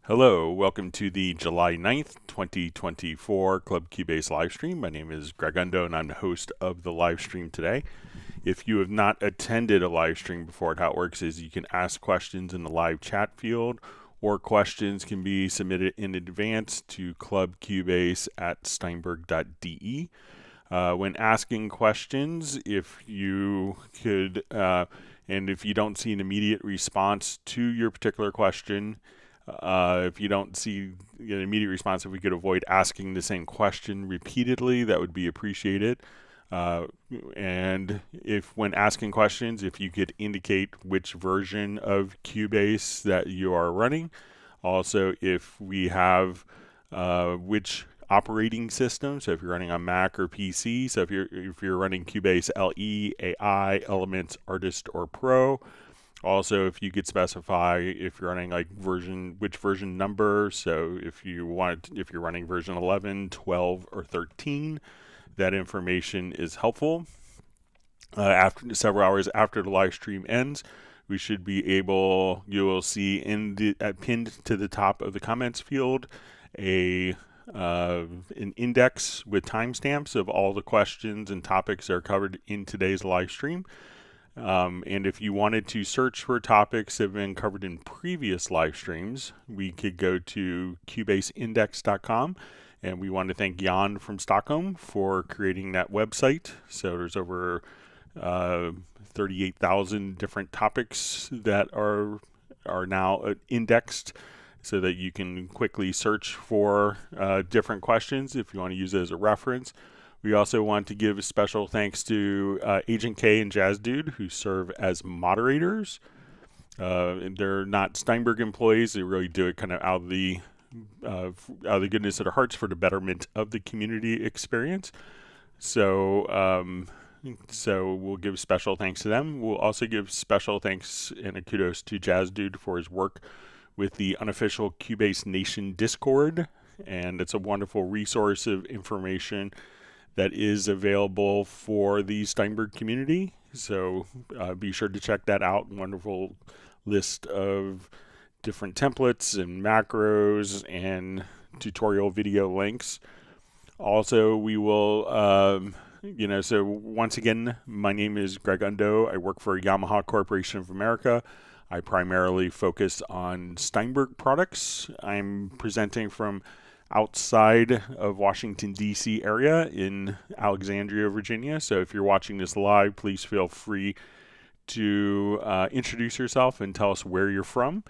Hello, welcome to the July 9th, 2024 Club Cubase live stream. My name is Greg Undo and I'm the host of the live stream today. If you have not attended a live stream before, how it works is you can ask questions in the live chat field, or questions can be submitted in advance to clubcubase@steinberg.de. When asking questions, if you could, and if you don't see an immediate response to your particular question, if you don't see an immediate response, if we could avoid asking the same question repeatedly, that would be appreciated. And if when asking questions, if you could indicate which version of Cubase that you are running. Also, if we have which operating system, so if you're running on Mac or PC, so if you're running Cubase LE, AI, Elements, Artist, or Pro. Also, if you could specify if you're running like which version number, so if you're running version 11, 12, or 13, that information is helpful. After several hours after the live stream ends, we should be able, you will see pinned to the top of the comments field an index with timestamps of all the questions and topics that are covered in today's live stream. And if you wanted to search for topics that have been covered in previous live streams, we could go to cubaseindex.com. And we want to thank Jan from Stockholm for creating that website. So there's over 38,000 different topics that are now indexed, so that you can quickly search for different questions if you want to use it as a reference. We also want to give a special thanks to Agent K and Jazz Dude, who serve as moderators. They're not Steinberg employees. They really do it kind of out of the goodness of their hearts for the betterment of the community experience. So we'll give special thanks to them. We'll also give special thanks and a kudos to Jazz Dude for his work with the unofficial Cubase Nation Discord. And it's a wonderful resource of information that is available for the Steinberg community. So be sure to check that out. Wonderful list of different templates and macros and tutorial video links. Also, we will, so once again, my name is Greg Undo. I work for Yamaha Corporation of America. I primarily focus on Steinberg products. I'm presenting from outside of Washington, D.C. area in Alexandria, Virginia. So if you're watching this live, please feel free to introduce yourself and tell us where you're from.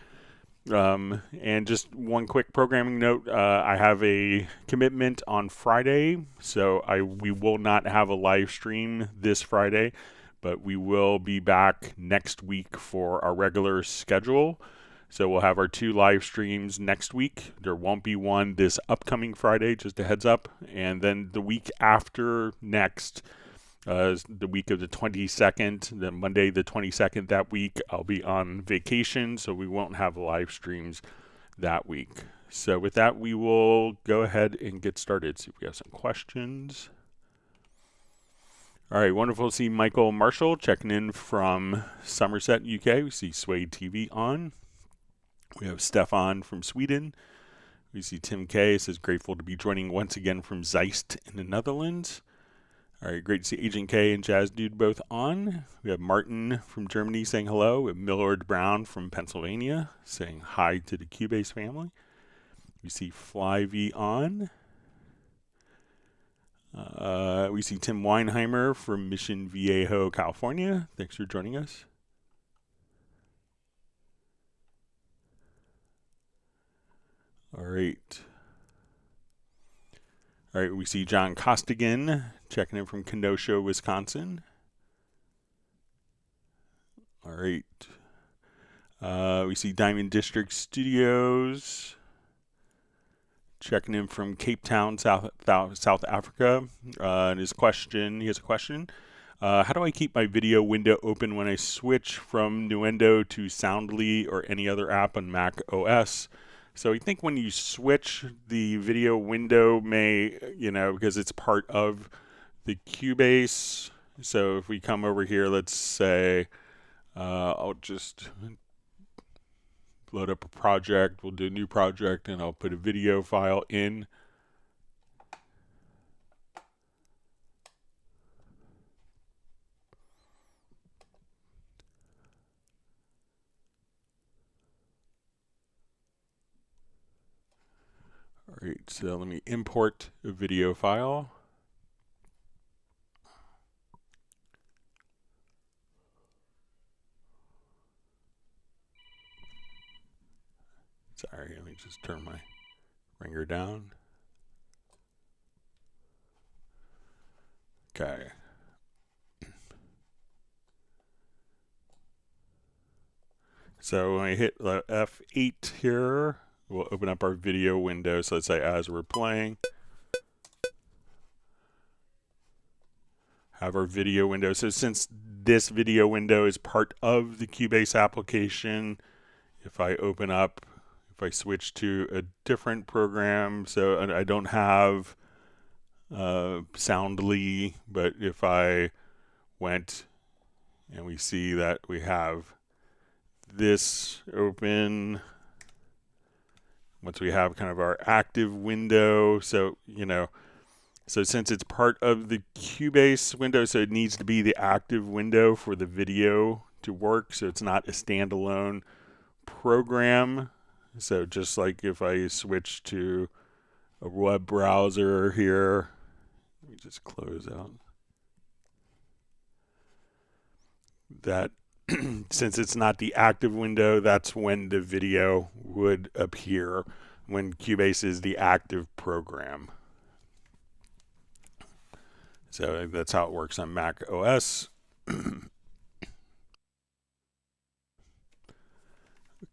And just one quick programming note, I have a commitment on Friday, so we will not have a live stream this Friday, but we will be back next week for our regular schedule. So we'll have our 2 live streams next week. There won't be one this upcoming Friday, just a heads up. And then the week after next, the week of the 22nd, the Monday the 22nd that week, I'll be on vacation, so we won't have live streams that week. So with that, we will go ahead and get started. See if we have some questions. All right, wonderful to see Michael Marshall checking in from Somerset, UK. We see Suede TV on. We have Stefan from Sweden. We see Tim K. says, grateful to be joining once again from Zeist in the Netherlands. All right, great to see Agent K and Jazz Dude both on. We have Martin from Germany saying hello. We have Millard Brown from Pennsylvania saying hi to the Cubase family. We see Flyv on. We see Tim Weinheimer from Mission Viejo, California. Thanks for joining us. All right. All right, we see John Costigan checking in from Kenosha, Wisconsin. All right. We see Diamond District Studios checking in from Cape Town, South Africa. And he has a question. How do I keep my video window open when I switch from Nuendo to Soundly or any other app on Mac OS? So I think when you switch, the video window may, because it's part of the Cubase. So if we come over here, let's say, I'll just load up a project. We'll do a new project, and I'll put a video file in. All right, so let me import a video file. Sorry, let me just turn my ringer down. Okay. So when I hit the F8 here, we'll open up our video window. So let's say as we're playing, have our video window. So since this video window is part of the Cubase application, if I open up, if I switch to a different program, so I don't have Soundly, but if I went and we see that we have this open, once we have kind of our active window, so so since it's part of the Cubase window, so it needs to be the active window for the video to work, so it's not a standalone program. So just like if I switch to a web browser here, let me just close out that. Since it's not the active window, that's when the video would appear, when Cubase is the active program. So that's how it works on Mac OS.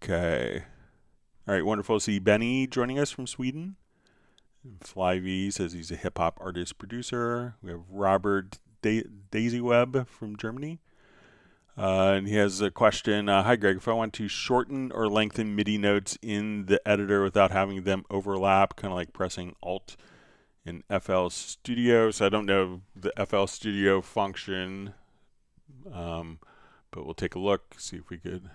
Okay. All right, wonderful to see Benny joining us from Sweden. Flyv says he's a hip hop artist producer. We have Robert Daisy Webb from Germany. And he has a question. Hi, Greg. If I want to shorten or lengthen MIDI notes in the editor without having them overlap, kind of like pressing Alt in FL Studio. So I don't know the FL Studio function, but we'll take a look, see if we could.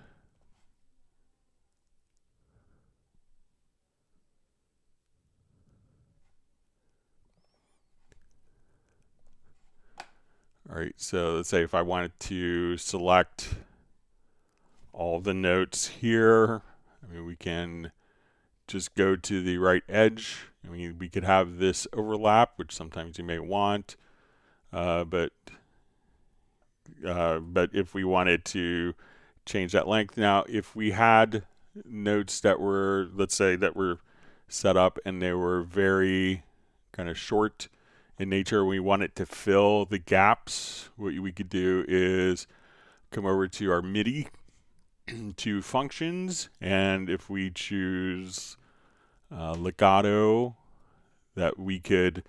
All right, so let's say if I wanted to select all the notes here, I mean, we can just go to the right edge. I mean, we could have this overlap, which sometimes you may want, but if we wanted to change that length, now if we had notes that were, let's say, that were set up and they were very kind of short in nature, we want it to fill the gaps, what we could do is come over to our MIDI to functions, and if we choose legato, that we could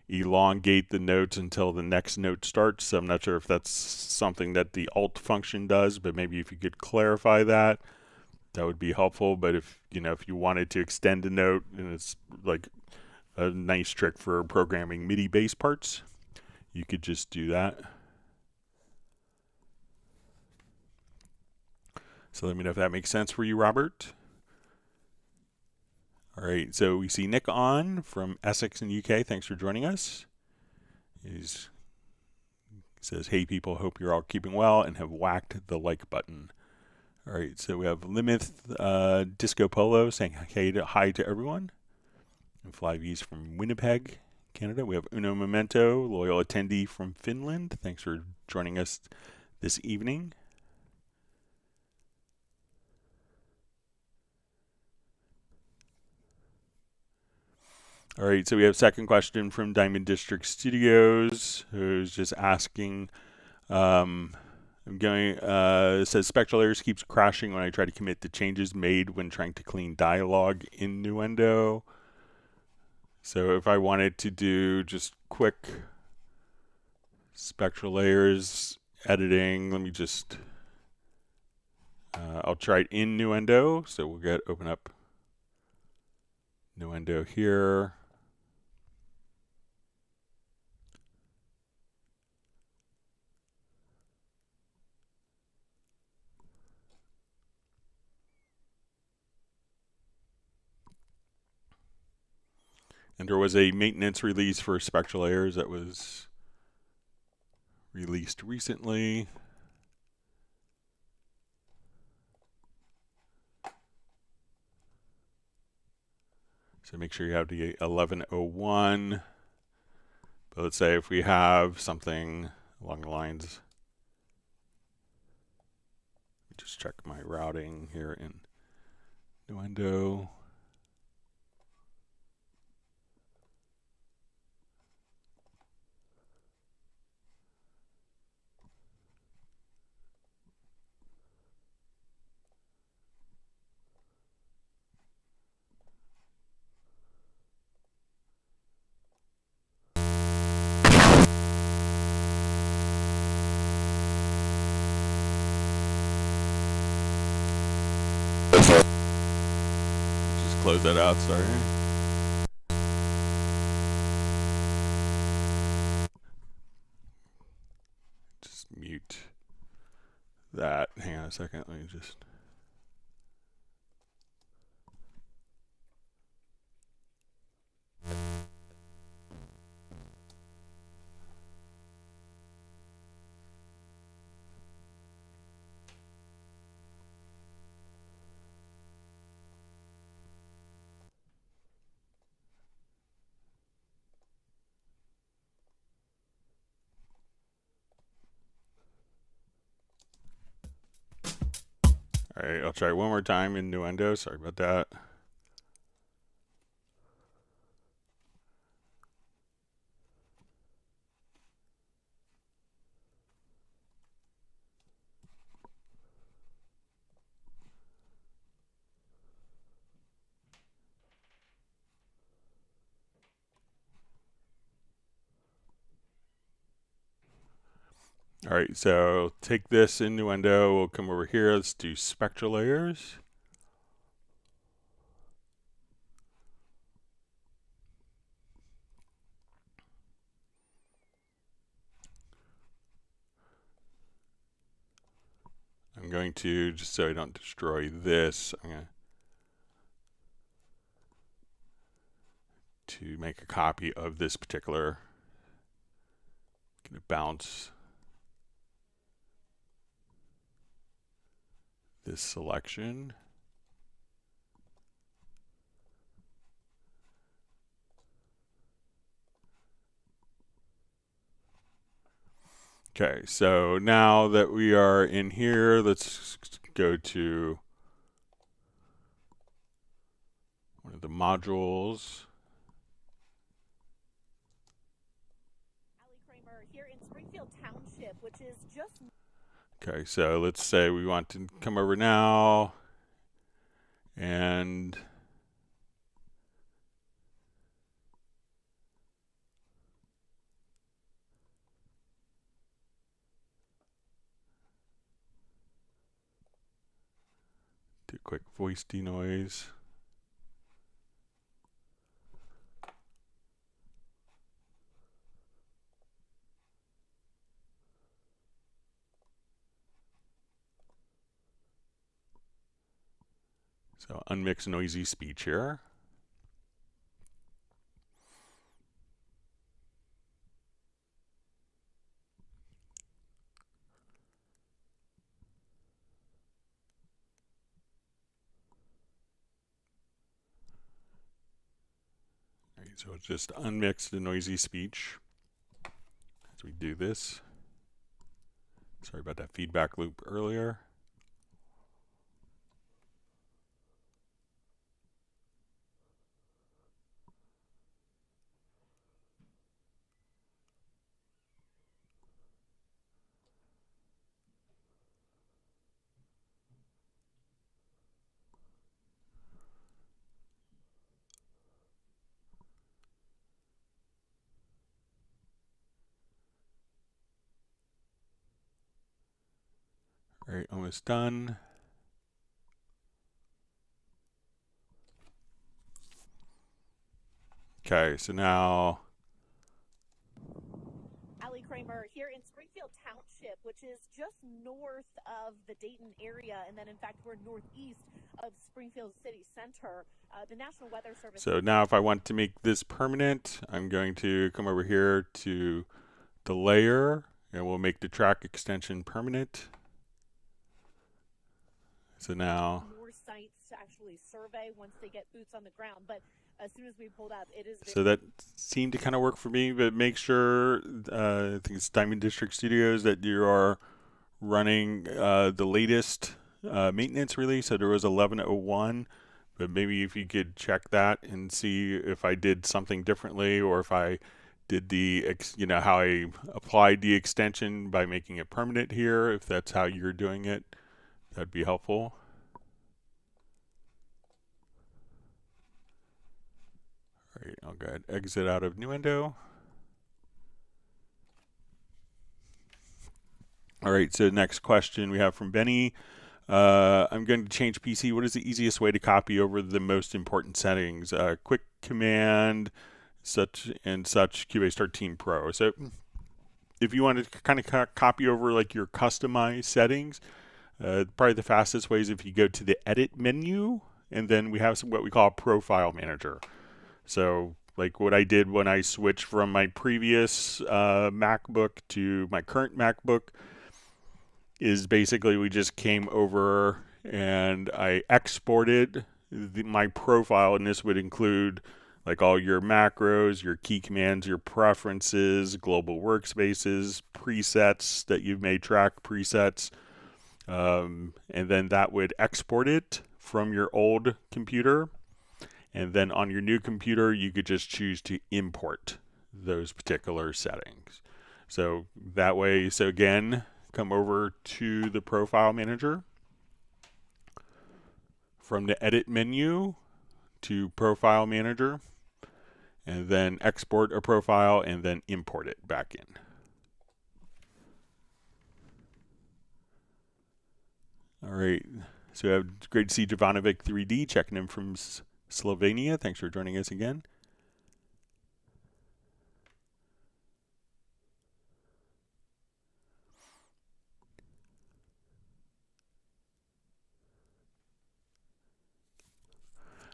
elongate the notes until the next note starts. So I'm not sure if that's something that the Alt function does, but maybe if you could clarify that, that would be helpful. But if you wanted to extend a note, and it's like a nice trick for programming MIDI bass parts, you could just do that. So let me know if that makes sense for you, Robert. All right, so we see Nick on from Essex in the UK. Thanks for joining us. He says, hey people, hope you're all keeping well and have whacked the like button. All right, so we have Limith Disco Polo saying hi to everyone. And Flyv's from Winnipeg, Canada. We have Uno Memento, loyal attendee from Finland. Thanks for joining us this evening. All right, so we have a second question from Diamond District Studios, who's just asking, it says Spectral Layers keeps crashing when I try to commit to changes made when trying to clean dialogue in Nuendo. So if I wanted to do just quick Spectral Layers editing, let me just, I'll try it in Nuendo. So we'll open up Nuendo here. And there was a maintenance release for Spectral Layers that was released recently. So make sure you have the 1101. But let's say if we have something along the lines, just check my routing here in Nuendo. Just close that out, sorry. Just mute that. Hang on a second, let me just. All right, I'll try one more time in Nuendo. Sorry about that. All right, so take this in Nuendo. We'll come over here. Let's do Spectral Layers. I'm going to, just so I don't destroy this, I'm going to make a copy of this particular, going to bounce this selection. Okay, so now that we are in here, let's go to one of the modules. Here in Springfield Township, which is just. Okay, so let's say we want to come over now and do a quick voice denoise. So unmix noisy speech here. All right, so it's just unmix the noisy speech as we do this. Sorry about that feedback loop earlier. All right, almost done. Okay, so now Kramer, here in Springfield Township, which is just north of the Dayton area, and then in fact we're northeast of Springfield City Center. The National Weather Service. So now if I want to make this permanent, I'm going to come over here to the layer, and we'll make the track extension permanent. So now more sites to actually survey once they get boots on the ground, but as soon as we pulled up, it is. So that seemed to kind of work for me, but make sure, I think it's Diamond District Studios, that you are running the latest maintenance release. So there was 11.01, but maybe if you could check that and see if I did something differently, or if I did the, how I applied the extension by making it permanent here, if that's how you're doing it, that'd be helpful. All right, I'll go ahead and exit out of Nuendo. All right, so next question we have from Benny. I'm going to change PC. What is the easiest way to copy over the most important settings? Quick command, such and such, Cubase 13 Pro. So if you want to kind of copy over like your customized settings, probably the fastest way is if you go to the edit menu, and then we have what we call a profile manager. So like what I did when I switched from my previous MacBook to my current MacBook is basically we just came over and I exported my profile, and this would include like all your macros, your key commands, your preferences, global workspaces, presets that you've made, track presets, and then that would export it from your old computer. And then on your new computer, you could just choose to import those particular settings. So that way, so again, come over to the profile manager. From the edit menu to profile manager, and then export a profile and then import it back in. All right, so great to see Jovanovic 3D checking in from Slovenia. Thanks for joining us again.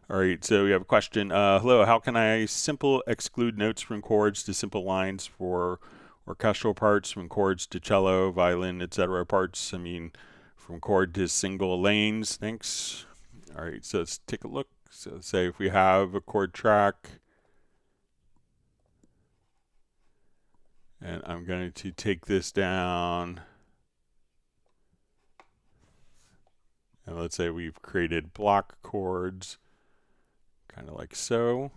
All right, so we have a question. Hello, how can I simple exclude notes from chords to simple lines for orchestral parts, from chords to cello, violin, etc. parts? I mean, from chord to single lanes. Thanks. All right, so let's take a look. So say if we have a chord track, and I'm going to take this down, and let's say we've created block chords, kind of like so.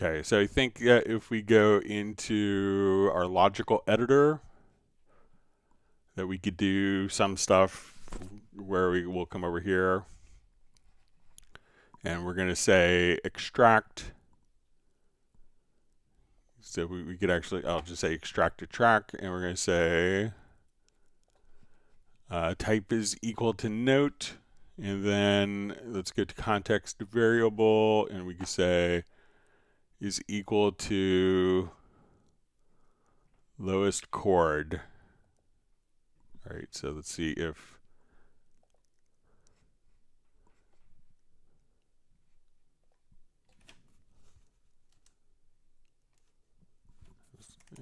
Okay, so I think that if we go into our logical editor, that we could do some stuff where we will come over here and we're going to say extract. So we could actually, I'll just say extract a track, and we're going to say type is equal to note, and then let's go to context variable, and we can say is equal to lowest chord. All right, so let's see if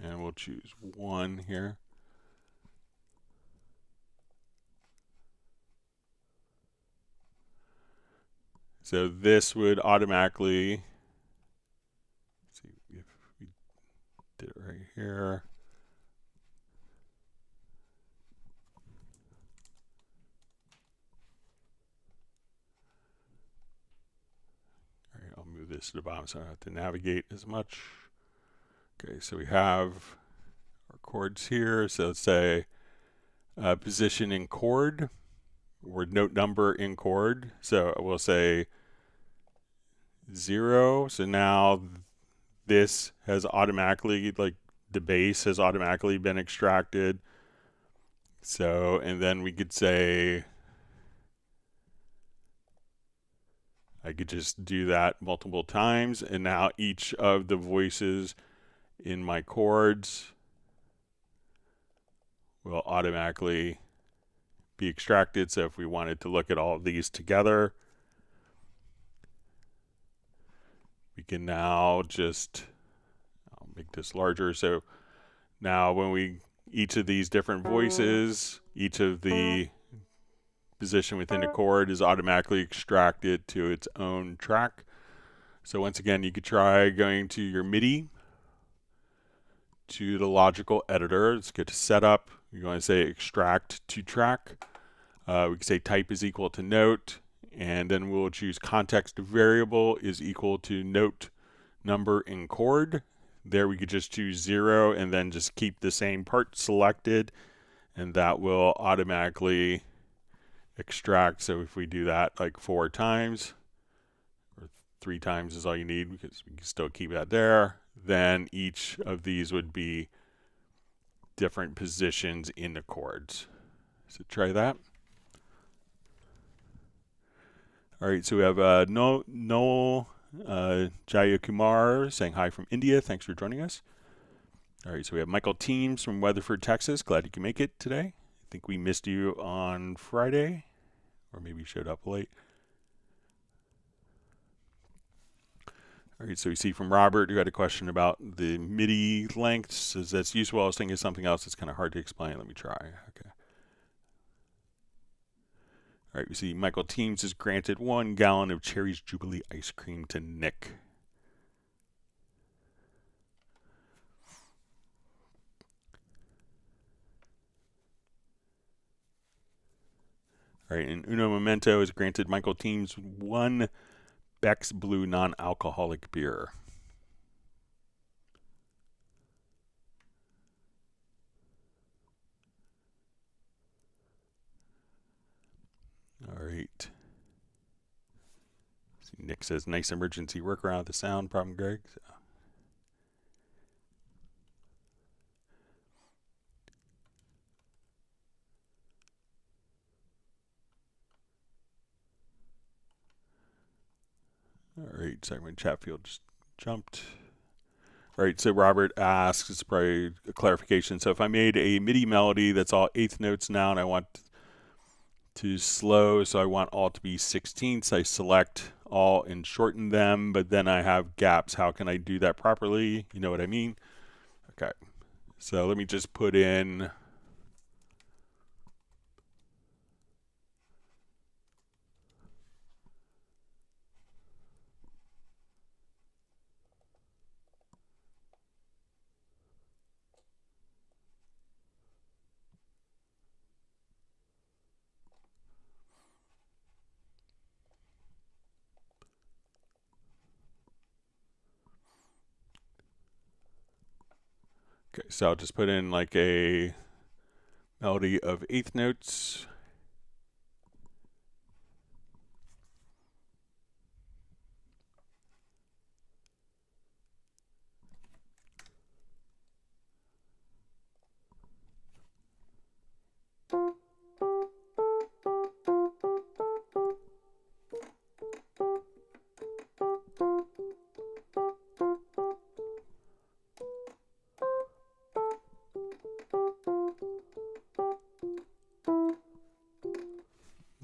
and we'll choose 1 here. So this would automatically, let's see if we did it right here. All right, I'll move this to the bottom so I don't have to navigate as much. Okay, so we have our chords here. So let's say position in chord, or note number in chord. So we'll say 0. So now this has automatically, like the bass has automatically been extracted. So, and then we could say I could just do that multiple times, and now each of the voices in my chords will automatically be extracted. So if we wanted to look at all of these together, we can now just, I'll make this larger. So now when each of these different voices, each of the position within a chord is automatically extracted to its own track. So once again, you could try going to your Midi, to the logical editor. Let's go to setup. You're going to say extract to track. We can say type is equal to note, and then we'll choose context variable is equal to note number in chord. There we could just choose 0 and then just keep the same part selected, and that will automatically extract. So if we do that like 4 times, or 3 times is all you need, because we can still keep that there, then each of these would be different positions in the chords. So try that. All right, so we have Noel Jayakumar saying hi from India. Thanks for joining us. All right, so we have Michael Teams from Weatherford, Texas. Glad you can make it today. I think we missed you on Friday, or maybe you showed up late. All right, so we see from Robert, who had a question about the MIDI lengths. Says that's useful. I was thinking of something else that's kind of hard to explain. Let me try. Okay. All right, we see Michael Teams is granted 1 gallon of Cherry's Jubilee ice cream to Nick. All right, and Uno Momento is granted Michael Teams 1 Beck's Blue non-alcoholic beer. All right. See, Nick says, nice emergency workaround with the sound problem, Greg. So. All right, sorry, my chat field just jumped. All right, so Robert asks, it's probably a clarification. So if I made a MIDI melody that's all 8th notes now and I want to slow, so I want all to be 16ths, I select all and shorten them, but then I have gaps. How can I do that properly? You know what I mean? Okay, so let me just put in okay, so I'll just put in like a melody of 8th notes.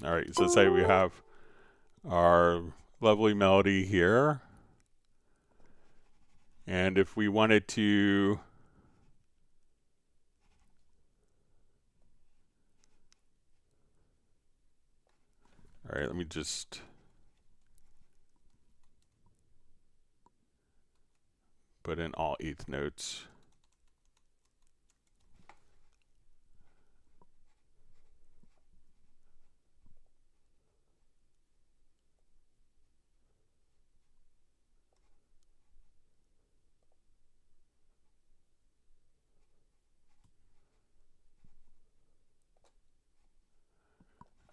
All right, so say we have our lovely melody here. And if we wanted to all right, let me just put in all 8th notes.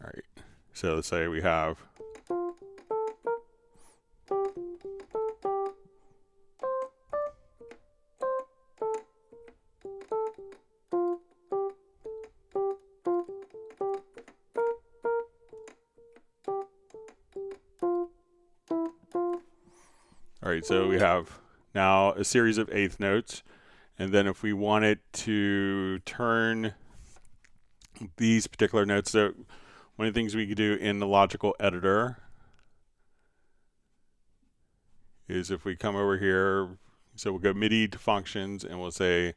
All right, so let's say we have right, so we have now a series of eighth notes. And then if we wanted to turn these particular notes, so one of the things we could do in the logical editor is if we come over here, so we'll go Midi to functions and we'll say,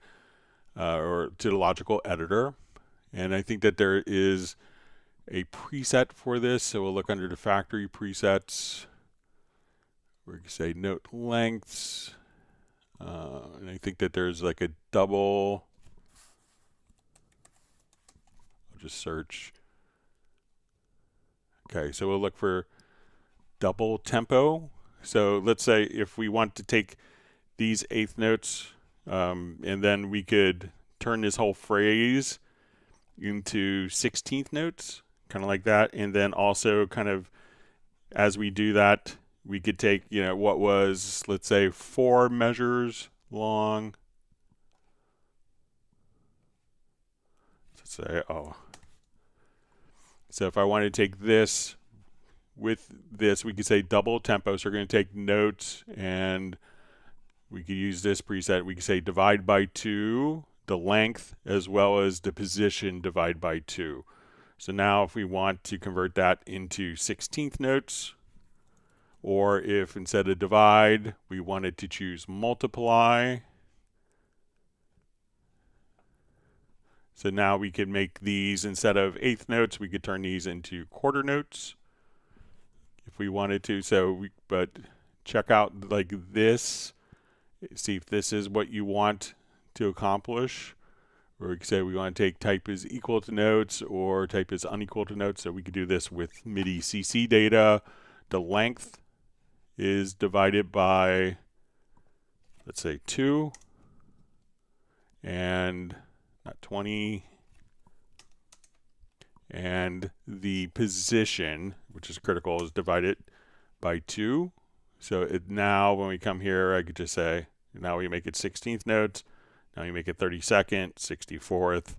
or to the logical editor. And I think that there is a preset for this. So we'll look under the factory presets. We can say note lengths. And I think that there's like a double. I'll just search. Okay, so we'll look for double tempo. So let's say if we want to take these eighth notes and then we could turn this whole phrase into 16th notes, kind of like that. And then also kind of as we do that, we could take, you know, what was, let's say 4 measures long. Let's say, so if I want to take this with this, we could say double tempo. So we're going to take notes and we could use this preset. We could say divide by 2, the length as well as the position divide by 2. So now if we want to convert that into 16th notes, or if instead of divide, we wanted to choose multiply. So now we could make these, instead of eighth notes, we could turn these into quarter notes if we wanted to. So, but check out like this, see if this is what you want to accomplish. Or we could say we want to take type is equal to notes or type is unequal to notes. So we could do this with MIDI CC data. The length is divided by, let's say 2, and not 20, and the position, which is critical, is divided by 2. So now when we come here, I could just say, now we make it 16th notes, now you make it 32nd, 64th.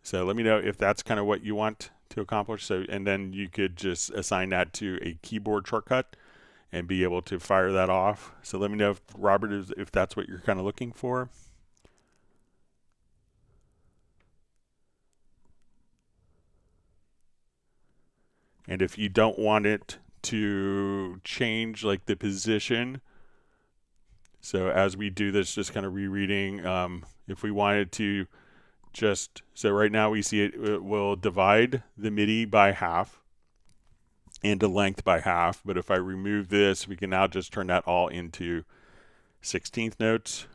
So let me know if that's kind of what you want to accomplish. So, and then you could just assign that to a keyboard shortcut and be able to fire that off. So let me know if Robert, if that's what you're kind of looking for. And if you don't want it to change like the position, so as we do this, just kind of rereading, if we wanted to just, so right now we see it will divide the MIDI by half and the length by half. But if I remove this, we can now just turn that all into 16th notes.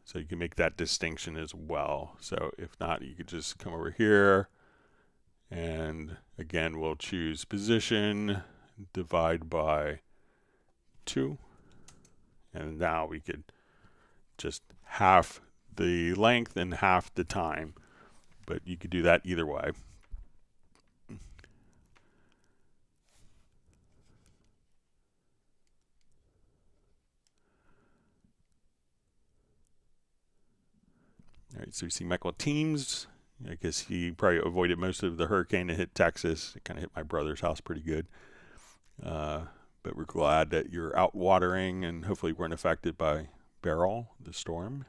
So you can make that distinction as well. So if not, you could just come over here and again, we'll choose position, divide by 2. And now we could just half the length and half the time, but you could do that either way. All right, so we see Michael Teams. I guess he probably avoided most of the hurricane that hit Texas. It kind of hit my brother's house pretty good. But we're glad that you're out watering and hopefully weren't affected by Beryl, the storm.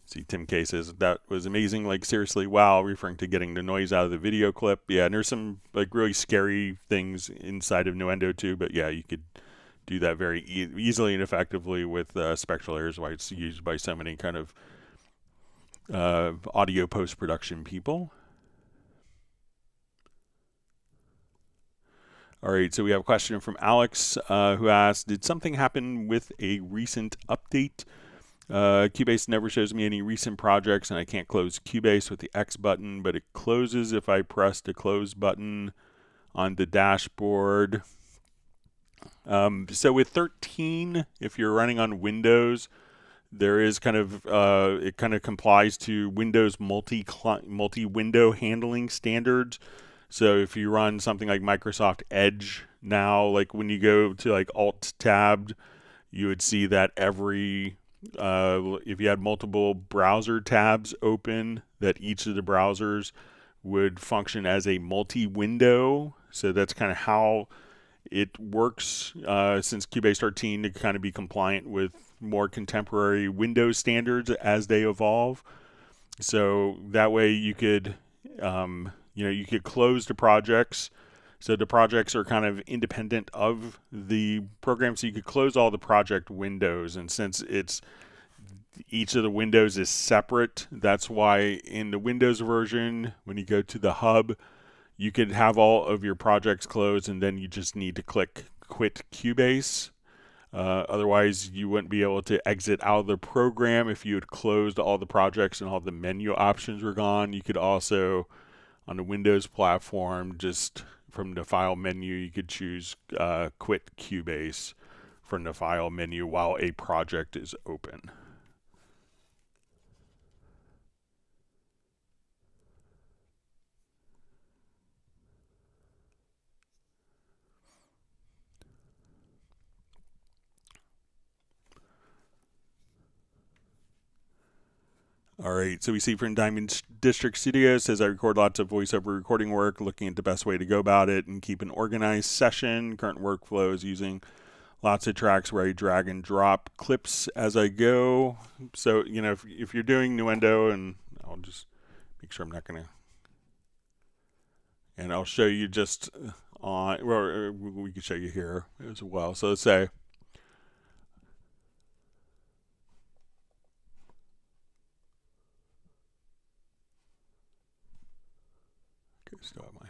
See, Tim K says that was amazing. Like, seriously, wow, referring to getting the noise out of the video clip. Yeah, and there's some like really scary things inside of Nuendo too. But yeah, you could do that very easily and effectively with Spectral Layers, why it's used by so many kind of audio post-production people. All right, so we have a question from Alex who asked, did something happen with a recent update? Cubase never shows me any recent projects, and I can't close Cubase with the X button, but it closes if I press the close button on the dashboard. So with 13, if you're running on Windows, there is kind of, it kind of complies to Windows multi-window handling standards. So if you run something like Microsoft Edge now, like when you go to like Alt tabbed, you would see that every if you had multiple browser tabs open, that each of the browsers would function as a multi-window. So that's kind of how it works since Cubase 13 to kind of be compliant with more contemporary Windows standards as they evolve. So that way you could, you could close the projects. So the projects are kind of independent of the program. So you could close all the project windows. And since each of the windows is separate, that's why in the Windows version, when you go to the hub, you could have all of your projects closed, and then you just need to click Quit Cubase. Otherwise, you wouldn't be able to exit out of the program if you had closed all the projects and all the menu options were gone. You could also, on the Windows platform, just from the file menu, you could choose Quit Cubase from the file menu while a project is open. All right, so we see from Diamond District Studio says I record lots of voiceover recording work, looking at the best way to go about it and keep an organized session. Current workflow is using lots of tracks where I drag and drop clips as I go. So, if you're doing Nuendo, and I'll just make sure I'm not going to, and I'll show you just on, well, we can show you here as well. So let's say, okay, still have my,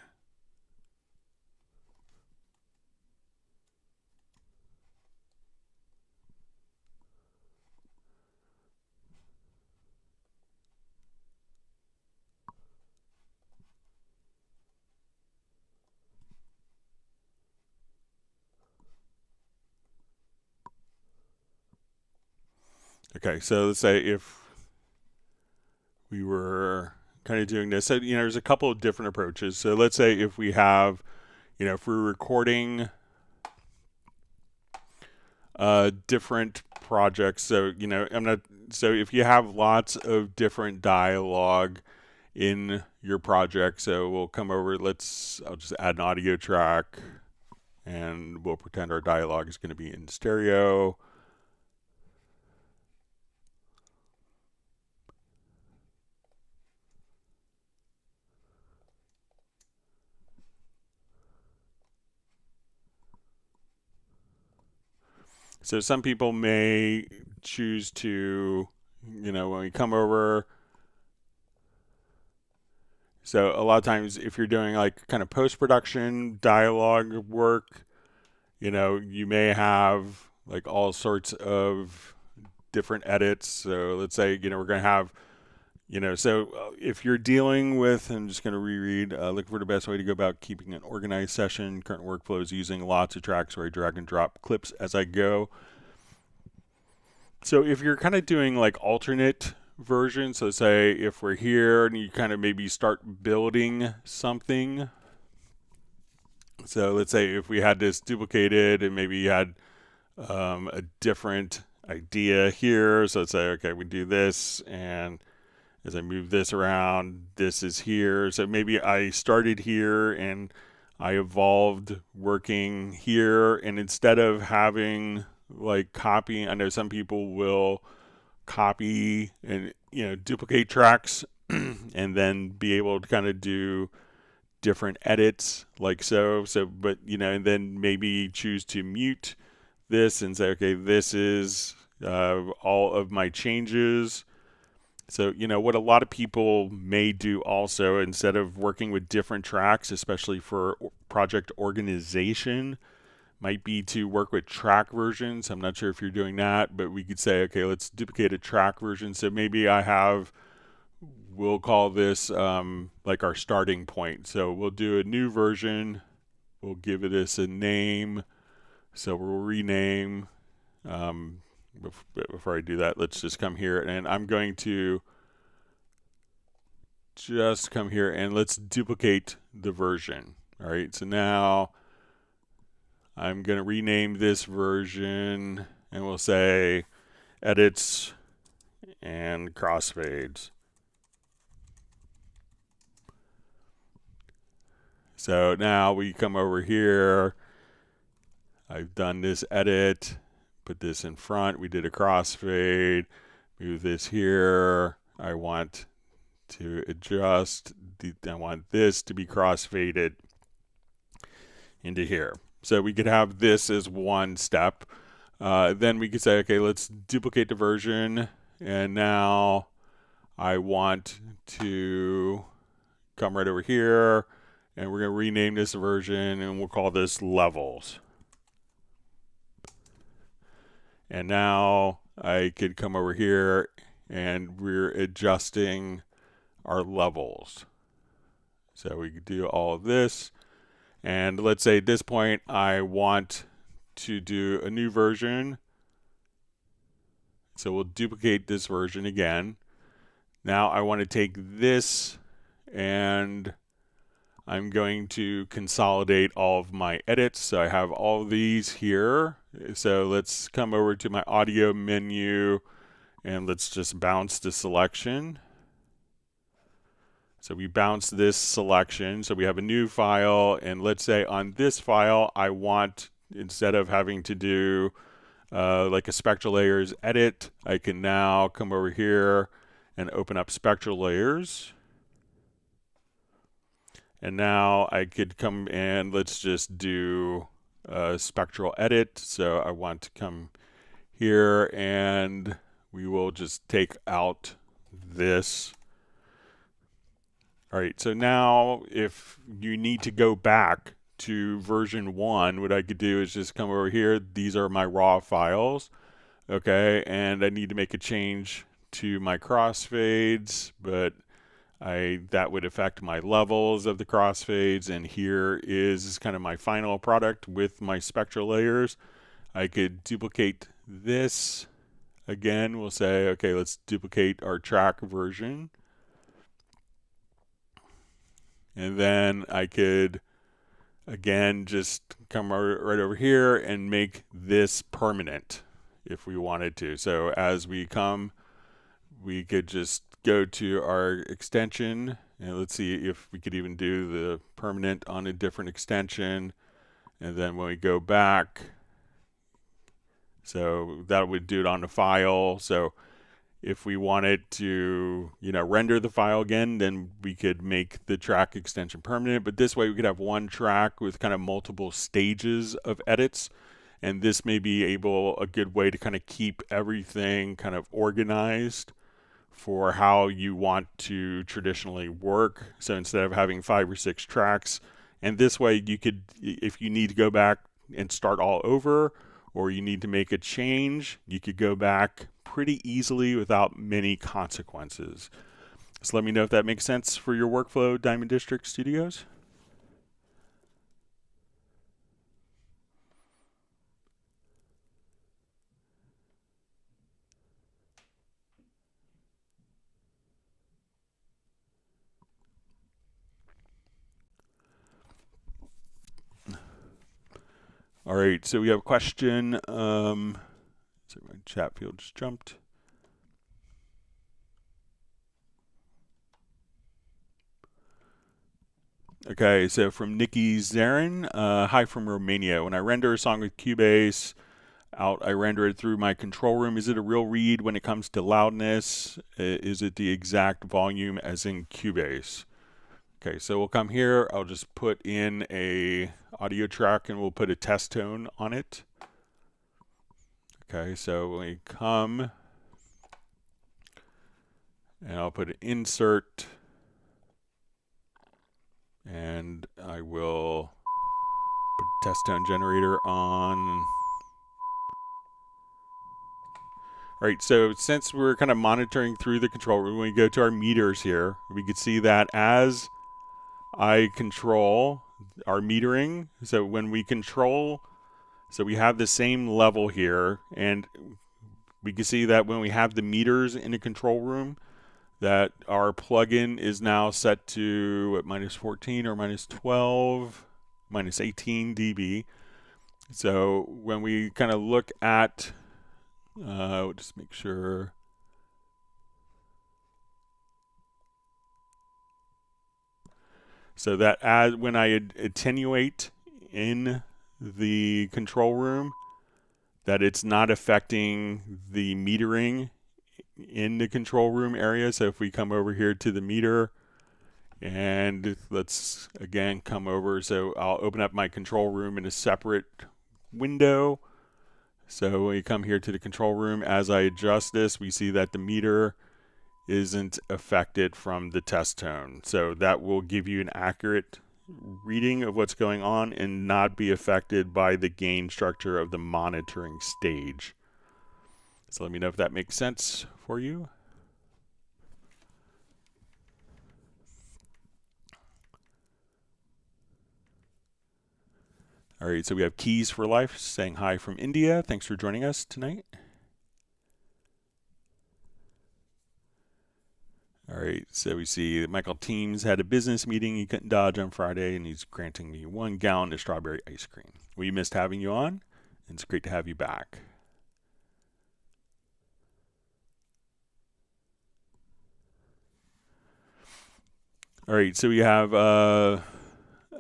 okay, so let's say if we were kind of doing this, so, there's a couple of different approaches. So let's say if we have, if we're recording different projects, so, so if you have lots of different dialogue in your project, so we'll come over, I'll just add an audio track, and we'll pretend our dialogue is going to be in stereo. So some people may choose to, when we come over, so a lot of times if you're doing like kind of post-production dialogue work, you may have like all sorts of different edits. So let's say, we're going to have, so if you're dealing with, I'm just going to reread, look for the best way to go about keeping an organized session. Current workflow is using lots of tracks where I drag and drop clips as I go. So if you're kind of doing like alternate versions, so say if we're here and you kind of maybe start building something. So let's say if we had this duplicated and maybe you had a different idea here. So let's say, okay, we do this, and as I move this around, this is here. So maybe I started here and I evolved working here, and instead of having like copy, I know some people will copy and duplicate tracks and then be able to kind of do different edits like so, but and then maybe choose to mute this and say, okay, this is all of my changes. So, what a lot of people may do also, instead of working with different tracks, especially for project organization, might be to work with track versions. I'm not sure if you're doing that, but we could say, okay, let's duplicate a track version. So maybe we'll call this like our starting point. So we'll do a new version. We'll give this a name. So we'll rename. Before I do that, let's just come here, and I'm going to just come here and let's duplicate the version. All right, so now I'm going to rename this version and we'll say edits and crossfades. So now we come over here. I've done this edit, put this in front. We did a crossfade, move this here. I want to adjust. I want this to be crossfaded into here. So we could have this as one step. Then we could say, okay, let's duplicate the version. And now I want to come right over here. And we're going to rename this version and we'll call this levels. And now I could come over here and we're adjusting our levels. So we could do all of this. And let's say at this point I want to do a new version. So we'll duplicate this version again. Now I want to take this and I'm going to consolidate all of my edits. So I have all of these here. So let's come over to my audio menu and let's just bounce the selection. So we bounce this selection. So we have a new file. And let's say on this file, I want, instead of having to do like a Spectral Layers edit, I can now come over here and open up Spectral Layers. And now I could come and let's just do a spectral edit. So I want to come here and we will just take out this. All right, so now if you need to go back to version 1, what I could do is just come over here. These are my raw files. Okay, and I need to make a change to my crossfades, but that would affect my levels of the crossfades, and here is kind of my final product with my spectral layers. I could duplicate this again. We'll say, okay, let's duplicate our track version. And then I could, again, just come right over here and make this permanent if we wanted to. So as we come, we could just go to our extension and let's see if we could even do the permanent on a different extension. And then when we go back, so that would do it on the file. So if we wanted to, render the file again, then we could make the track extension permanent. But this way we could have one track with kind of multiple stages of edits. And this may be a good way to kind of keep everything kind of organized for how you want to traditionally work. So instead of having 5 or 6 tracks, and this way you could, if you need to go back and start all over, or you need to make a change, you could go back pretty easily without many consequences. So let me know if that makes sense for your workflow, Diamond District Studios. All right, so we have a question. So my chat field just jumped. Okay, so from Nikki Zarin, hi from Romania. When I render a song with Cubase out, I render it through my control room. Is it a real read when it comes to loudness? Is it the exact volume as in Cubase? Okay, so we'll come here. I'll just put in a audio track and we'll put a test tone on it. Okay, so when we come and I'll put an insert and I will put a test tone generator on. All right, so since we're kind of monitoring through the control room, when we go to our meters here, we can see that as I control our metering. So when we control, so we have the same level here, and we can see that when we have the meters in the control room, that our plugin is now set to what, -14 or -12, -18 dB. So when we kind of look at, we'll just make sure. So that when I attenuate in the control room, that it's not affecting the metering in the control room area. So if we come over here to the meter, and let's again come over, so I'll open up my control room in a separate window. So when we come here to the control room, as I adjust this, we see that the meter isn't affected from the test tone. So that will give you an accurate reading of what's going on and not be affected by the gain structure of the monitoring stage. So let me know if that makes sense for you. All right, so we have Keys for Life saying hi from India. Thanks for joining us tonight. All right, so we see that Michael Teams had a business meeting he couldn't dodge on Friday, and he's granting me 1 gallon of strawberry ice cream. We missed having you on, and it's great to have you back. All right, so we have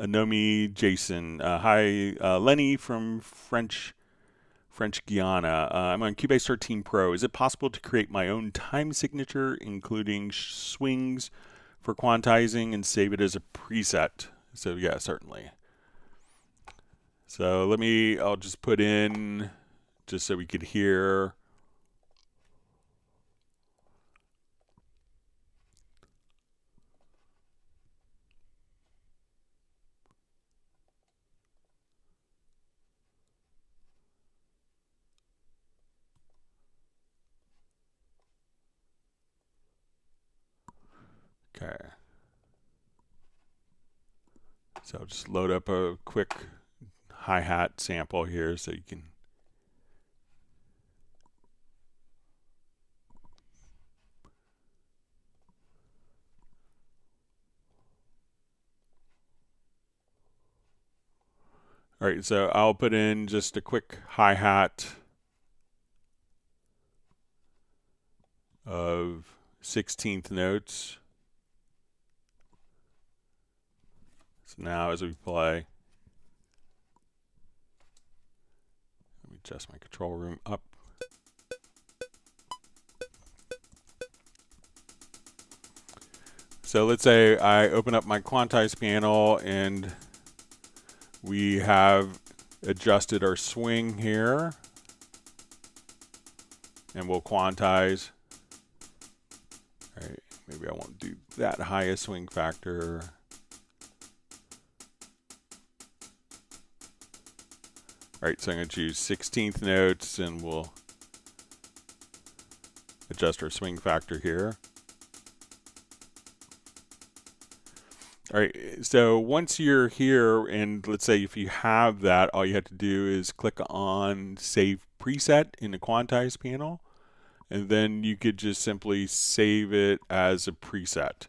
Anomi Jason. Hi, Lenny from French Guiana. I'm on Cubase 13 Pro. Is it possible to create my own time signature, including swings for quantizing, and save it as a preset? So yeah, certainly. So I'll just put in, just so we could hear. Okay. So I'll just load up a quick hi-hat sample here so you can. All right, so I'll put in just a quick hi-hat of 16th notes. So now as we play, let me adjust my control room up. So let's say I open up my Quantize panel and we have adjusted our swing here, and we'll quantize. All right, maybe I won't do that high a swing factor. All right, so I'm going to choose 16th notes, and we'll adjust our swing factor here. All right, so once you're here, and let's say if you have that, all you have to do is click on Save Preset in the Quantize panel, and then you could just simply save it as a preset.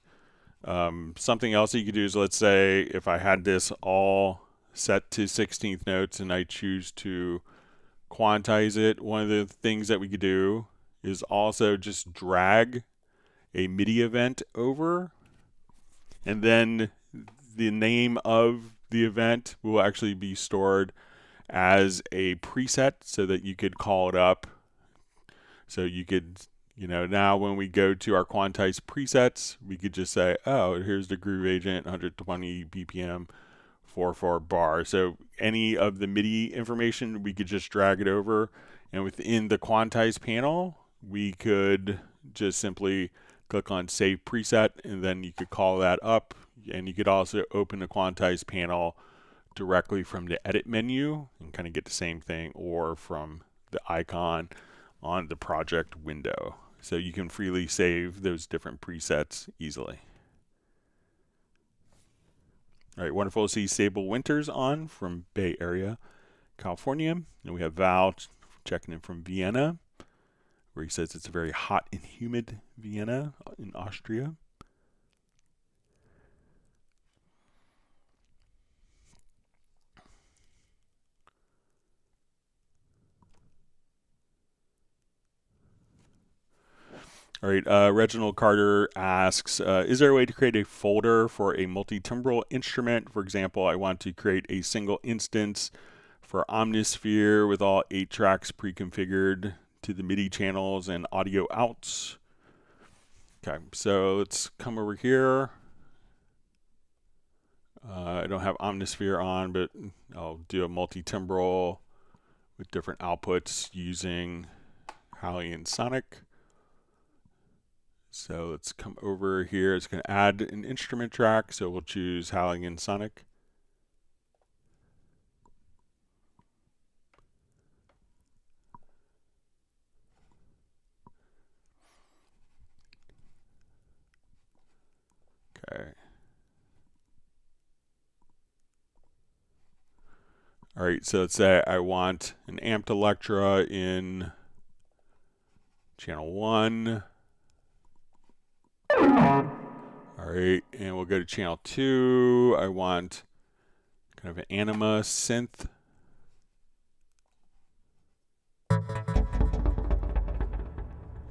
Something else that you could do is, let's say if I had this all set to 16th notes and I choose to quantize it, one of the things that we could do is also just drag a Midi event over, and then the name of the event will actually be stored as a preset so that you could call it up. So you could, now when we go to our Quantize presets, we could just say, oh, here's the groove agent, 120 BPM, 4/4 bar. So any of the Midi information, we could just drag it over. And within the Quantize panel, we could just simply click on Save Preset, and then you could call that up. And you could also open the Quantize panel directly from the Edit menu and kind of get the same thing, or from the icon on the project window. So you can freely save those different presets easily. All right, wonderful to see Sable Winters on from Bay Area, California. And we have Val checking in from Vienna. where he says it's a very hot and humid Vienna in Austria. All right, Reginald Carter asks, is there a way to create a folder for a multi-timbral instrument? For example, I want to create a single instance for Omnisphere with all 8 tracks pre-configured to the Midi channels and audio outs. Okay, so let's come over here. I don't have Omnisphere on, but I'll do a multi-timbral with different outputs using Hallian Sonic. So let's come over here. It's going to add an instrument track, so we'll choose Hallian Sonic. Okay. All right, so let's say I want an amped Electra in channel 1. All right, and we'll go to channel 2. I want kind of an Anima synth.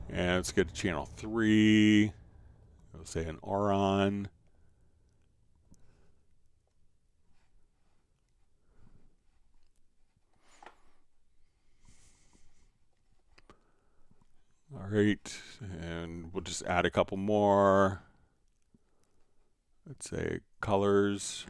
And let's go to channel 3. We'll say an Auron. All right, and we'll just add a couple more. Let's say colors.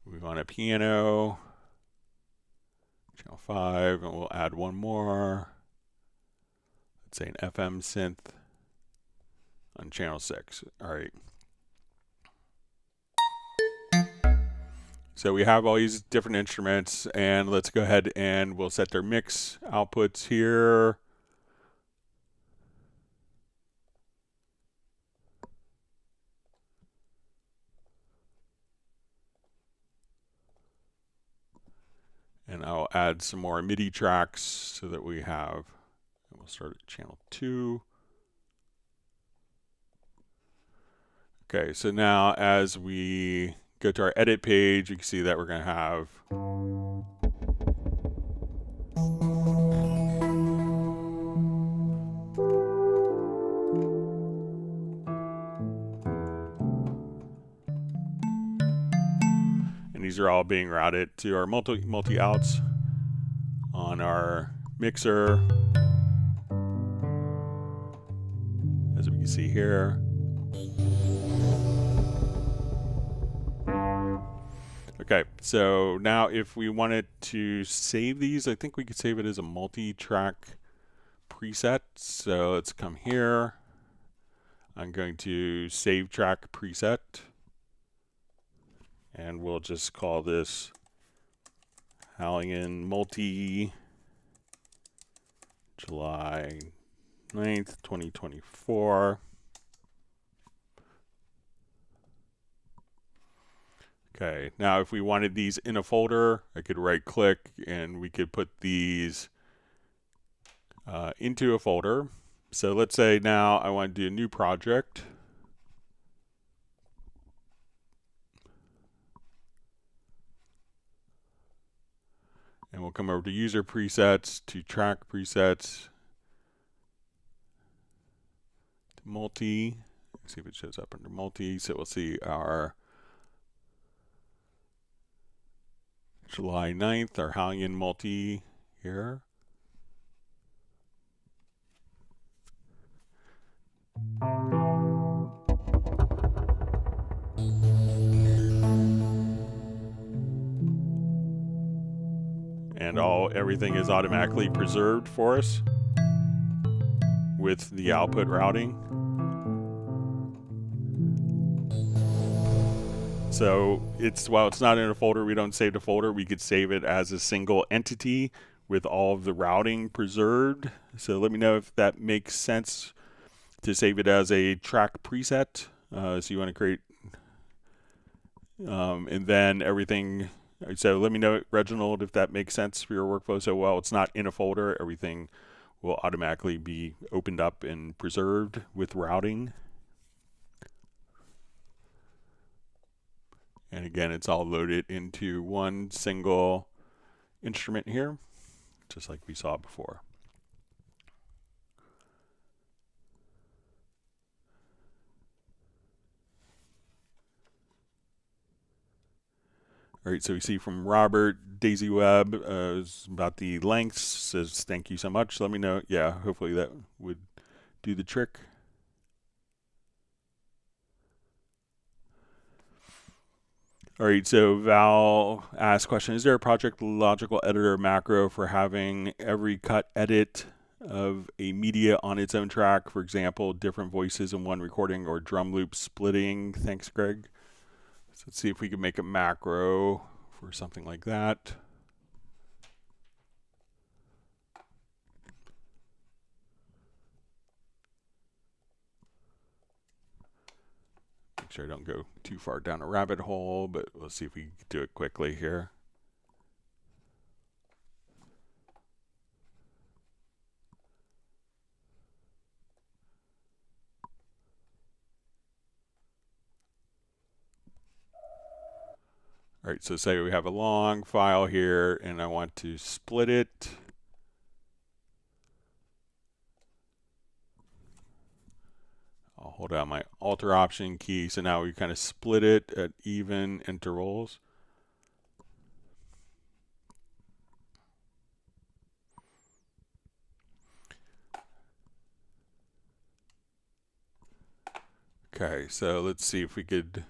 We want a piano, channel 5, and we'll add one more. Let's say an FM synth on channel 6. All right. So we have all these different instruments, and let's go ahead and we'll set their mix outputs here. And I'll add some more MIDI tracks so that we have, and we'll start at channel 2. Okay, so now as we go to our edit page, you can see that we're going to have and these are all being routed to our multi outs on our mixer, as we can see here. Okay, so now if we wanted to save these, I think we could save it as a multi-track preset. So let's come here. I'm going to save track preset. And we'll just call this Hallian Multi July 9th, 2024. Okay, now if we wanted these in a folder, I could right click and we could put these into a folder. So let's say now I want to do a new project. And we'll come over to user presets, to track presets, to multi. Let's see if it shows up under multi. So we'll see our July 9th, our Hallian multi here. And everything is automatically preserved for us with the output routing. So while it's not in a folder, we don't save the folder. We could save it as a single entity with all of the routing preserved. So let me know if that makes sense to save it as a track preset. So you want to create, and then everything. So let me know, Reginald, if that makes sense for your workflow. So while it's not in a folder, everything will automatically be opened up and preserved with routing. And again, it's all loaded into one single instrument here, just like we saw before. All right, so we see from Robert, Daisy Webb is about the lengths, says thank you so much. Let me know. Yeah, hopefully that would do the trick. All right, so Val asked question, is there a project logical editor macro for having every cut edit of a media on its own track? For example, different voices in one recording or drum loop splitting. Thanks, Greg. So let's see if we can make a macro for something like that. Make sure I don't go too far down a rabbit hole, but let's see if we can do it quickly here. All right, so say we have a long file here and I want to split it. I'll hold out my Alt Option key. So now we kind of split it at even intervals. Okay, so let's see if we could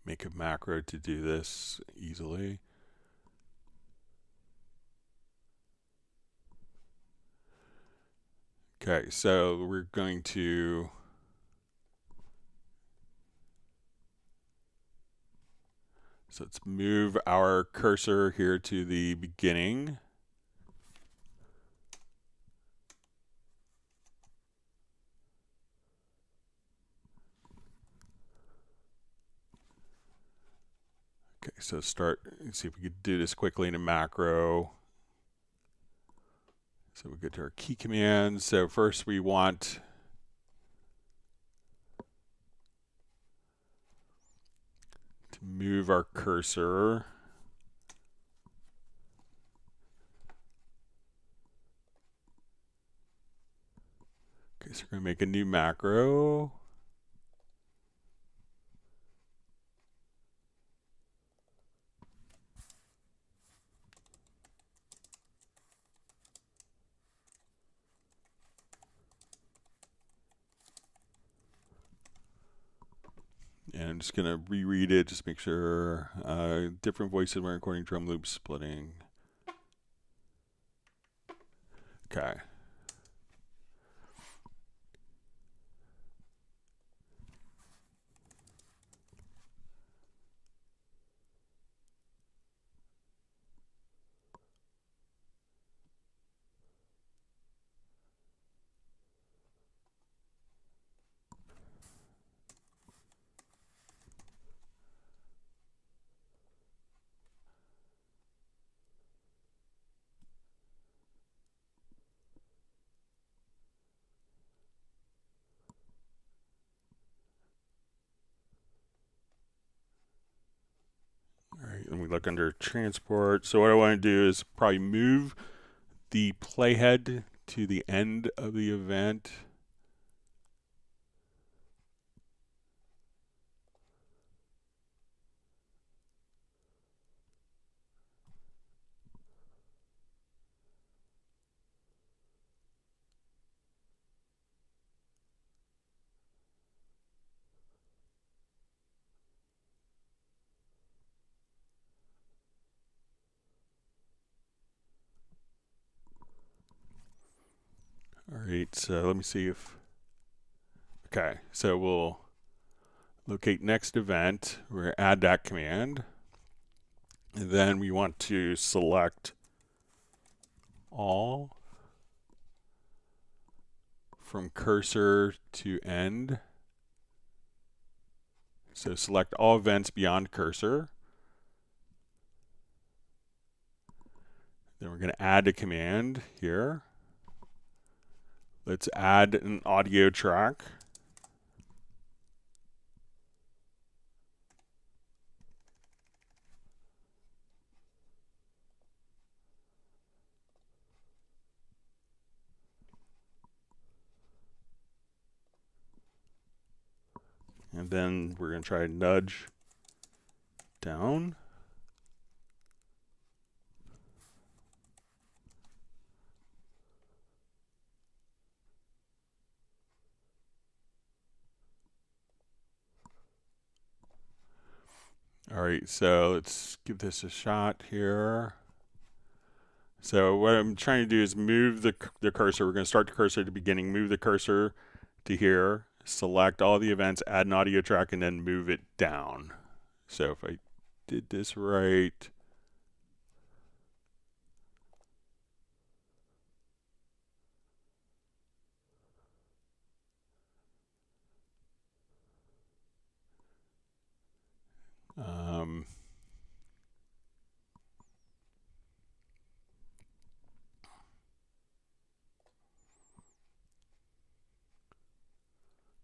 make a macro to do this easily. Okay, so we're going to let's move our cursor here to the beginning. Okay, so let's see if we could do this quickly in a macro. So we get to our key commands. So first we want to move our cursor. Okay, so we're going to make a new macro. And I'm just going to reread it, just make sure different voices when recording drum loop splitting. Okay. And we look under transport. So what I want to do is probably move the playhead to the end of the event. All right, so let me see if, okay, so we'll locate next event. We're going to add that command. And then we want to select all from cursor to end. So select all events beyond cursor. Then we're going to add a command here. Let's add an audio track. And then we're going to try nudge down. All right, so let's give this a shot here. So what I'm trying to do is move the cursor. We're going to start the cursor at the beginning, move the cursor to here, select all the events, add an audio track, and then move it down. So if I did this right,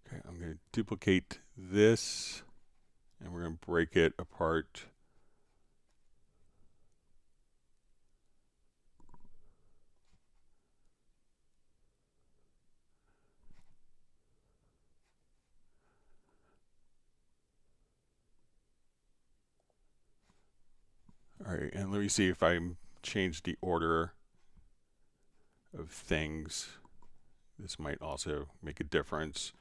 okay, I'm going to duplicate this, and we're going to break it apart. All right, and let me see if I change the order of things. This might also make a difference.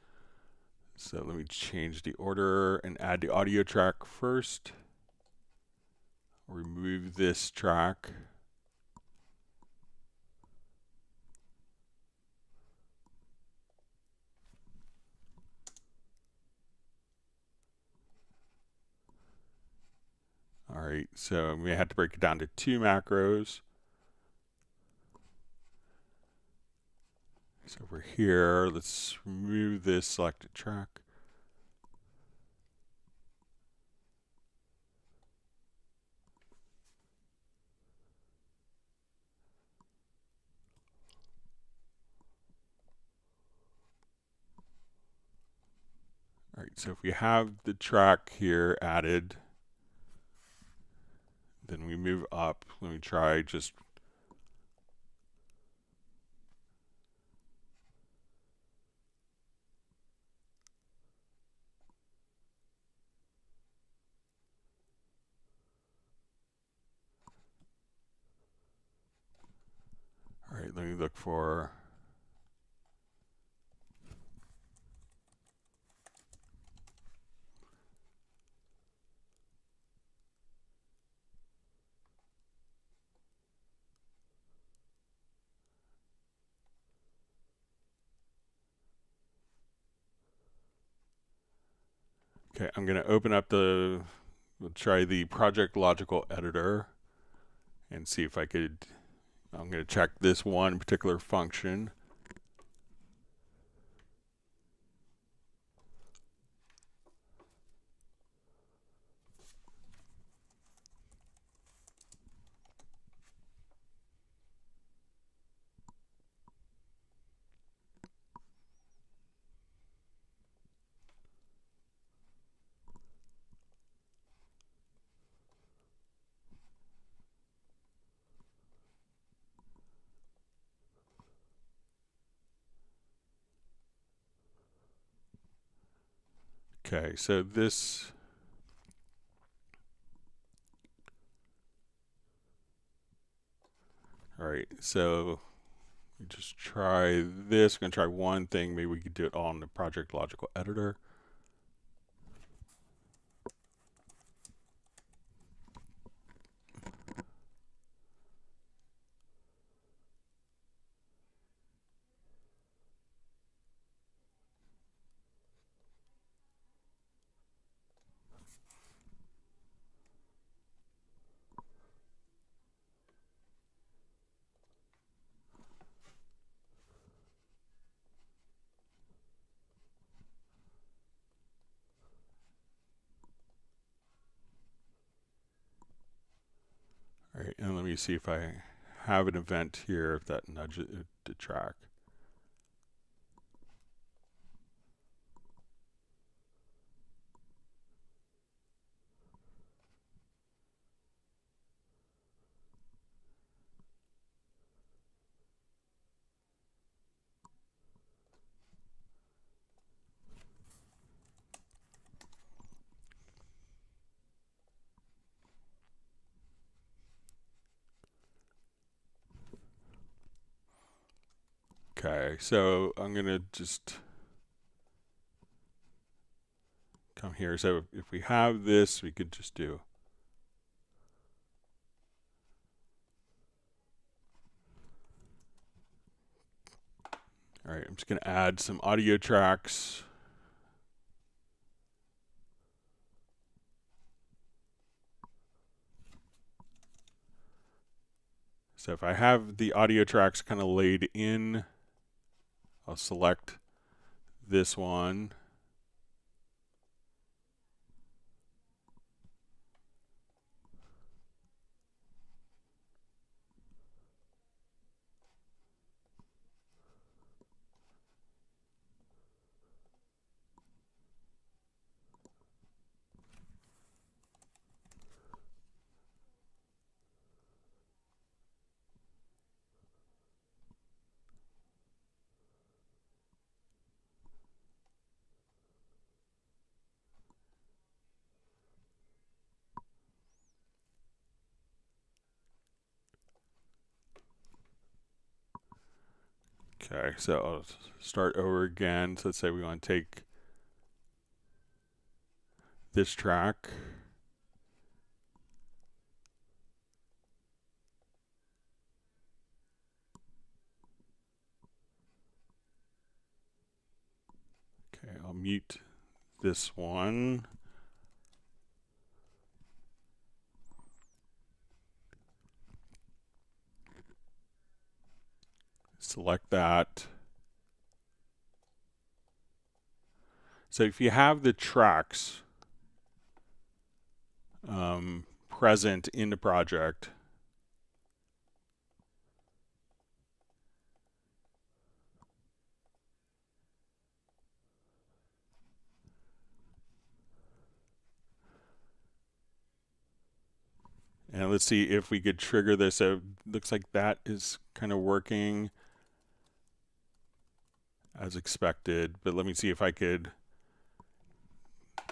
So let me change the order and add the audio track first. Remove this track. All right, so we have to break it down to 2 macros. So over here, let's remove this selected track. All right, so if we have the track here added, then we move up. Let me try just all right, let me look for okay, I'm going to open up we'll try the project logical editor and see if I could, I'm going to check this one particular function. Okay, so this, all right, so just try this. I'm going to try one thing. Maybe we could do it all in the project logical editor. me see if I have an event here, if that nudges it to track. Okay, so I'm going to just come here. So if we have this, we could just do. All right, I'm just going to add some audio tracks. So if I have the audio tracks kind of laid in, I'll select this one. Okay, so I'll start over again. So let's say we want to take this track. Okay, I'll mute this one. Select that. So if you have the tracks present in the project, and let's see if we could trigger this. So it looks like that is kind of working as expected, but let me see if I could,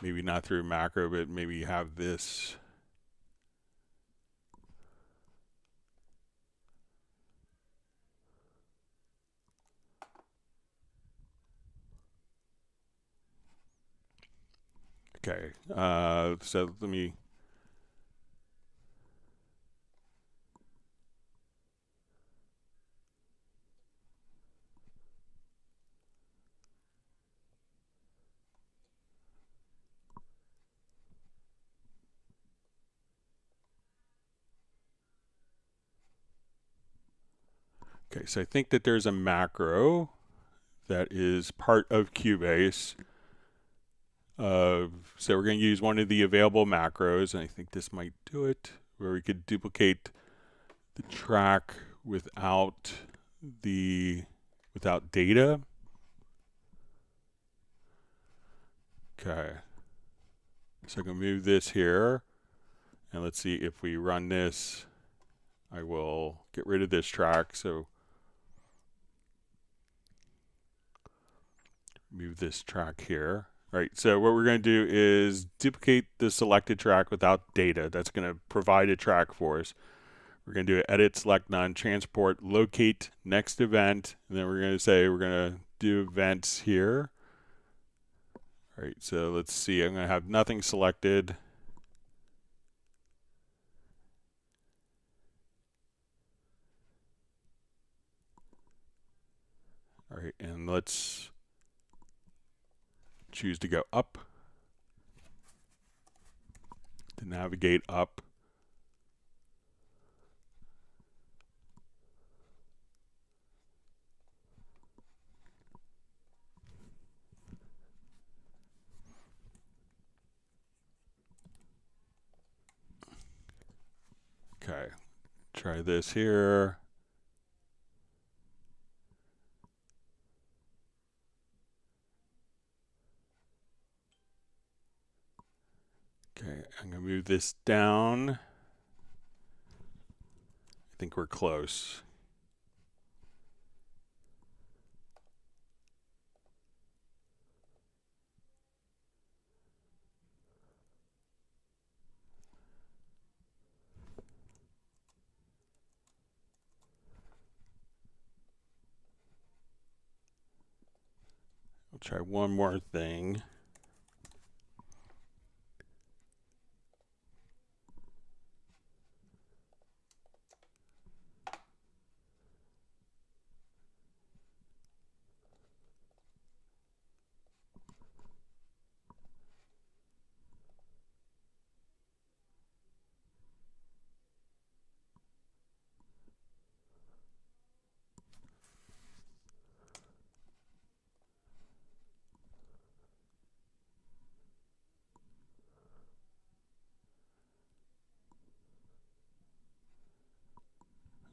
maybe not through macro, but maybe have this. Okay, so let me. Okay, so I think that there's a macro that is part of Cubase. So we're going to use one of the available macros, and I think this might do it, where we could duplicate the track without data. Okay, so I can move this here, and let's see if we run this. I will get rid of this track. So move this track here. All right, so what we're going to do is duplicate the selected track without data. That's going to provide a track for us. We're going to do edit, select none, transport, locate, next event, and then we're going to say we're going to do events here. All right, so let's see. I'm going to have nothing selected. All right, and let's choose to go up, to navigate up. Okay, try this here. Okay, I'm going to move this down. I think we're close. I'll try one more thing.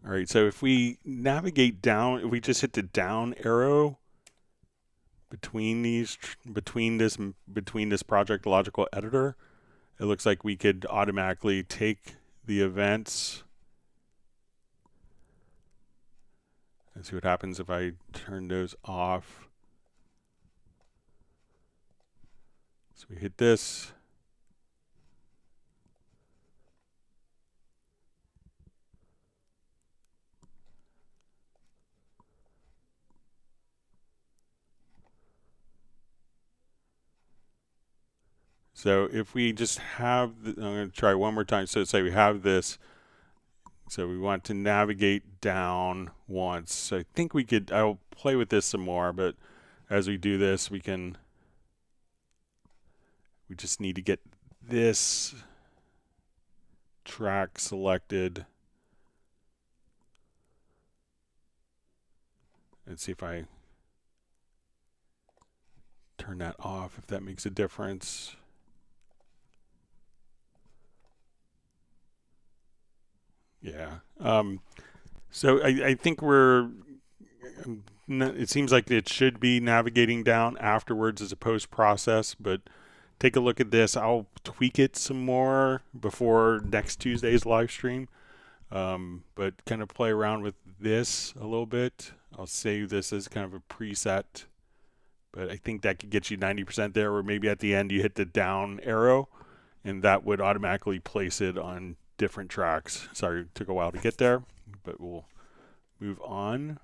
All right, so if we navigate down, if we just hit the down arrow between this project logical editor, it looks like we could automatically take the events and see what happens if I turn those off. So we hit this. So if we just have, I'm going to try one more time. So say we have this. So we want to navigate down once. So I think we could, I'll play with this some more, but as we do this, we just need to get this track selected. And see if I turn that off, if that makes a difference. Yeah. So I think it seems like it should be navigating down afterwards as a post-process, but take a look at this. I'll tweak it some more before next Tuesday's live stream, but kind of play around with this a little bit. I'll save this as kind of a preset, but I think that could get you 90% there, or maybe at the end you hit the down arrow, and that would automatically place it on different tracks. Sorry, it took a while to get there, but we'll move on.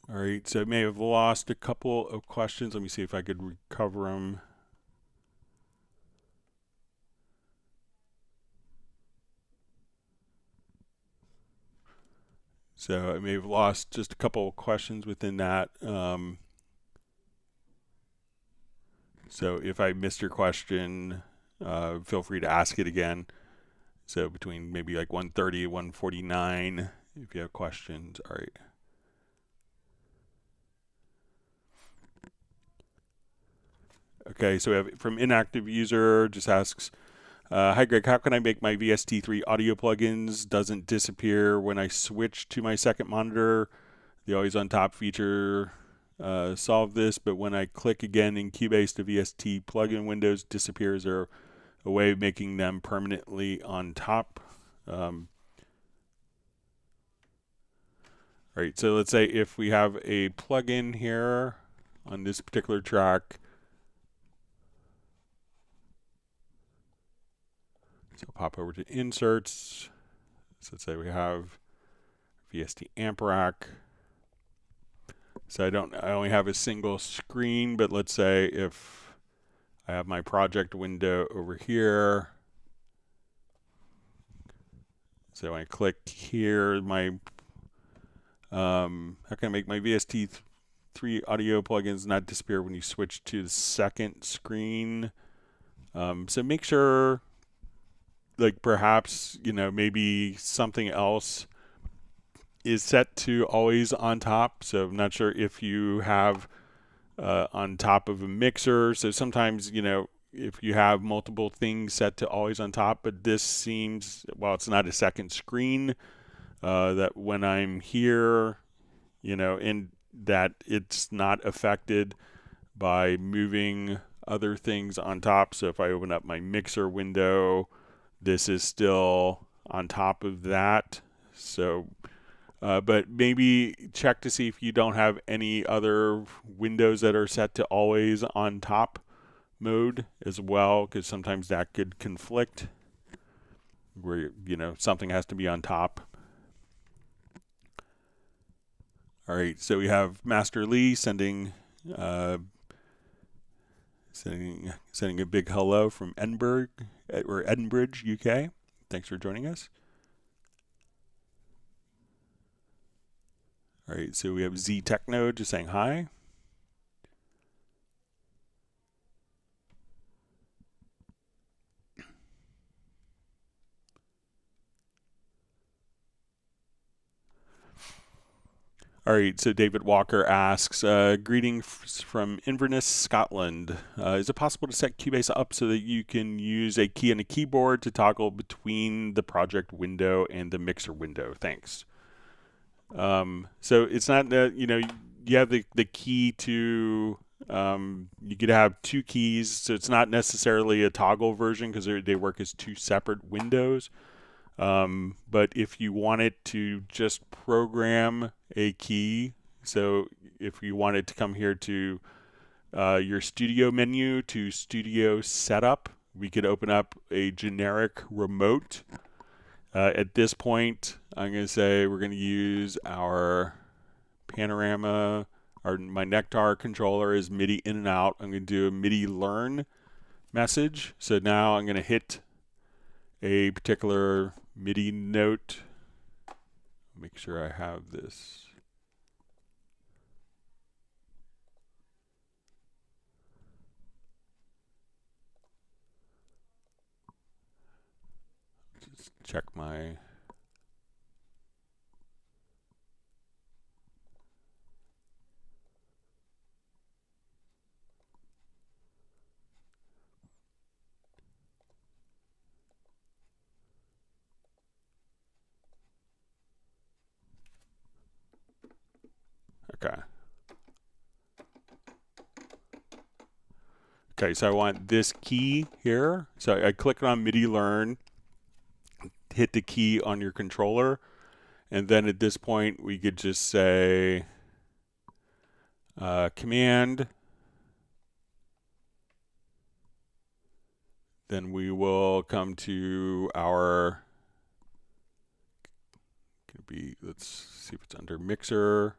All right, so I may have lost a couple of questions. Let me see if I could recover them. So I may have lost just a couple of questions within that. So if I missed your question, feel free to ask it again. So between maybe like 1:30 and 1:49, if you have questions. All right. Okay, so we have from inactive user, just asks, hi Greg, how can I make my VST3 audio plugins doesn't disappear when I switch to my second monitor? The always on top feature solve this, but when I click again in Cubase, the VST plugin windows disappears. Is there a way of making them permanently on top? All right, so let's say if we have a plugin here on this particular track. So pop over to inserts. So let's say we have VST amp rack. So I only have a single screen, but let's say if I have my project window over here. So when I click here, how can I make my VST3 audio plugins not disappear when you switch to the second screen? So make sure like perhaps, maybe something else is set to always on top. So I'm not sure if you have on top of a mixer. So sometimes, if you have multiple things set to always on top, but this seems, well, it's not a second screen, that when I'm here, and that it's not affected by moving other things on top. So if I open up my mixer window, this is still on top of that. So, but maybe check to see if you don't have any other windows that are set to always on top mode as well, because sometimes that could conflict where, something has to be on top. All right, so we have Master Lee sending a big hello from Edinburgh, or Edinbridge, UK. Thanks for joining us. All right, so we have Z Techno just saying hi. All right, so David Walker asks, greetings from Inverness, Scotland. Is it possible to set Cubase up so that you can use a key and a keyboard to toggle between the project window and the mixer window? Thanks. So it's not that, you have the key to, you could have two keys, so it's not necessarily a toggle version because they work as two separate windows. But if you wanted to just program a key, so if you wanted to come here to your studio menu to studio setup, we could open up a generic remote. At this point, I'm going to say we're going to use our panorama, my Nectar controller is Midi in and out. I'm going to do a Midi learn message. So now I'm going to hit a particular Midi note. Make sure I have this. Just check my... Okay. Okay, so I want this key here. So I click on Midi Learn, hit the key on your controller, and then at this point we could just say Command. Then we will come to our, let's see if it's under Mixer.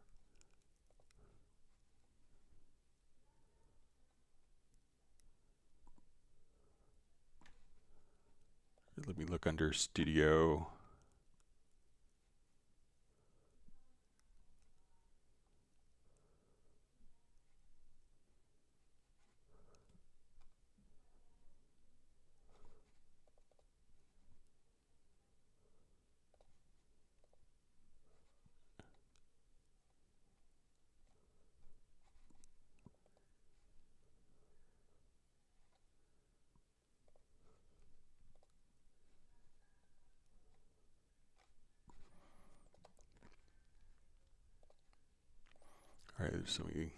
Let me look under Studio. All right, so we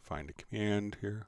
find a command here.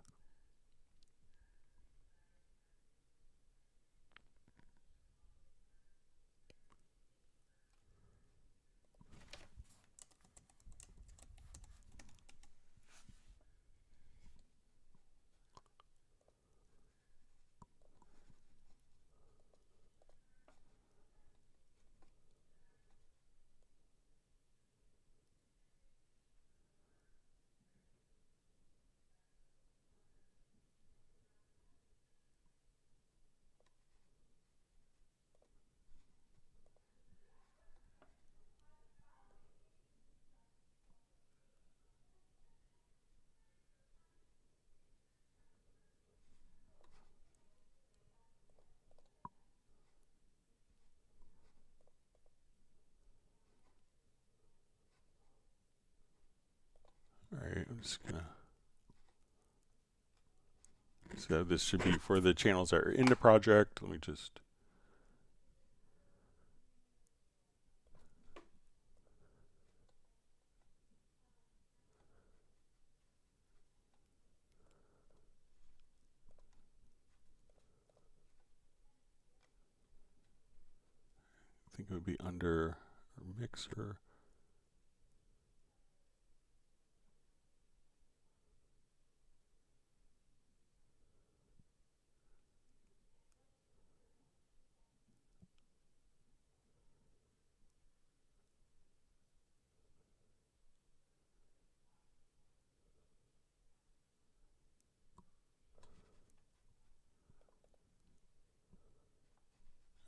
I'm just gonna. So this should be for the channels that are in the project. Let me just. I think it would be under our mixer.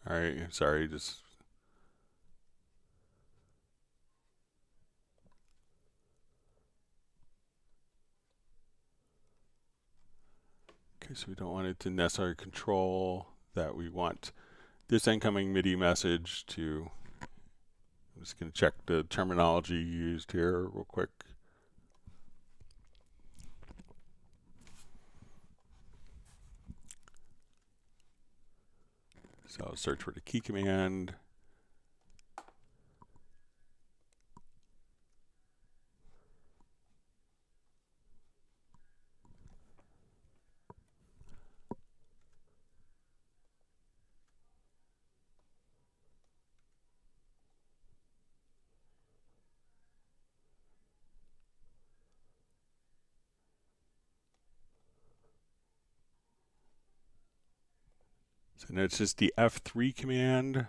All right, sorry, just. Okay, so we don't want it to necessarily control that. We want this incoming MIDI message to. I'm just going to check the terminology used here real quick. So I'll search for the key command. So now it's just the F3 command.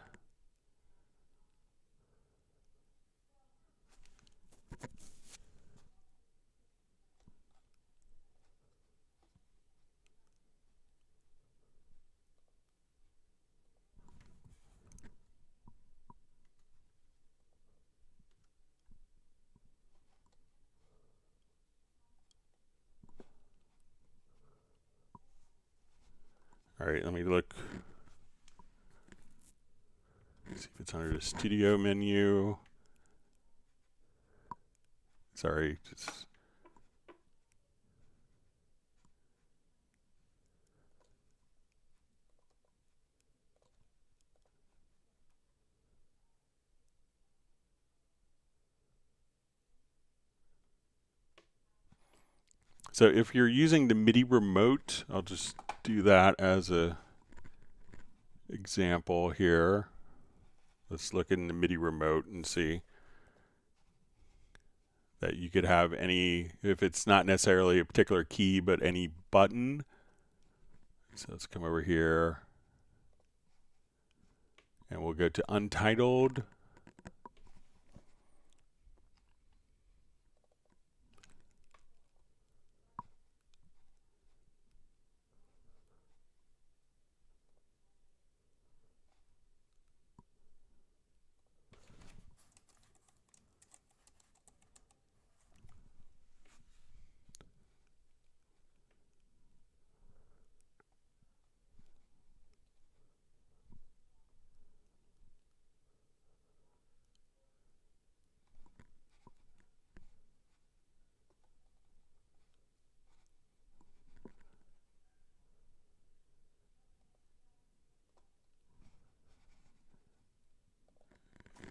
All right, let me look. See if it's under the studio menu. Sorry, just. So if you're using the MIDI remote, I'll just do that as a example here. Let's look in the MIDI remote and see that you could have any, if it's not necessarily a particular key, but any button. So let's come over here and we'll go to Untitled.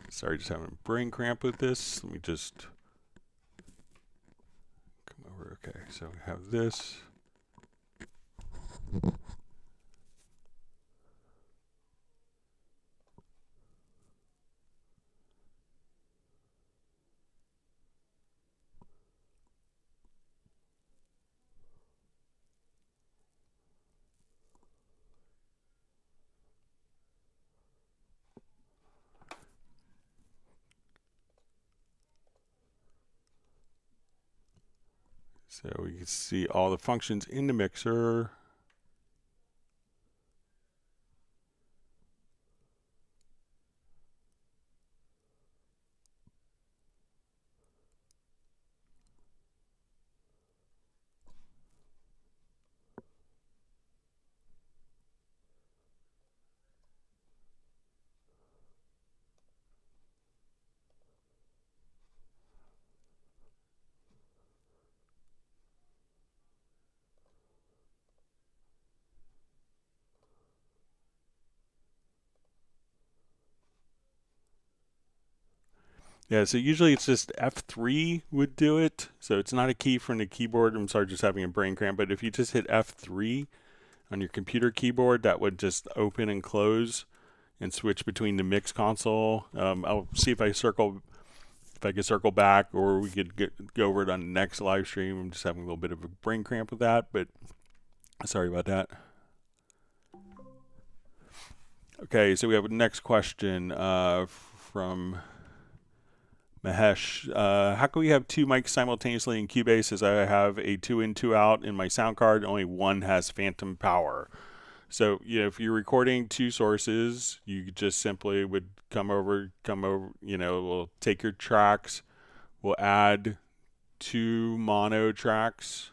Sorry, just having a brain cramp with this. Let me just come over. Okay, so we have this. So we can see all the functions in the mixer. Yeah, so usually it's just F3 would do it. So it's not a key from the keyboard. I'm sorry, just having a brain cramp. But if you just hit F3 on your computer keyboard, that would just open and close and switch between the mix console. I'll see if I can circle back, or we could go over it on the next live stream. I'm just having a little bit of a brain cramp with that, but sorry about that. Okay, so we have a next question from Mahesh. How can we have two mics simultaneously in Cubase, as I have a 2-in, 2-out in my sound card, only one has phantom power? So, if you're recording two sources, you just simply would come over, we'll take your tracks, we'll add two mono tracks.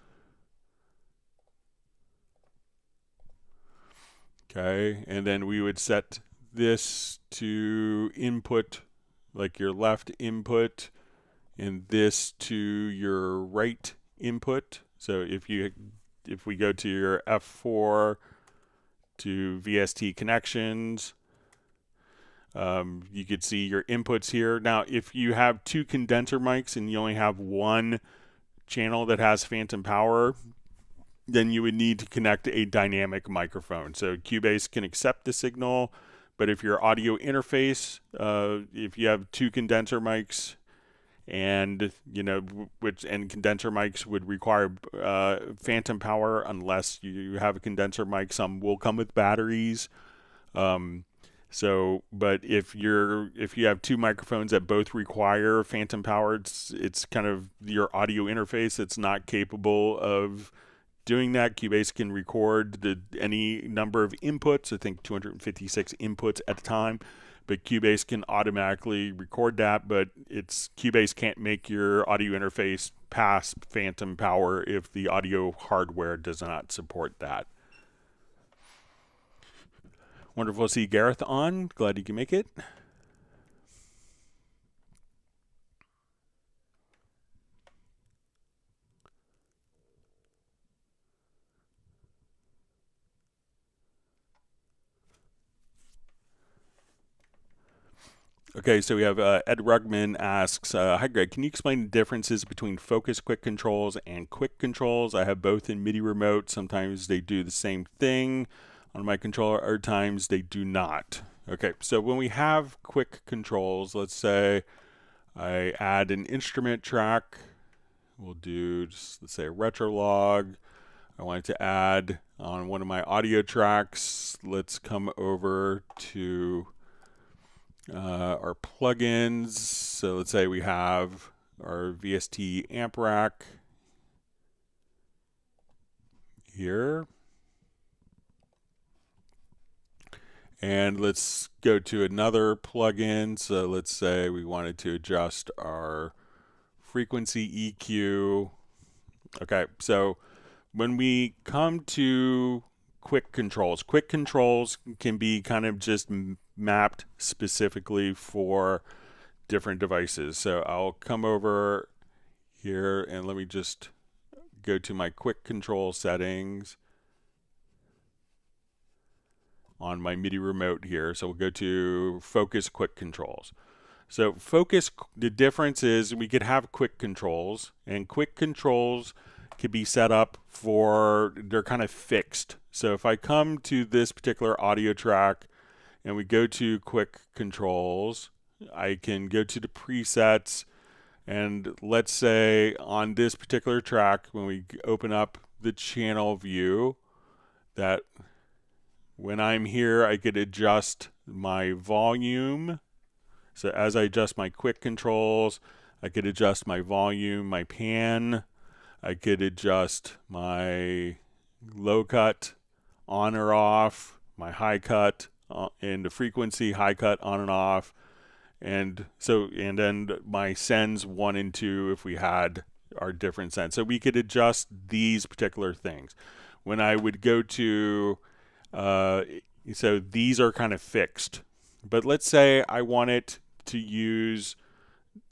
Okay, and then we would set this to input, like your left input, and this to your right input. So if we go to your F4 to VST connections, you could see your inputs here. Now, if you have two condenser mics and you only have one channel that has phantom power, then you would need to connect a dynamic microphone. So Cubase can accept the signal, but if your audio interface, if you have two condenser mics, and condenser mics would require phantom power unless you have a condenser mic. Some will come with batteries. But if you have two microphones that both require phantom power, it's kind of your audio interface that's not capable of doing that. Cubase can record any number of inputs, I think 256 inputs at a time, but Cubase can automatically record that, but Cubase can't make your audio interface pass phantom power if the audio hardware does not support that. Wonderful to see Gareth on. Glad you can make it. Okay, so we have Ed Rugman asks, hi Greg, can you explain the differences between focus quick controls and quick controls? I have both in MIDI remote. Sometimes they do the same thing on my controller, other times they do not. Okay, so when we have quick controls, let's say I add an instrument track. We'll do just, let's say, a retro log. I wanted to add on one of my audio tracks. Let's come over to our plugins. So let's say we have our VST amp rack here. And let's go to another plugin. So let's say we wanted to adjust our frequency EQ. Okay, so when we come to quick controls can be kind of just mapped specifically for different devices. So I'll come over here and let me just go to my quick control settings on my MIDI remote here. So we'll go to focus quick controls. So focus, the difference is we could have quick controls, and quick controls could be set up they're kind of fixed. So if I come to this particular audio track and we go to quick controls, I can go to the presets, and let's say on this particular track, when we open up the channel view, that when I'm here, I could adjust my volume. So as I adjust my quick controls, I could adjust my volume, my pan. I could adjust my low cut on or off, my high cut, and the frequency, high cut on and off. And then my sends 1 and 2 if we had our different sends. So we could adjust these particular things. When I would go to so these are kind of fixed, but let's say I wanted to use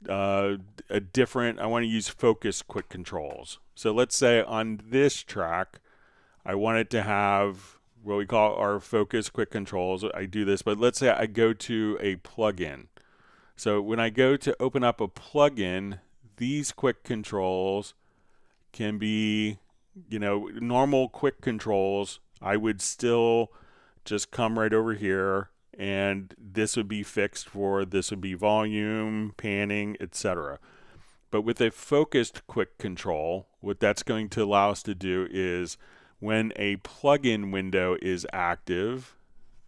I want to use focus quick controls. So let's say on this track, I wanted to have what we call our focus quick controls. I do this, but let's say I go to a plugin. So when I go to open up a plugin, these quick controls can be, normal quick controls. I would still just come right over here, and this would be fixed for, this would be volume, panning, etc. But with a focused quick control, what that's going to allow us to do is when a plugin window is active,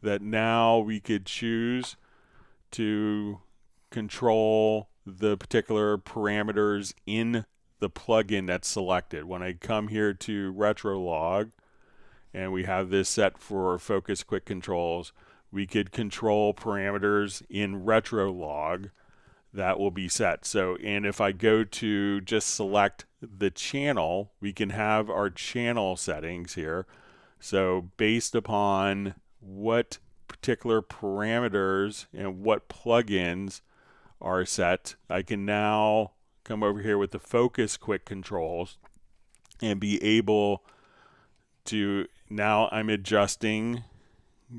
that now we could choose to control the particular parameters in the plugin that's selected. When I come here to retro log, and we have this set for focus quick controls, we could control parameters in retro log that will be set. So, and if I go to just select the channel, we can have our channel settings here. So based upon what particular parameters and what plugins are set, I can now come over here with the focus quick controls and be able to, now I'm adjusting.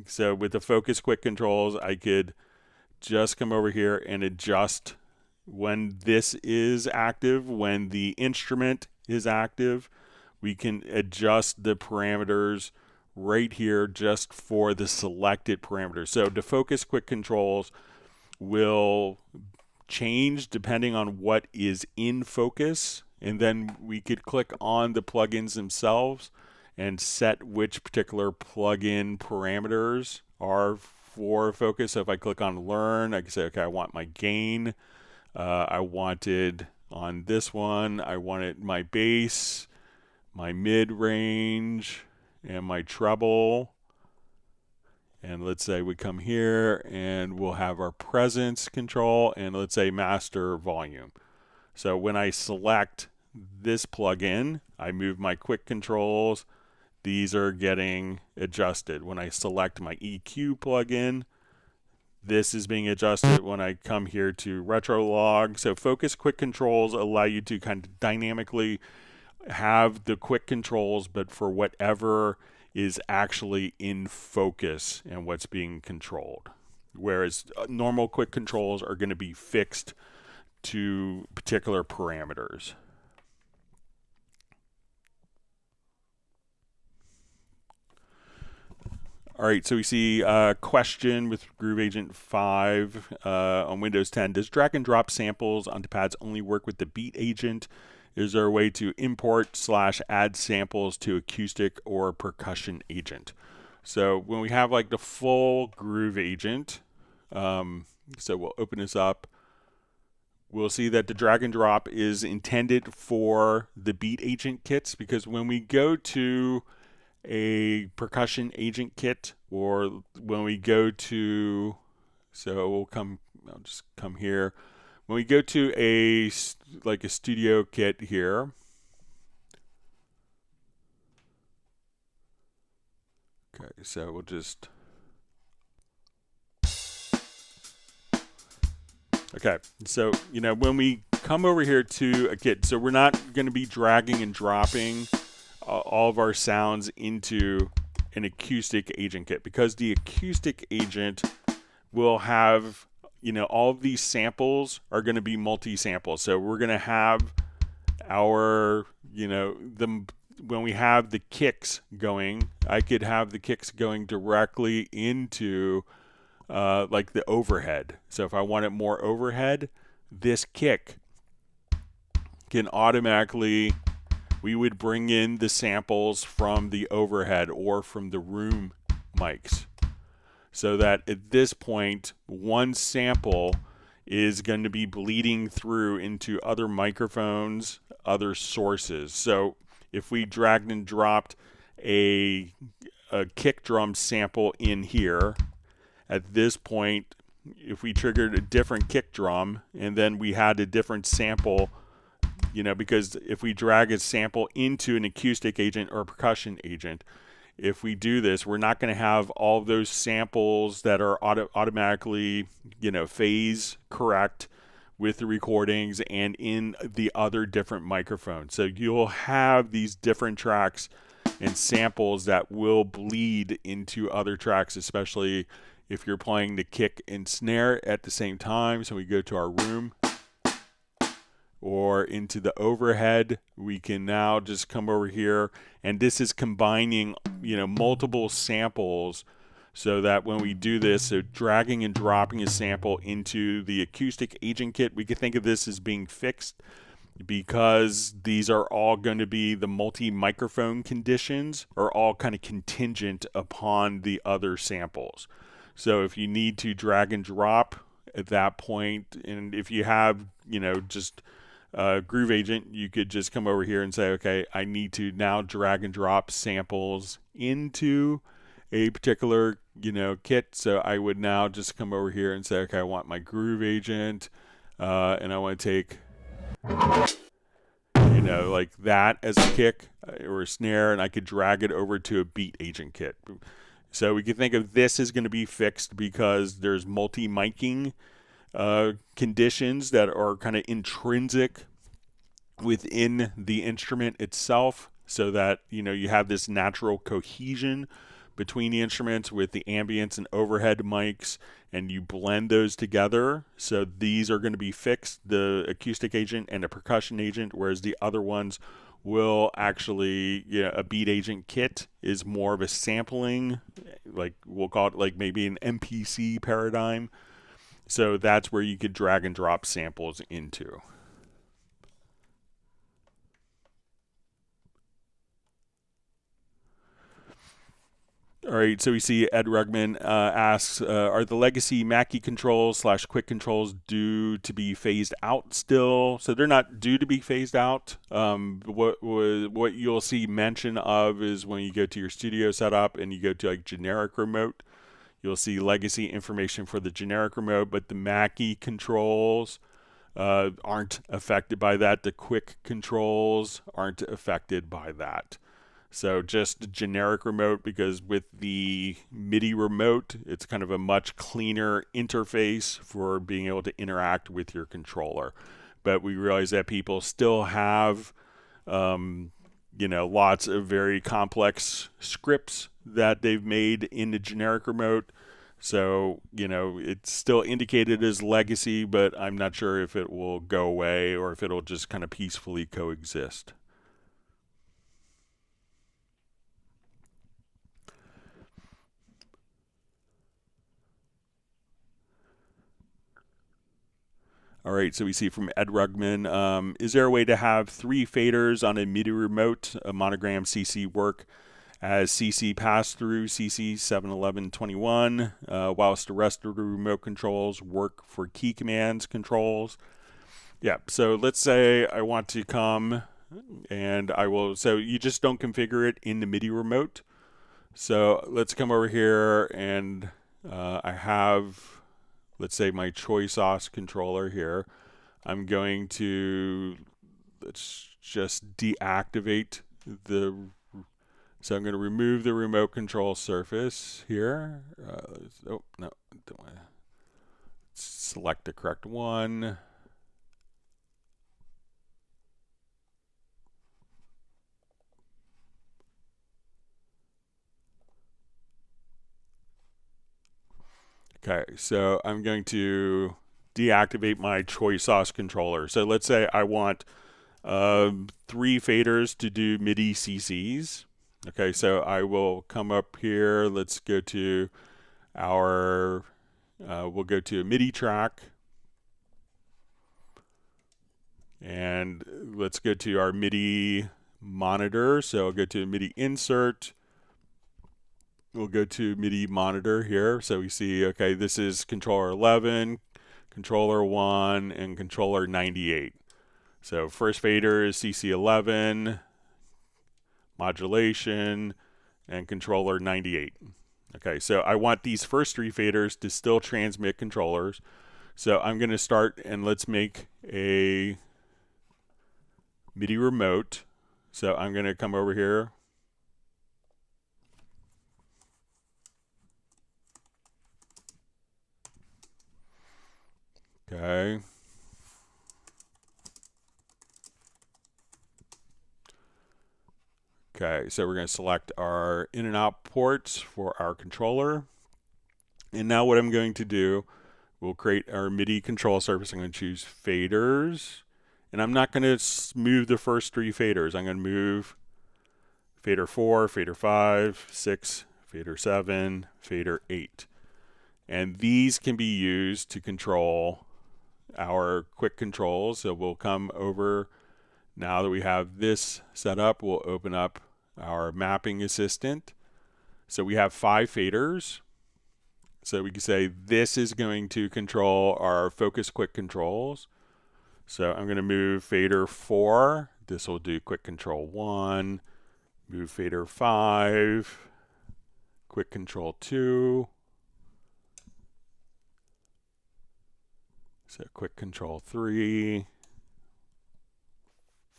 So with the focus quick controls, I could just come over here and adjust when this is active, when the instrument is active. We can adjust the parameters right here just for the selected parameters. So the focus quick controls will change depending on what is in focus, and then we could click on the plugins themselves and set which particular plugin parameters are for focus. So if I click on learn, I can say, okay, I want my gain. I wanted on this one, I wanted my bass, my mid range, and my treble. And let's say we come here and we'll have our presence control, and let's say master volume. So when I select this plugin, I move my quick controls. These are getting adjusted. When I select my EQ plugin, this is being adjusted when I come here to retro log. So focus quick controls allow you to kind of dynamically have the quick controls, but for whatever is actually in focus and what's being controlled. Whereas normal quick controls are going to be fixed to particular parameters. All right, so we see a question with Groove Agent 5 on Windows 10. Does drag and drop samples onto pads only work with the beat agent? Is there a way to import/add samples to acoustic or percussion agent? So when we have like the full Groove Agent, so we'll open this up. We'll see that the drag and drop is intended for the beat agent kits, because when we go to a percussion agent kit, or when we go to, so I'll just come here. When we go to a studio kit here, okay, so we'll just, okay, so when we come over here to a kit, so we're not going to be dragging and dropping all of our sounds into an acoustic agent kit, because the acoustic agent will have, all of these samples are going to be multi-samples. So we're going to have our, when we have the kicks going, I could have the kicks going directly into like the overhead. So if I wanted more overhead, this kick can automatically, we would bring in the samples from the overhead or from the room mics, so that at this point, one sample is going to be bleeding through into other microphones, other sources. So if we dragged and dropped a kick drum sample in here, at this point, if we triggered a different kick drum and then we had a different sample, because if we drag a sample into an acoustic agent or a percussion agent, if we do this, we're not going to have all of those samples that are automatically, phase correct with the recordings and in the other different microphones. So you'll have these different tracks and samples that will bleed into other tracks, especially if you're playing the kick and snare at the same time. So we go to our room or into the overhead. We can now just come over here, and this is combining, multiple samples, so that when we do this, so dragging and dropping a sample into the acoustic agent kit, we can think of this as being fixed, because these are all going to be the multi-microphone conditions are all kind of contingent upon the other samples. So if you need to drag and drop at that point, and if you have, just Groove Agent, you could just come over here and say, okay, I need to now drag and drop samples into a particular, kit. So I would now just come over here and say, okay, I want my Groove Agent, and I want to take, like that as a kick or a snare, and I could drag it over to a beat agent kit. So we can think of this as going to be fixed because there's multi-miking conditions that are kind of intrinsic within the instrument itself, so that you have this natural cohesion between the instruments with the ambience and overhead mics, and you blend those together. So these are going to be fixed, the acoustic agent and a percussion agent, whereas the other ones will actually, a beat agent kit is more of a sampling, like we'll call it like maybe an MPC paradigm. So that's where you could drag and drop samples into. All right, so we see Ed Rugman asks, are the legacy Mackie controls / quick controls due to be phased out still? So they're not due to be phased out. What you'll see mention of is when you go to your studio setup and you go to like generic remote, you'll see legacy information for the generic remote, but the Mackie controls aren't affected by that. The quick controls aren't affected by that. So just generic remote, because with the MIDI remote, it's kind of a much cleaner interface for being able to interact with your controller. But we realize that people still have, lots of very complex scripts that they've made in the generic remote. So, it's still indicated as legacy, but I'm not sure if it will go away or if it'll just kind of peacefully coexist. All right, so we see from Ed Rugman, is there a way to have 3 faders on a MIDI remote, a monogram CC work as CC pass-through CC 71121, whilst the rest of the remote controls work for key commands controls? Yeah, so let's say I want to come and so you just don't configure it in the MIDI remote. So let's come over here and I have, let's say, my Choy Sauce controller here. I'm going to, let's just deactivate so I'm going to remove the remote control surface here. Oh, no, don't want to select the correct one. Okay, so I'm going to deactivate my Choy Sauce controller. So let's say I want 3 faders to do MIDI CCs. Okay, so I will come up here. Let's go to we'll go to a MIDI track. And let's go to our MIDI monitor. So I'll go to MIDI insert. We'll go to MIDI monitor here. So we see, okay, this is controller 11, controller 1, and controller 98. So first fader is CC11, modulation, and controller 98. Okay, so I want these first 3 faders to still transmit controllers. So I'm going to start, and let's make a MIDI remote. So I'm going to come over here. Okay. Okay, so we're going to select our in and out ports for our controller. And now what I'm going to do, we'll create our MIDI control surface. I'm going to choose faders. And I'm not going to move the first 3 faders. I'm going to move fader 4, fader 5, 6, fader 7, fader 8. And these can be used to control our quick controls. So we'll come over, now that we have this set up, we'll open up our mapping assistant. So we have 5 faders. So we can say this is going to control our focus quick controls. So I'm going to move fader 4. This will do quick control 1. Move fader 5. Quick control 2. So quick control 3.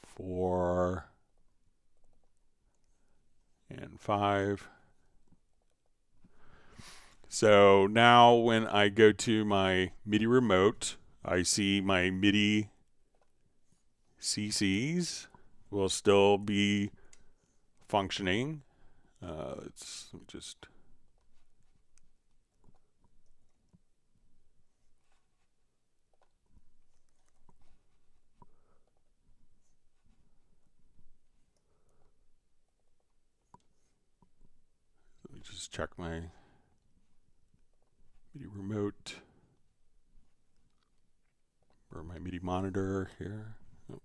4. And 5. So now when I go to my MIDI remote, I see my MIDI CCs will still be functioning. Let's just check my MIDI remote or my MIDI monitor here. Nope.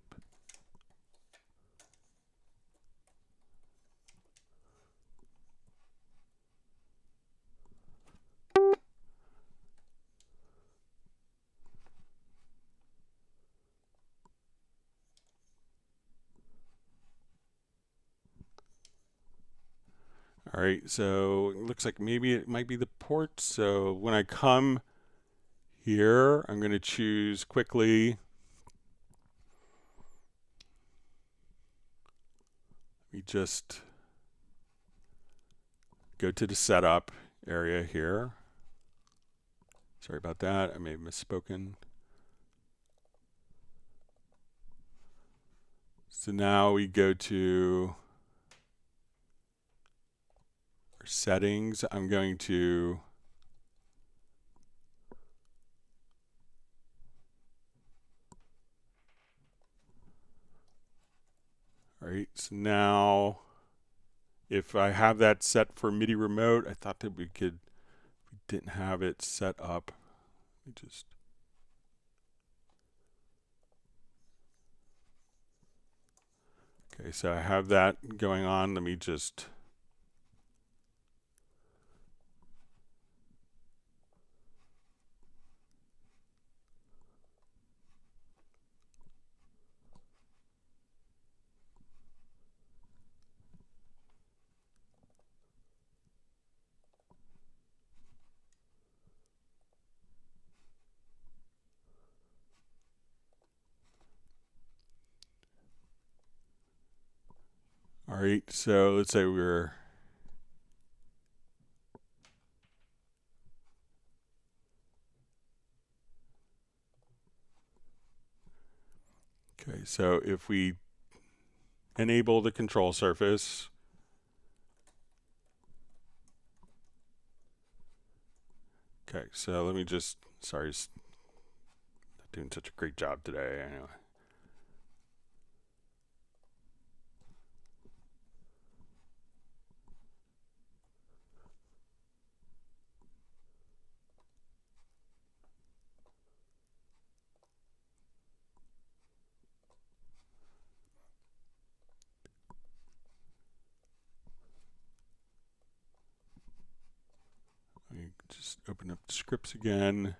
All right, so it looks like maybe it might be the port. So when I come here, I'm going to choose quickly. Let me just go to the setup area here. Sorry about that, I may have misspoken. So now we go to our settings. I'm going to all right, so now if I have that set for MIDI remote, I thought that we didn't have it set up. Let me just okay, so I have that going on. Let me just all right, so let's say we're okay, so if we enable the control surface, okay, so let me just, sorry, not doing such a great job today. Anyway. Let me just open up the scripts again.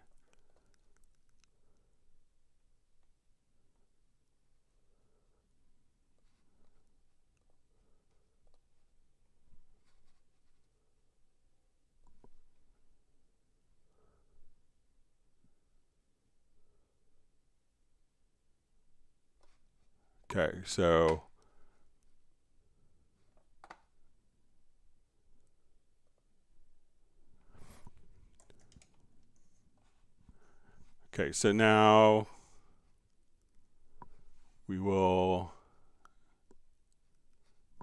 Okay, so okay, so now we will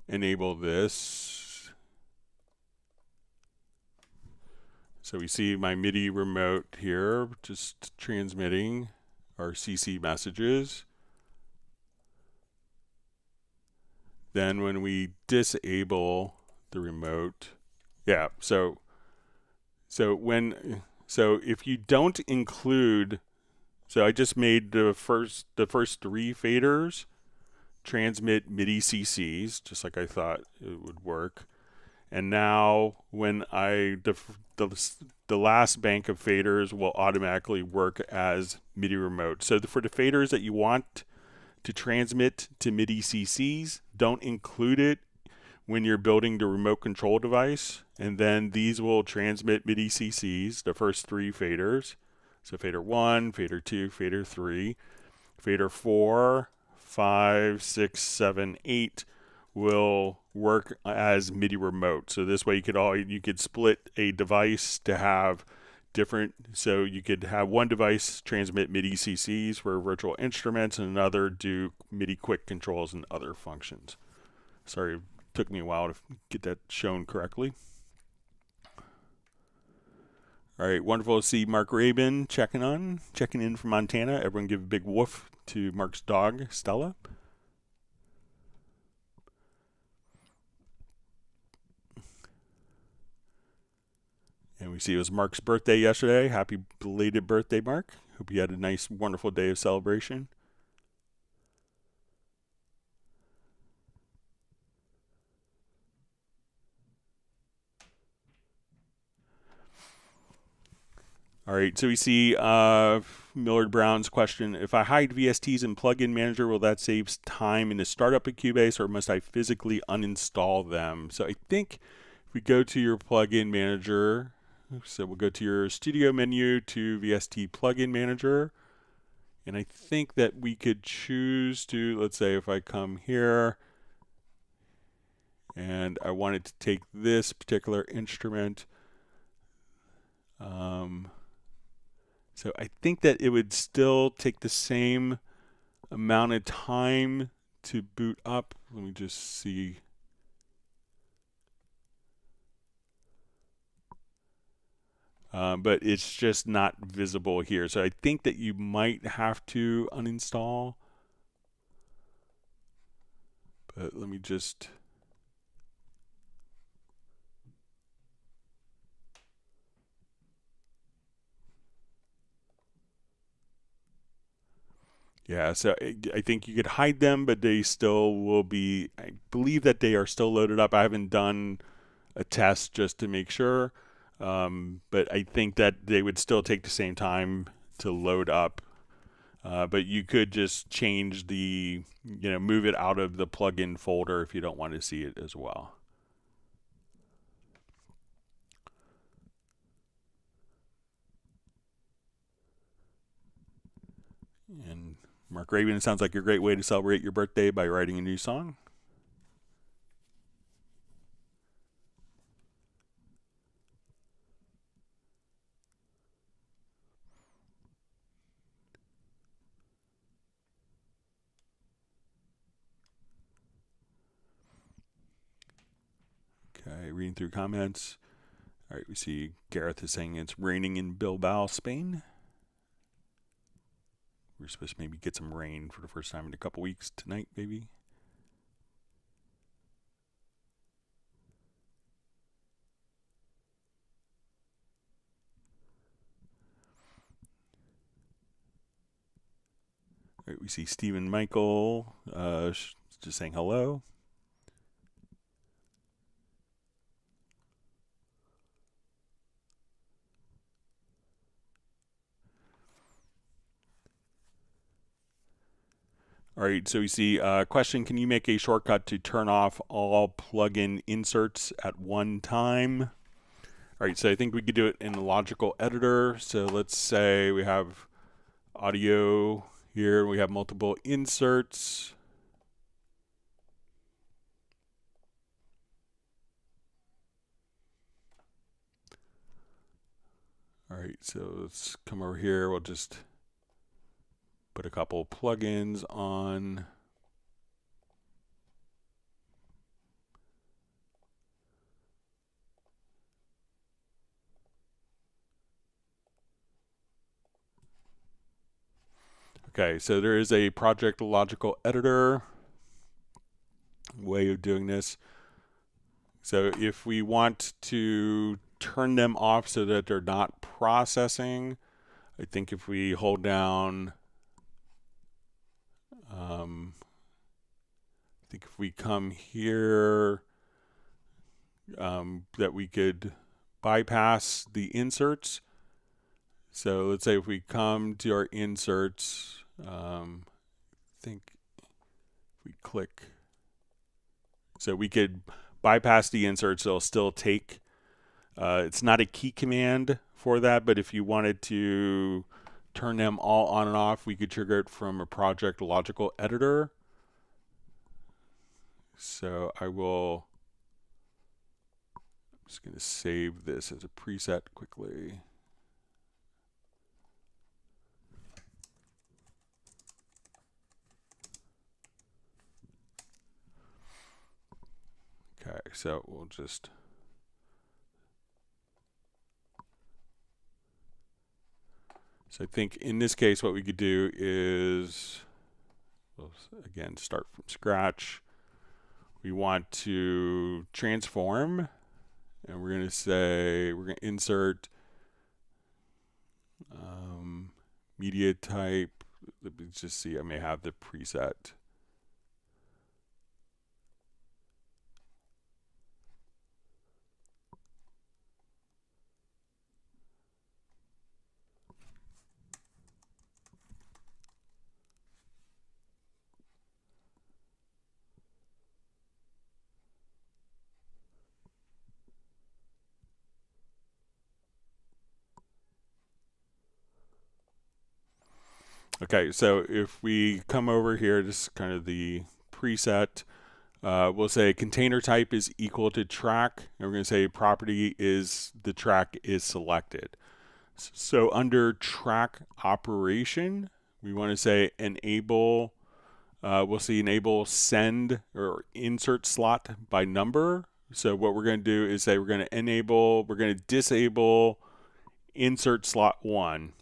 enable this. So we see my MIDI remote here, just transmitting our CC messages. Then when we disable the remote, so if you don't include, so I just made the first 3 faders transmit MIDI CCs, just like I thought it would work. And now when the last bank of faders will automatically work as MIDI remote. So for the faders that you want to transmit to MIDI CCs, don't include it when you're building the remote control device. And then these will transmit MIDI CCs, the first 3 faders. So fader 1, fader 2, fader 3, fader 4, 5, 6, 7, 8 will work as MIDI remote. So this way you could split a device to have different, so you could have one device transmit MIDI CCs for virtual instruments and another do MIDI quick controls and other functions. Sorry, it took me a while to get that shown correctly. All right, wonderful to see Mark Rabin checking in from Montana. Everyone give a big woof to Mark's dog, Stella. And we see it was Mark's birthday yesterday. Happy belated birthday, Mark. Hope you had a nice, wonderful day of celebration. All right, so we see Millard Brown's question. If I hide VSTs in Plugin Manager, will that save time in the startup of Cubase, or must I physically uninstall them? So I think if we go to your Plugin Manager, so we'll go to your Studio menu to VST Plugin Manager, and I think that we could choose to, let's say if I come here, and I wanted to take this particular instrument, so I think that it would still take the same amount of time to boot up. Let me just see. But it's just not visible here. So I think that you might have to uninstall. But let me just... Yeah, so I think you could hide them, but they still will be, I believe that they are still loaded up. I haven't done a test just to make sure, but I think that they would still take the same time to load up. But you could just change move it out of the plugin folder if you don't want to see it as well. And Mark Raven, it sounds like a great way to celebrate your birthday by writing a new song. Okay, reading through comments. All right, we see Gareth is saying it's raining in Bilbao, Spain. We're supposed to maybe get some rain for the first time in a couple weeks tonight, maybe. All right, we see Stephen Michael just saying hello. All right, so we see question, can you make a shortcut to turn off all plugin inserts at one time? All right, so I think we could do it in the logical editor. So let's say we have audio here, we have multiple inserts. All right, so let's come over here. We'll just put a couple plugins on. Okay, so there is a project logical editor way of doing this. So if we want to turn them off so that they're not processing, I think if we hold down, I think if we come here, that we could bypass the inserts. So let's say if we come to our inserts, I think if we click, so we could bypass the inserts, they'll still take, it's not a key command for that, but if you wanted to turn them all on and off, we could trigger it from a project logical editor. So I'm just going to save this as a preset quickly. Okay, so we'll just, so I think in this case what we could do is, we'll again start from scratch. We want to transform, and we're going to say, we're going to insert media type. Let me just see, I may have the preset. Okay, so if we come over here, this is kind of the preset. We'll say container type is equal to track, and we're going to say property is the track is selected. So under track operation, we want to say enable, we'll see enable send or insert slot by number. So what we're going to do is say we're going to disable insert slot 1.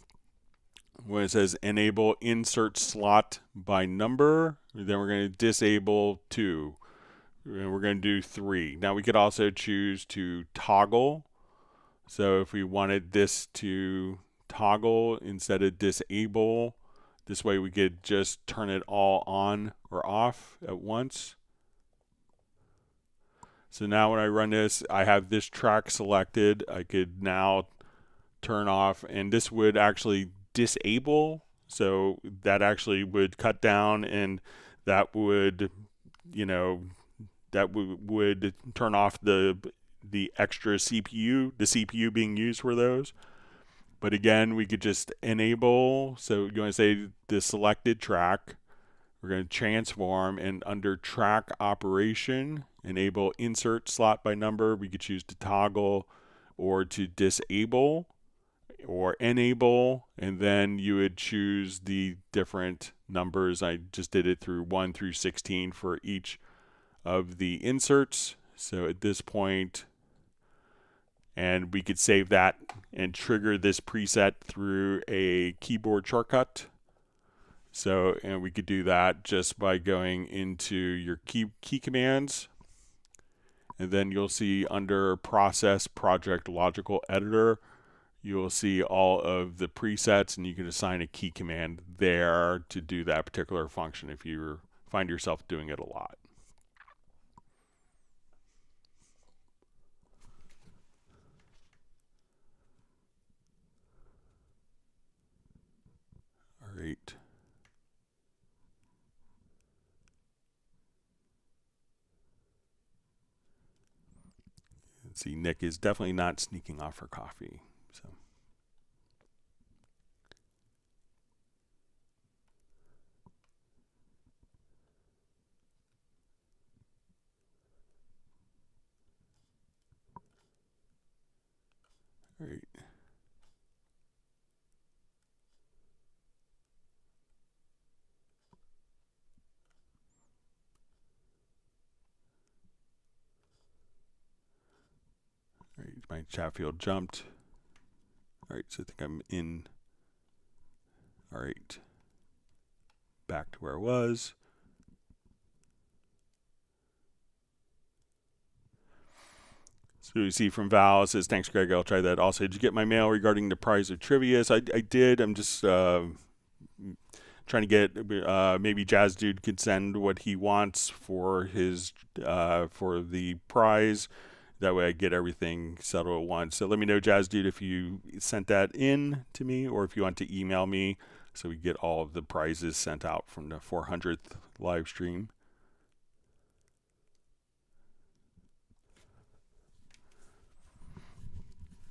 When it says enable insert slot by number, then we're going to disable 2, and we're going to do 3. Now we could also choose to toggle. So if we wanted this to toggle instead of disable, this way we could just turn it all on or off at once. So now when I run this, I have this track selected. I could now turn off, and this would actually disable, so that actually would cut down, and that would, that would turn off the extra CPU, the CPU being used for those. But again, we could just enable, so you want to say the selected track, we're going to transform, and under track operation, enable insert slot by number, we could choose to toggle or to disable or enable, and then you would choose the different numbers. I just did it through 1 through 16 for each of the inserts. So at this point, and we could save that and trigger this preset through a keyboard shortcut. So, and we could do that just by going into your key commands, and then you'll see under process project logical editor, you'll see all of the presets, and you can assign a key command there to do that particular function if you find yourself doing it a lot. All right. Let's see, Nick is definitely not sneaking off for coffee. So. All right. All right, my chat field jumped. All right, so I think I'm in. All right. back to where it was. So you see from Val, it says, thanks, Greg. I'll try that. Also, did you get my mail regarding the prize of trivia? So I did. I'm just trying to get, maybe Jazz Dude could send what he wants for his, for the prize. That way I get everything settled at once. So let me know, Jazz Dude, if you sent that in to me or if you want to email me so we get all of the prizes sent out from the 400th live stream.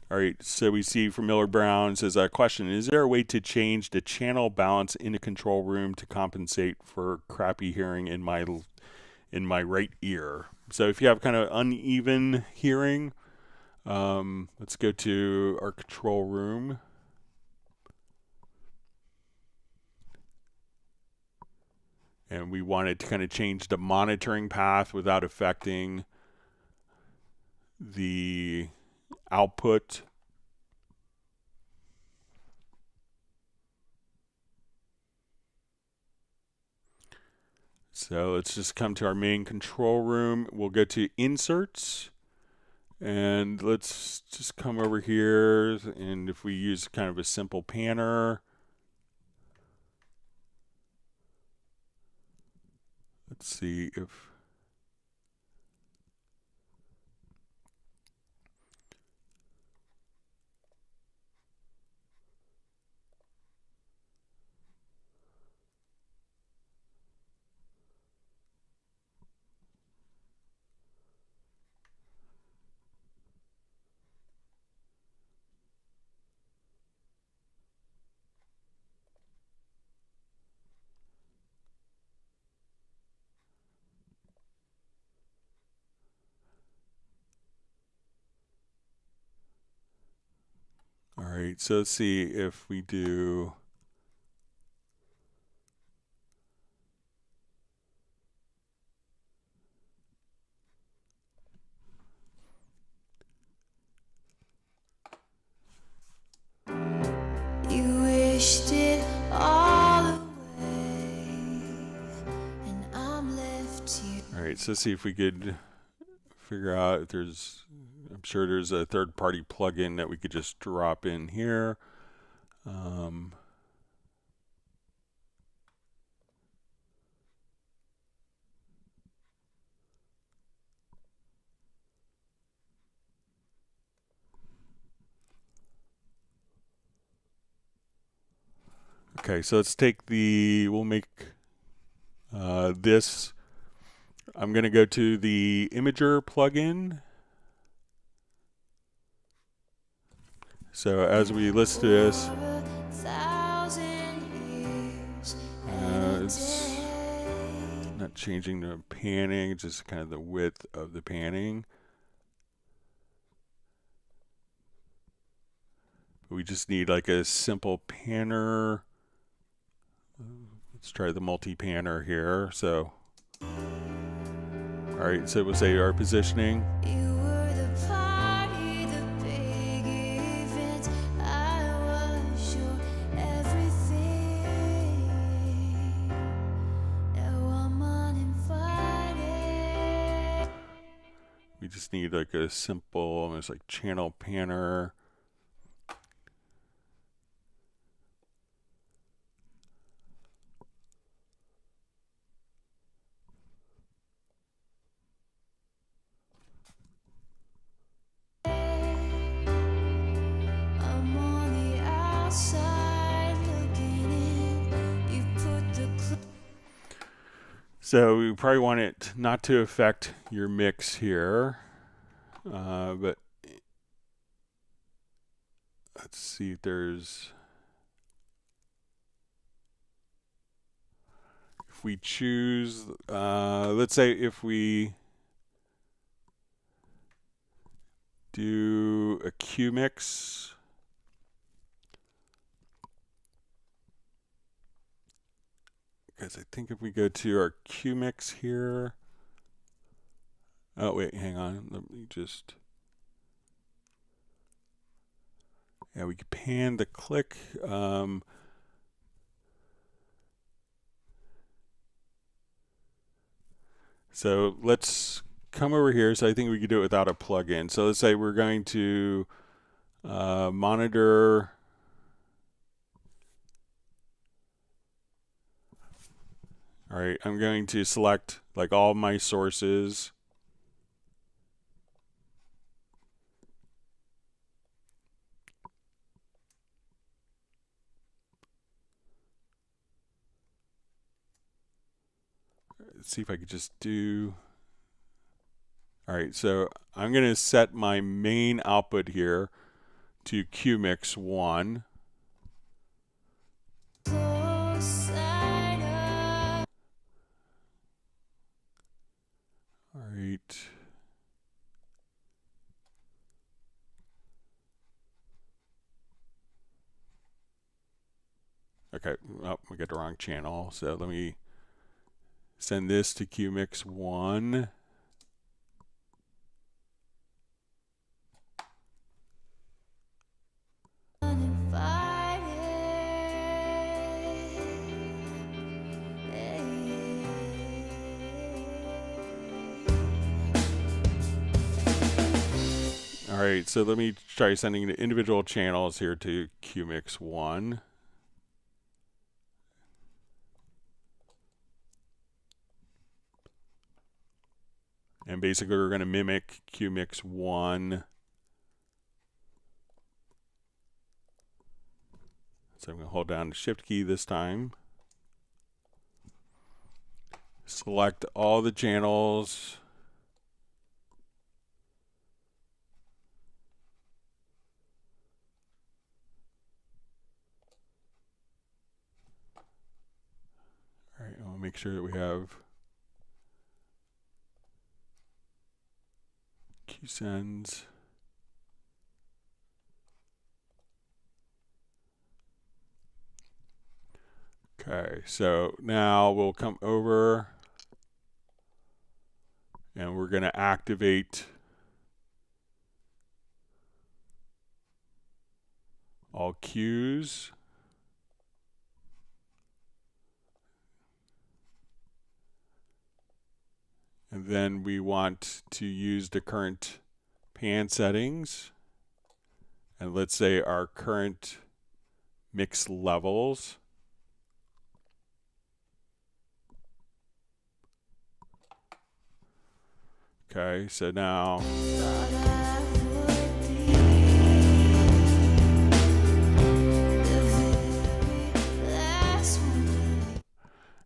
All right, so we see from Miller Brown says, question, is there a way to change the channel balance in the control room to compensate for crappy hearing in my right ear? So if you have kind of uneven hearing, let's go to our control room. And we wanted to kind of change the monitoring path without affecting the output. So let's just come to our main control room. We'll go to inserts and let's just come over here. And if we use kind of a simple panner, let's see if all right, so let's see if we do You wished it all away, and I'm left here. all right, so let's see if we could figure out if there's, I'm sure there's a third-party plugin that we could just drop in here. Okay, so let's take the, we'll make this, I'm going to go to the Imager plugin. So as we listen to this, it's not changing the panning, just kind of the width of the panning. We just need like a simple panner. Let's try the multi-panner here. So, all right, so we'll say our positioning. You were the party, the big event. I was your everything. Now I'm uninvited. We just need like a simple, almost like channel panner. I'm on the outside looking in. You put the So we probably want it not to affect your mix here, but let's see if there's, if we choose, let's say if we do a Q mix, because I think if we go to our Q mix here, oh wait, hang on, let me just, yeah, we can pan the click. So let's come over here. So I think we could do it without a plugin. So let's say we're going to monitor. All right, I'm going to select like all my sources. Let's see if I could just do. All right, so I'm going to set my main output here to QMix 1. All right. Okay, oh, we got the wrong channel. So let me send this to QMix 1. All right, so let me try sending the individual channels here to QMix 1. And basically we're going to mimic QMix 1. So I'm going to hold down the Shift key this time. Select all the channels. All right, I'll make sure that we have QSends. Okay, so now we'll come over and we're going to activate all cues. And then we want to use the current pan settings. And let's say our current mix levels. Okay, so now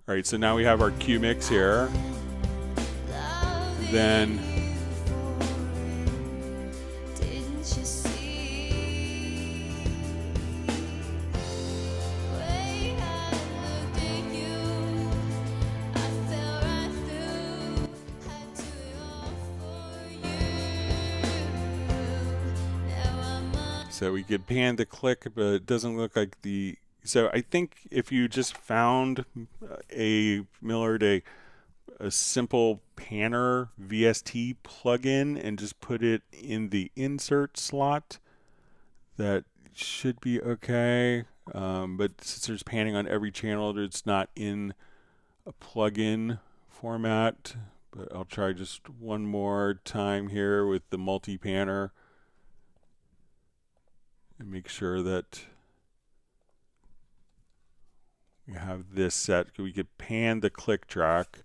all right, so now we have our Q mix here. Then so we could pan the click, but it doesn't look like the. So I think if you just found a simple panner VST plugin and just put it in the insert slot, that should be okay. But since there's panning on every channel, it's not in a plugin format. But I'll try just one more time here with the multi-panner and make sure that we have this set. We could pan the click track.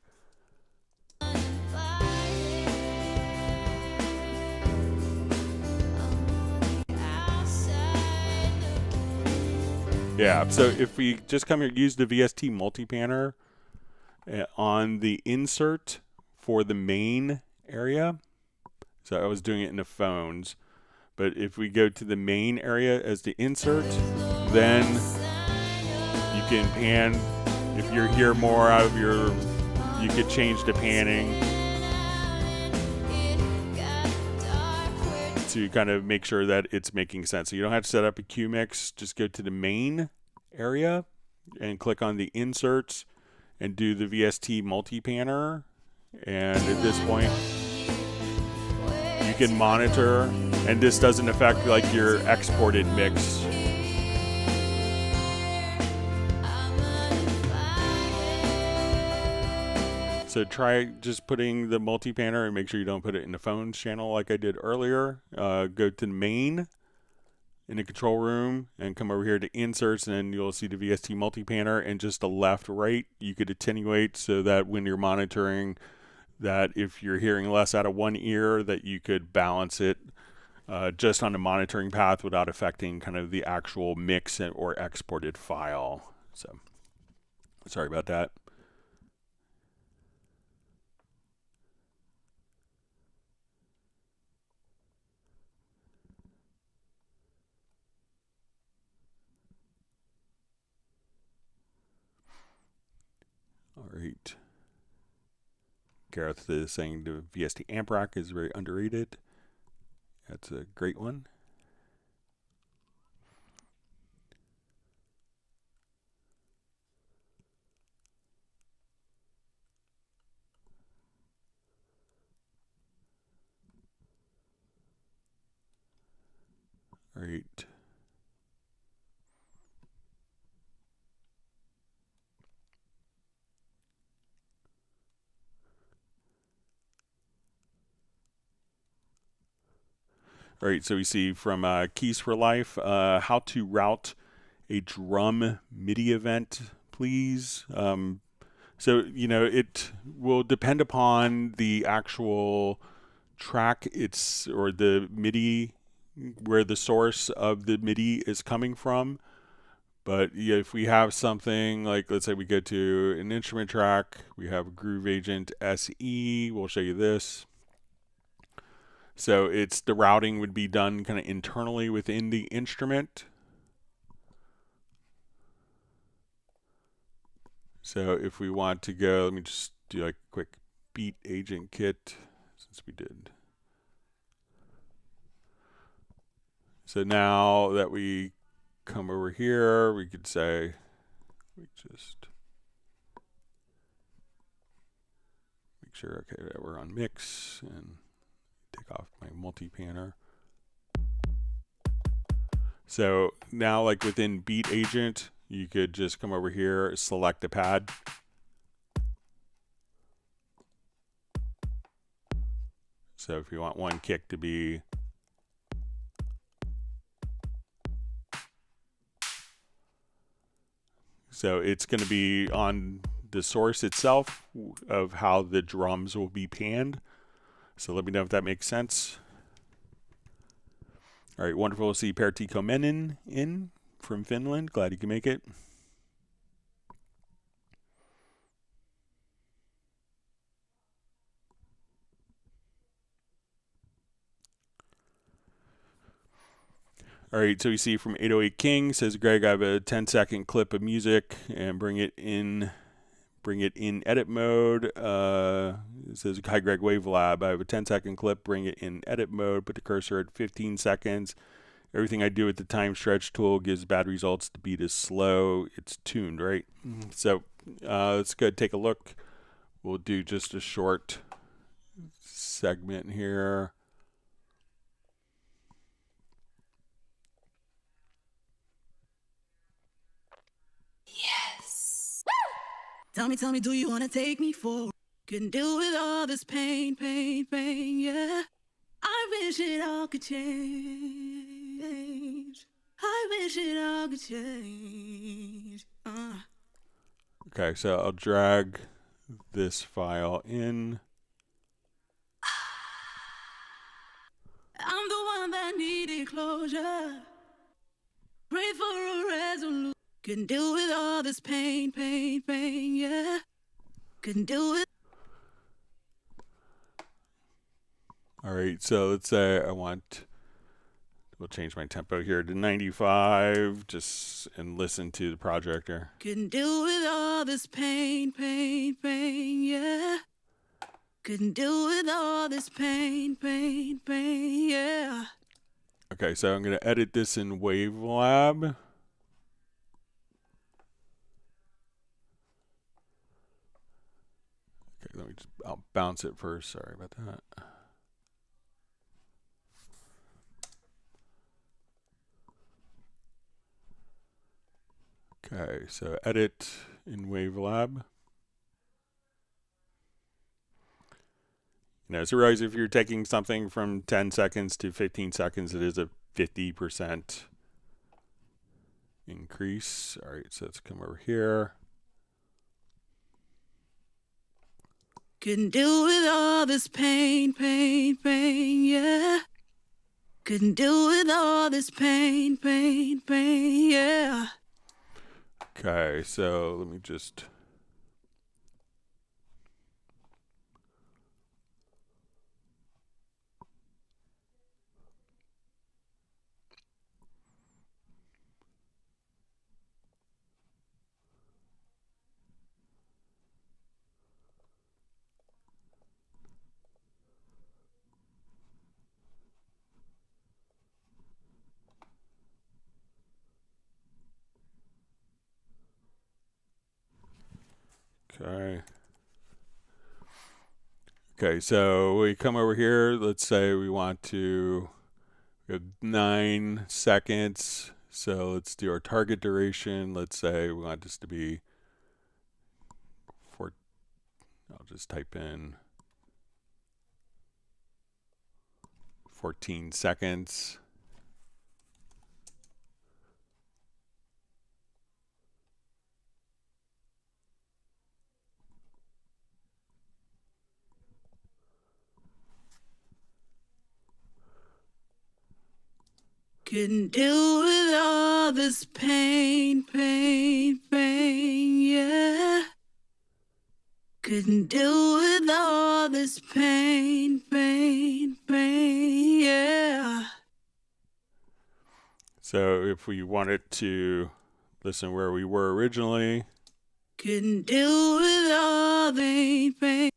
Yeah, so if we just come here, use the VST multi-panner on the insert for the main area. So I was doing it in the phones. But if we go to the main area as the insert, then you can pan. If you're here more out of your, you could change the panning to kind of make sure that it's making sense. So you don't have to set up a Q mix. Just go to the main area and click on the inserts and do the VST multi-panner. And at this point, you can monitor, and this doesn't affect like your exported mix. So try just putting the multi-panner and make sure you don't put it in the phones channel like I did earlier. Go to main in the control room and come over here to inserts, and then you'll see the VST multi-panner, and just the left right you could attenuate so that when you're monitoring, that if you're hearing less out of one ear, that you could balance it just on the monitoring path without affecting kind of the actual mix or exported file. So sorry about that. All right. Gareth is saying the VST amp rack is very underrated. That's a great one. All right. All right, so we see from Keys for Life, how to route a drum MIDI event, please. So, you know, it will depend upon the actual track or the MIDI, where the source of the MIDI is coming from. But yeah, if we have something like, let's say we go to an instrument track, we have Groove Agent SE, we'll show you this. So it's the routing would be done kind of internally within the instrument. So if we want to go, let me just do like a quick beat agent kit since we did. So now that we come over here, we could say, we just make sure, okay, that we're on mix and take off my multi-panner. So now like within beat agent, you could just come over here, select a pad. So if you want one kick to be so it's going to be on the source itself of how the drums will be panned. So let me know if that makes sense. All right, wonderful to see Pertti Komenen in from Finland. Glad you can make it. All right, so we see from 808 King, says Greg, I have a 10-second clip of music and bring it in edit mode. It says, hi Greg, Wavelab, I have a 10-second clip, bring it in edit mode, put the cursor at 15 seconds. Everything I do with the time stretch tool gives bad results. The beat is slow. It's tuned, right? So let's go take a look. We'll do just a short segment here. Yes. Tell me, do you wanna take me for? Couldn't deal with all this pain, yeah. I wish it all could change. I wish it all could change. Okay, so I'll drag this file in. I'm the one that needed closure. Pray for a resolution. Couldn't deal with all this pain, yeah. Couldn't deal with. All right, so let's say we'll change my tempo here to 95, and listen to the projector. Couldn't deal with all this pain, yeah. Couldn't deal with all this pain, yeah. Okay, so I'm going to edit this in Wavelab. Okay, I'll bounce it first. Sorry about that. Okay, so edit in Wavelab. So realize if you're taking something from 10 seconds to 15 seconds, it is a 50% increase. All right, so let's come over here. Couldn't deal with all this pain, pain, pain, yeah. Couldn't deal with all this pain, pain, pain, yeah. Okay, so let me just... Okay. Okay, so we come over here. Let's say we want to go 9 seconds. So let's do our target duration. Let's say we want this to be 4. I'll just type in 14 seconds. Couldn't deal with all this pain, pain, pain, yeah. Couldn't deal with all this pain, pain, pain, yeah. So if we wanted to listen where we were originally. Couldn't deal with all the pain.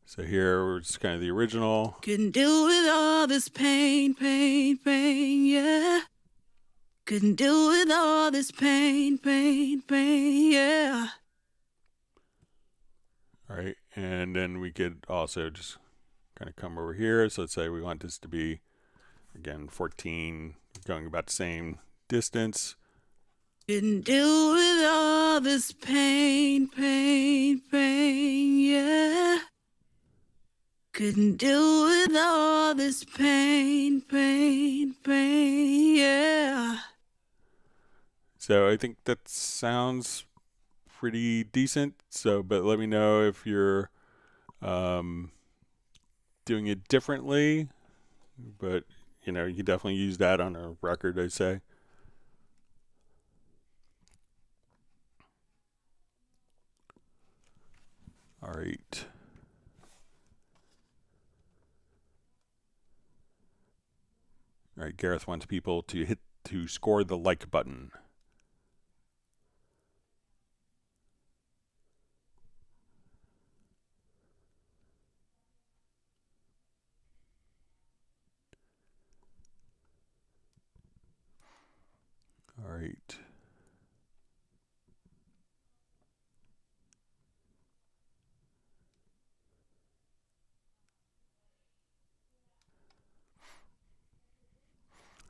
So here it's kind of the original. Couldn't deal with all this pain, pain, pain, yeah. Couldn't deal with all this pain, pain, pain, yeah. All right, and then we could also just kind of come over here. So let's say we want this to be, again, 14, going about the same distance. Couldn't deal with all this pain, pain, pain, yeah. Couldn't deal with all this pain, pain, pain, yeah. So I think that sounds pretty decent. So, but let me know if you're doing it differently. But, you can definitely use that on a record, I'd say. All right. All right, Gareth wants people to score the like button. All right.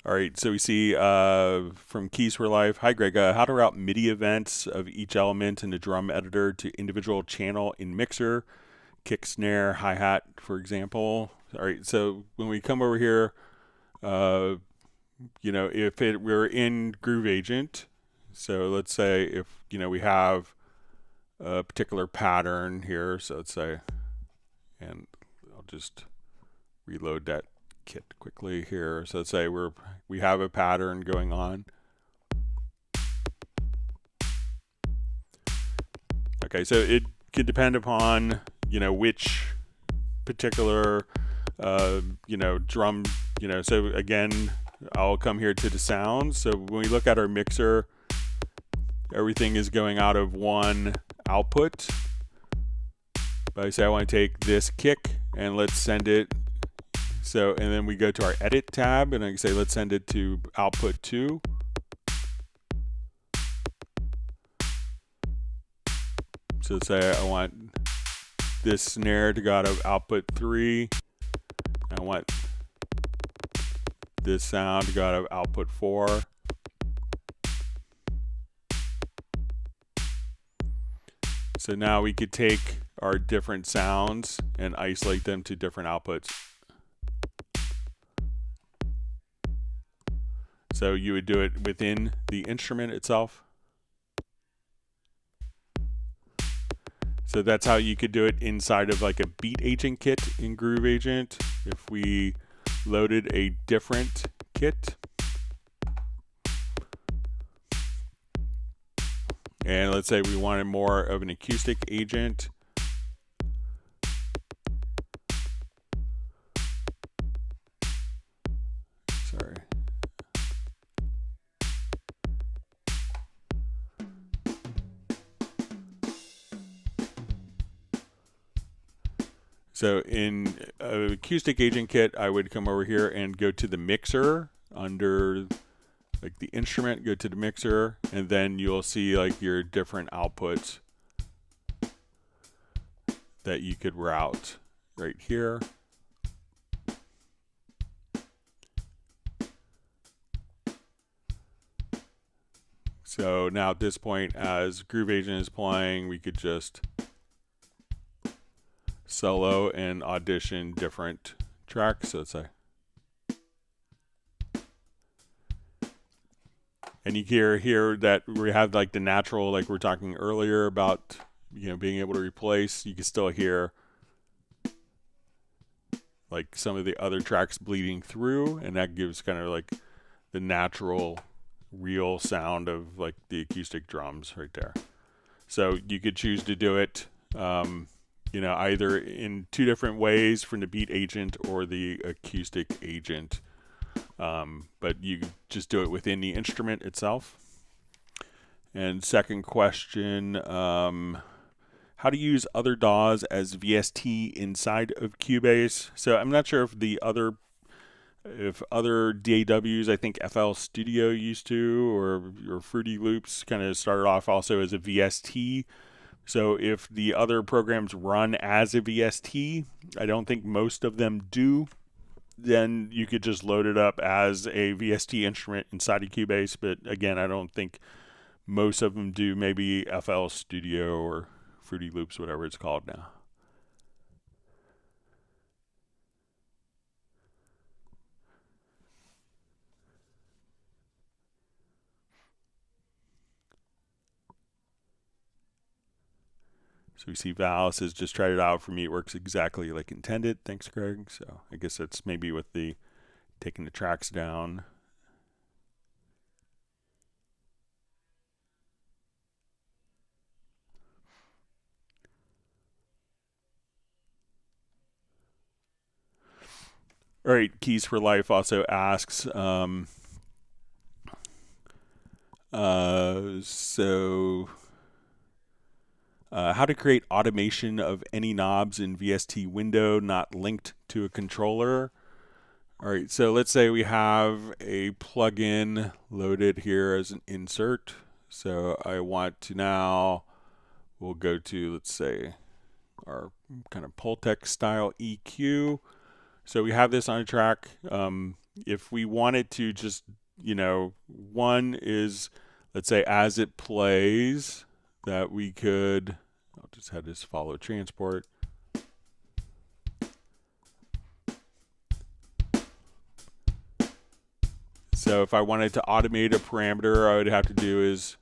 All right, so we see from Keys for Life. Hi, Greg. How to route MIDI events of each element in the drum editor to individual channel in mixer, kick, snare, hi-hat, for example. All right, so when we come over here, if we're in Groove Agent, so let's say if, we have a particular pattern here, so let's say, and I'll just reload that kit quickly here. So let's say we have a pattern going on. Okay, so it could depend upon which particular drum. So again, I'll come here to the sound. So when we look at our mixer, everything is going out of one output. But I say I want to take this kick and let's send it. So, and then we go to our edit tab and I can say, let's send it to output 2. So let's say I want this snare to go out of output 3. I want this sound to go out of output 4. So now we could take our different sounds and isolate them to different outputs. So you would do it within the instrument itself. So that's how you could do it inside of like a beat agent kit in Groove Agent. If we loaded a different kit, and let's say we wanted more of an acoustic agent, sorry. So in acoustic agent kit, I would come over here and go to the mixer under like the instrument, go to the mixer, and then you'll see like your different outputs that you could route right here. So now at this point, as Groove Agent is playing, we could just solo and audition different tracks. So let's say, and you hear that we have like the natural, like we're talking earlier about, you know, being able to replace. You can still hear like some of the other tracks bleeding through, and that gives kind of like the natural, real sound of like the acoustic drums right there. So you could choose to do it, you know, either in two different ways from the beat agent or the acoustic agent. But you just do it within the instrument itself. And second question, how to use other DAWs as VST inside of Cubase. So I'm not sure if other DAWs, I think FL Studio used to, or Fruity Loops kind of started off also as a VST. So if the other programs run as a VST, I don't think most of them do, then you could just load it up as a VST instrument inside of Cubase. But again, I don't think most of them do. Maybe FL Studio or Fruity Loops, whatever it's called now. So we see Val says, just tried it out. For me, it works exactly like intended. Thanks, Craig. So I guess that's maybe with the taking the tracks down. All right, Keys for Life also asks, how to create automation of any knobs in VST window not linked to a controller. All right, so let's say we have a plugin loaded here as an insert. So I want to now, we'll go to, let's say, our kind of Pultec style EQ. So we have this on a track. If we wanted to just, you know, one is, let's say, as it plays, that we could, I'll just have this follow transport. So if I wanted to automate a parameter, I would have to do is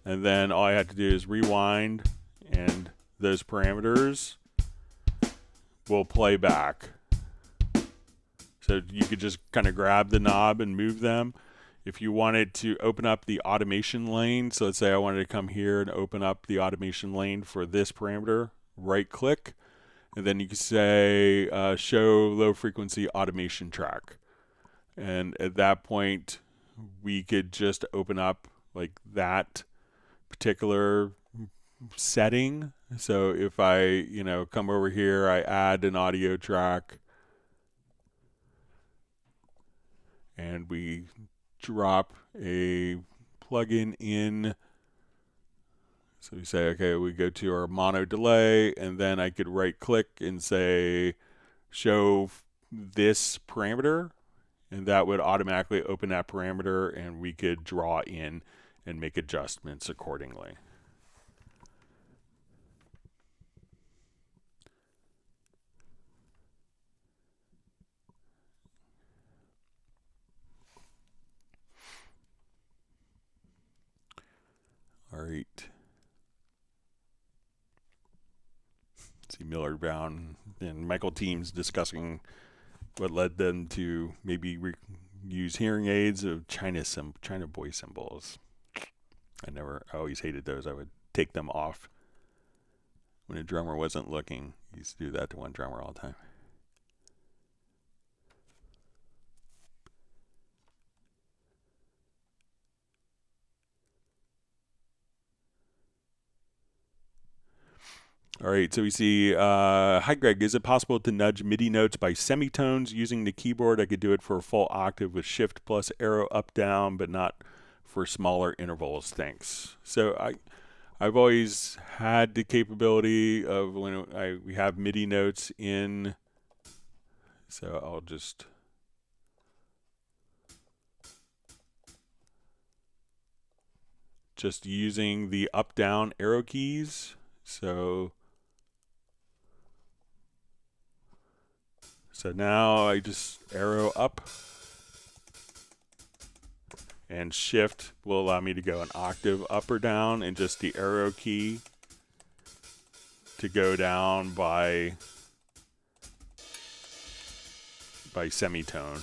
and then all I have to do is rewind, and those parameters will play back. So you could just kind of grab the knob and move them. If you wanted to open up the automation lane, so let's say I wanted to come here and open up the automation lane for this parameter, right click, and then you can say show low frequency automation track. And at that point, we could just open up like that particular setting. So if I, you know, come over here, I add an audio track, and we drop a plugin in. So we say, okay, we go to our mono delay, and then I could right click and say, show this parameter. and that would automatically open that parameter, and we could draw in and make adjustments accordingly. All right. See Miller Brown and Michael Teams discussing what led them to maybe use hearing aids of China boy cymbals. I always hated those. I would take them off when a drummer wasn't looking. I used to do that to one drummer all the time. All right, so we see, hi Greg, is it possible to nudge MIDI notes by semitones using the keyboard? I could do it for a full octave with shift plus arrow up down, but not for smaller intervals, thanks. So I've always had the capability of when we have MIDI notes in, so I'll just using the up down arrow keys. So now I just arrow up, and shift will allow me to go an octave up or down, and just the arrow key to go down by semitone.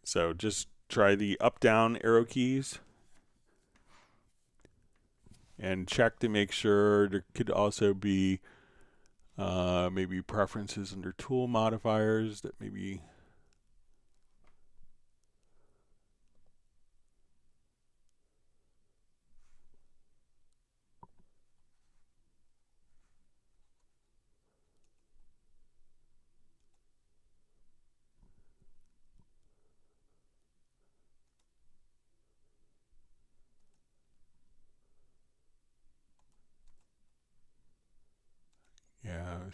So just try the up down arrow keys and check to make sure. There could also be maybe preferences under tool modifiers that maybe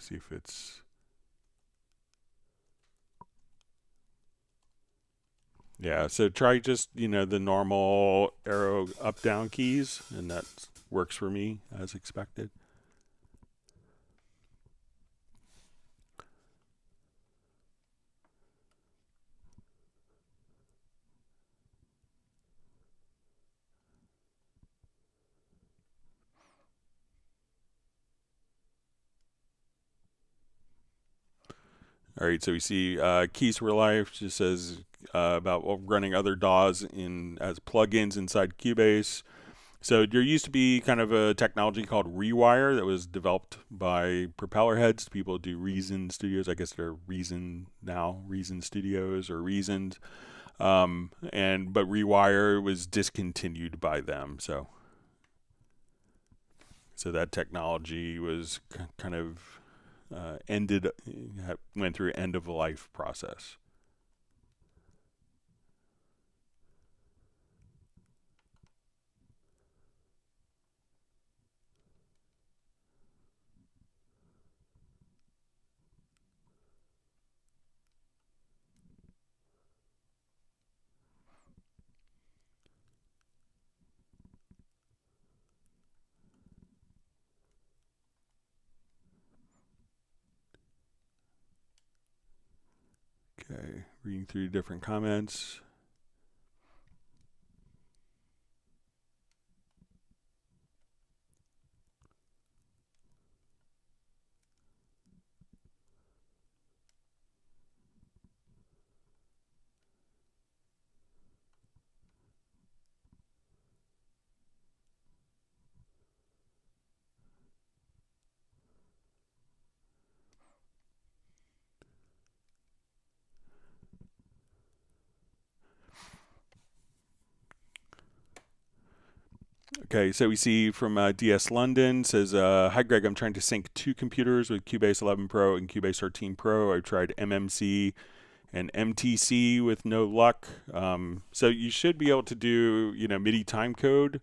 see if it's, so try just, the normal arrow up down keys, and that works for me as expected. All right, so we see Keys for Life just says about running other DAWs as plugins inside Cubase. So there used to be kind of a technology called Rewire that was developed by Propeller Heads. People do Reason Studios. I guess they're Reason now, Reason Studios or Reasons. But Rewire was discontinued by them. So that technology was kind of went through end of life process. Okay, reading through different comments. Okay, so we see from DS London, says, hi Greg, I'm trying to sync two computers with Cubase 11 Pro and Cubase 13 Pro. I tried MMC and MTC with no luck. So you should be able to do, MIDI timecode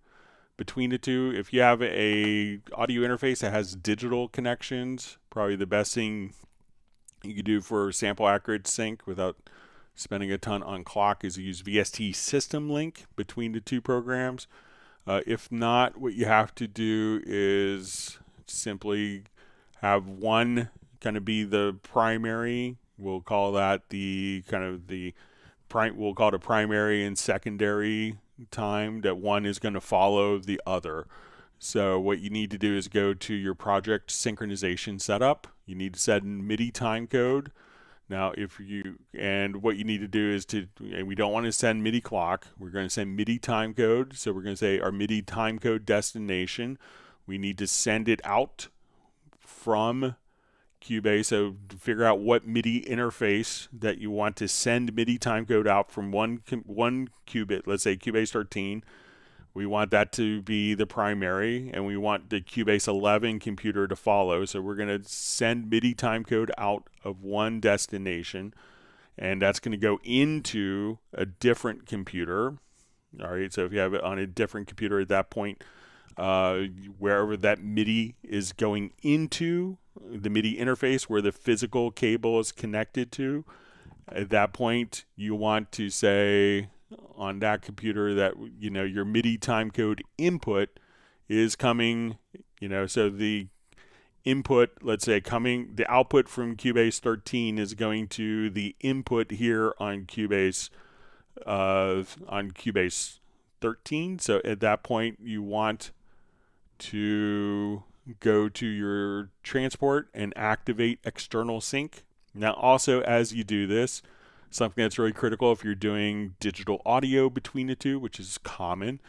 between the two. If you have a audio interface that has digital connections, probably the best thing you could do for sample accurate sync without spending a ton on clock is use VST system link between the two programs. If not, what you have to do is simply have one kind of be the primary. We'll call that the we'll call it a primary and secondary time, that one is going to follow the other. So what you need to do is go to your project synchronization setup. You need to set in Midi timecode. Now, what you need to do is and we don't want to send Midi clock. We're going to send Midi timecode. So we're going to say our Midi timecode destination. We need to send it out from Cubase. So to figure out what Midi interface that you want to send Midi timecode out from one qubit, let's say Cubase 13. We want that to be the primary, and we want the Cubase 11 computer to follow. So we're going to send Midi timecode out of one destination, and that's going to go into a different computer. All right, so if you have it on a different computer at that point, wherever that Midi is going into, the Midi interface where the physical cable is connected to, at that point you want to say on that computer that your Midi timecode input is coming, so the input, let's say the output from Cubase 13 is going to the input here on Cubase 13. So at that point you want to go to your transport and activate external sync. Now also, as you do this, something that's really critical if you're doing digital audio between the two, which is common,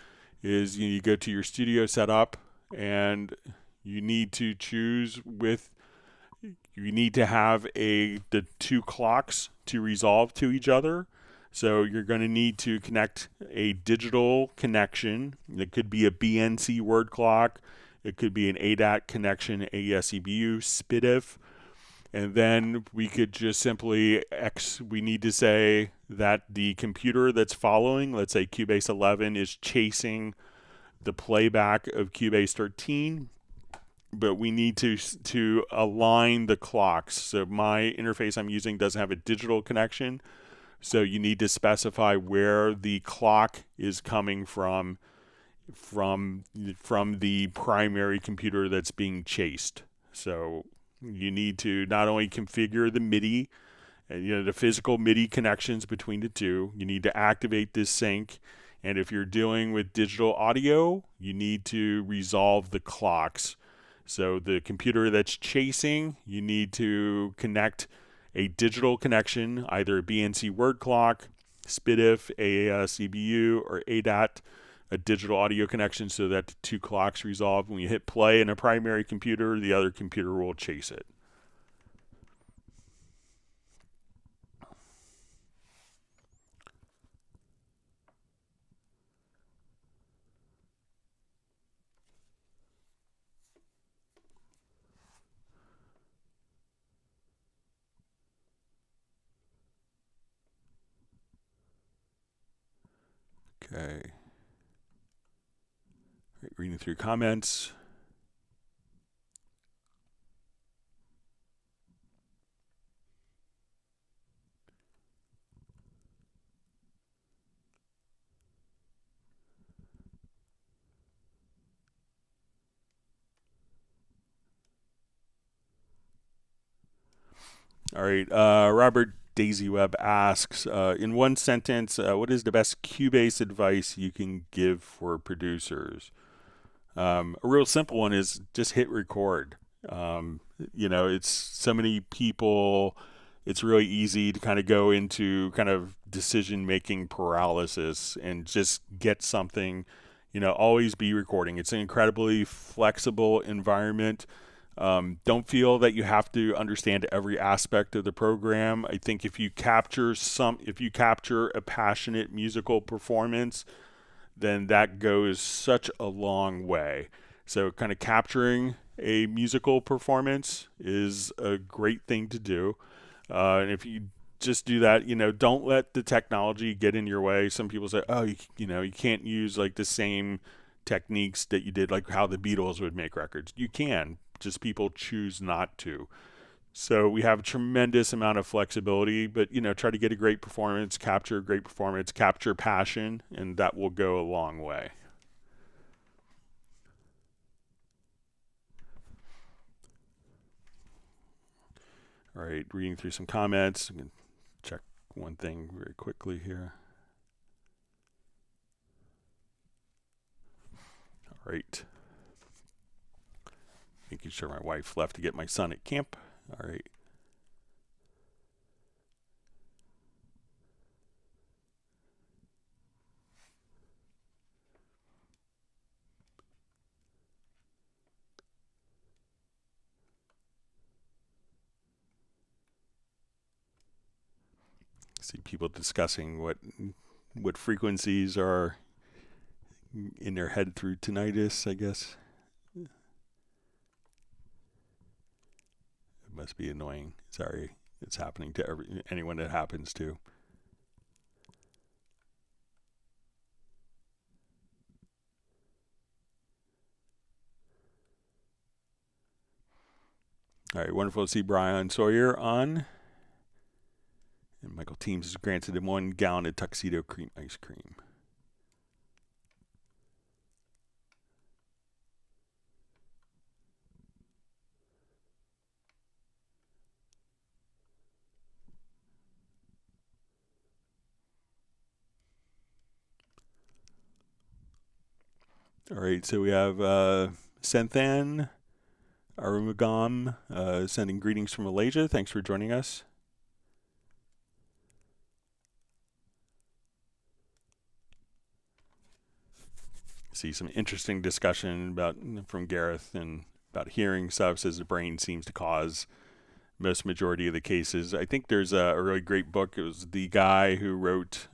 is you go to your studio setup and you need to have the two clocks to resolve to each other. So you're going to need to connect a digital connection. It could be a BNC word clock. It could be an ADAT connection, AES-EBU, SPDIF. And then we could just simply, we need to say that the computer that's following, let's say Cubase 11, is chasing the playback of Cubase 13. But we need to align the clocks. So my interface I'm using doesn't have a digital connection. So you need to specify where the clock is coming from the primary computer that's being chased. So you need to not only configure the Midi and the physical Midi connections between the two, you need to activate this sync. And if you're dealing with digital audio, you need to resolve the clocks. So the computer that's chasing, you need to connect a digital connection, either a BNC word clock, SPDIF, AES-EBU, or ADAT, a digital audio connection, so that the two clocks resolve. When you hit play in a primary computer, the other computer will chase it. Okay. Right, reading through comments. All right, Robert Daisy Webb asks, in one sentence, what is the best Cubase advice you can give for producers? A real simple one is just hit record. It's so many people, it's really easy to kind of go into kind of decision-making paralysis and just get something, always be recording. It's an incredibly flexible environment. Don't feel that you have to understand every aspect of the program. I think if you capture a passionate musical performance, then that goes such a long way. So kind of capturing a musical performance is a great thing to do. And if you just do that, don't let the technology get in your way. Some people say, oh, you can't use like the same techniques that you did, like how the Beatles would make records. You can. Just people choose not to. So we have a tremendous amount of flexibility, but try to get a great performance, capture passion, and that will go a long way. All right, reading through some comments. I'm going to check one thing very quickly here. All right. Making sure my wife left to get my son at camp. All right. See people discussing what frequencies are in their head through tinnitus, I guess. It must be annoying. Sorry, it's happening to anyone it happens to. All right, wonderful to see Brian Sawyer on. And Michael Teams has granted him 1 gallon of tuxedo cream ice cream. All right, so we have Senthan Arumagam sending greetings from Malaysia. Thanks for joining us. See some interesting discussion from Gareth and about hearing stuff. Says the brain seems to cause most majority of the cases. I think there's a really great book. It was the guy who wrote,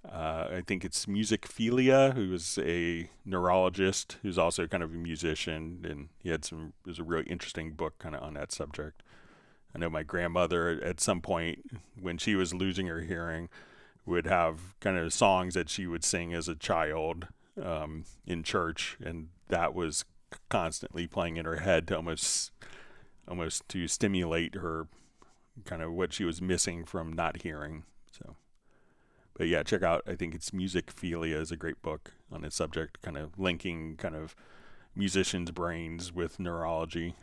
I think it's Musicphilia, who was a neurologist who's also kind of a musician, and it was a really interesting book kind of on that subject. I know my grandmother at some point when she was losing her hearing would have kind of songs that she would sing as a child in church, and that was constantly playing in her head to almost to stimulate her kind of what she was missing from not hearing. So, but yeah, check out, I think it's Musicphilia is a great book on this subject, kind of linking kind of musicians' brains with neurology.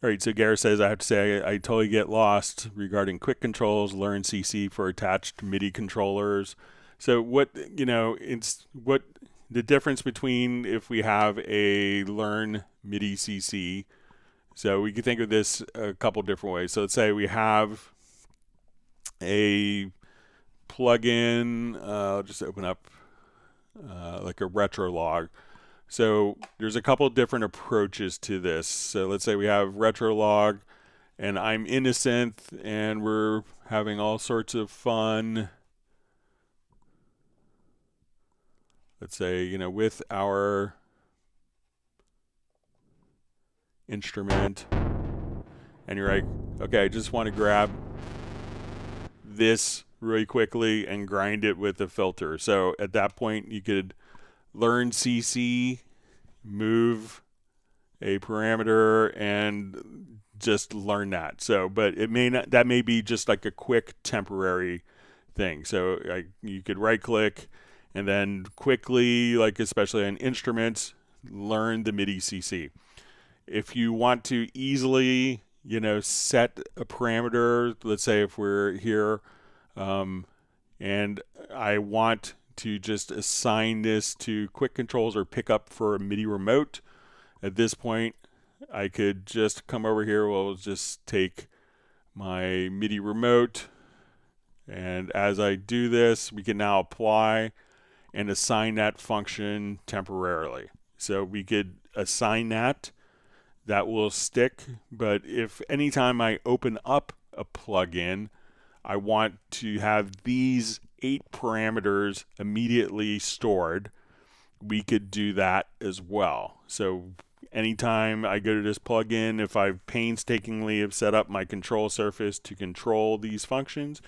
All right, so Gareth says, I have to say, I totally get lost regarding quick controls, learn CC for attached MIDI controllers. So it's what the difference between if we have a learn MIDI CC. So we can think of this a couple different ways. So let's say we have a plugin, I'll just open up like a retro log. So there's a couple different approaches to this. So let's say we have retrolog and I'm innocent and we're having all sorts of fun. Let's say, with our instrument, and you're like, okay, I just want to grab this really quickly and grind it with a filter. So at that point you could learn CC, move a parameter, and just learn that. So, but that may be just like a quick temporary thing. So you could right click and then quickly, like especially on instruments, learn the MIDI CC. If you want to easily, set a parameter, let's say if we're here, and I want to just assign this to quick controls or pick up for a MIDI remote. At this point, I could just come over here. We'll just take my MIDI remote, and as I do this, we can now apply and assign that function temporarily. So we could assign that will stick, but if anytime I open up a plugin, I want to have these 8 parameters immediately stored, we could do that as well. So anytime I go to this plugin, if I've painstakingly have set up my control surface to control these functions,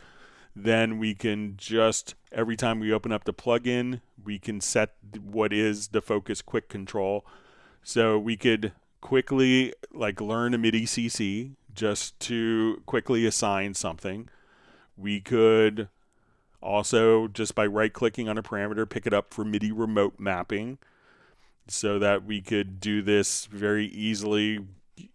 then we can just, every time we open up the plugin, we can set what is the focus quick control. So we could quickly learn a MIDI CC just to quickly assign something. We could also, just by right-clicking on a parameter, pick it up for MIDI remote mapping, so that we could do this very easily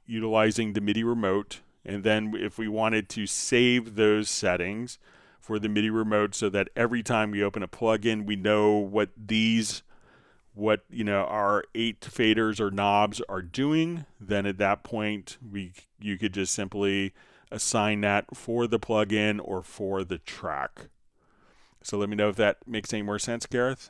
utilizing the MIDI remote. And then if we wanted to save those settings for the MIDI remote so that every time we open a plugin, we know what our 8 faders or knobs are doing, then at that point you could just simply assign that for the plugin or for the track. So let me know if that makes any more sense, Gareth.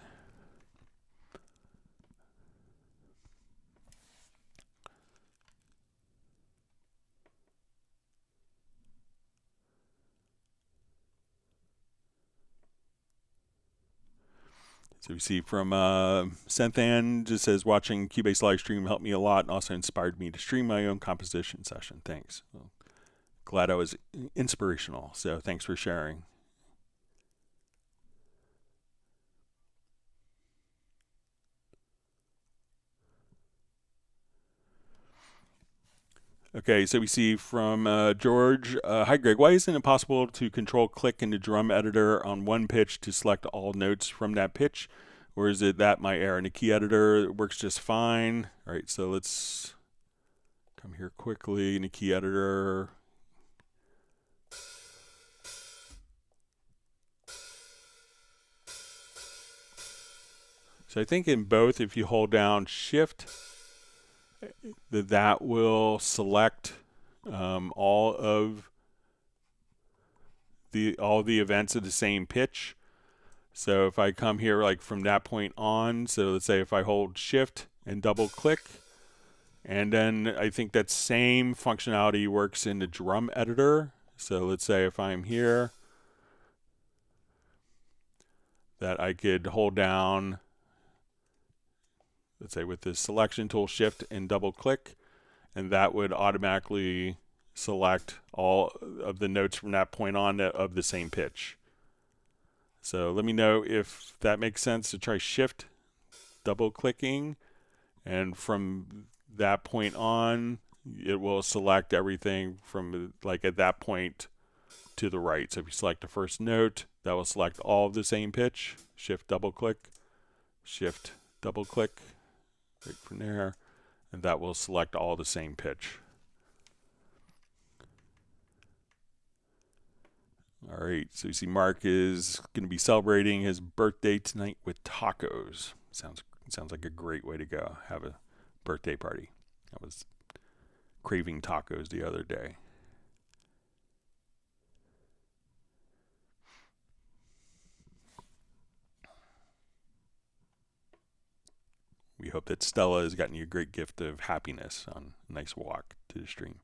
So we see from Senthan, just says, watching Cubase live stream helped me a lot and also inspired me to stream my own composition session. Thanks. Well, glad I was inspirational. So thanks for sharing. Okay, so we see from George, hi Greg, why isn't it possible to control click in the drum editor on one pitch to select all notes from that pitch? Or is it that my error in the key editor works just fine? All right, so let's come here quickly in the key editor. So I think in both, if you hold down Shift, that will select all the events at the same pitch. So if I come here from that point on, so let's say if I hold Shift and double click, and then I think that same functionality works in the drum editor. So let's say if I'm here, that I could hold down, let's say with this selection tool, Shift and double click, and that would automatically select all of the notes from that point on of the same pitch. So let me know if that makes sense to try Shift, double clicking, and from that point on, it will select everything from at that point to the right. So if you select the first note, that will select all of the same pitch. Shift, double click, Shift, double click, right from there, and that will select all the same pitch. All right, so you see Mark is going to be celebrating his birthday tonight with tacos. Sounds like a great way to go. Have a birthday party. I was craving tacos the other day. We hope that Stella has gotten you a great gift of happiness on a nice walk to the stream.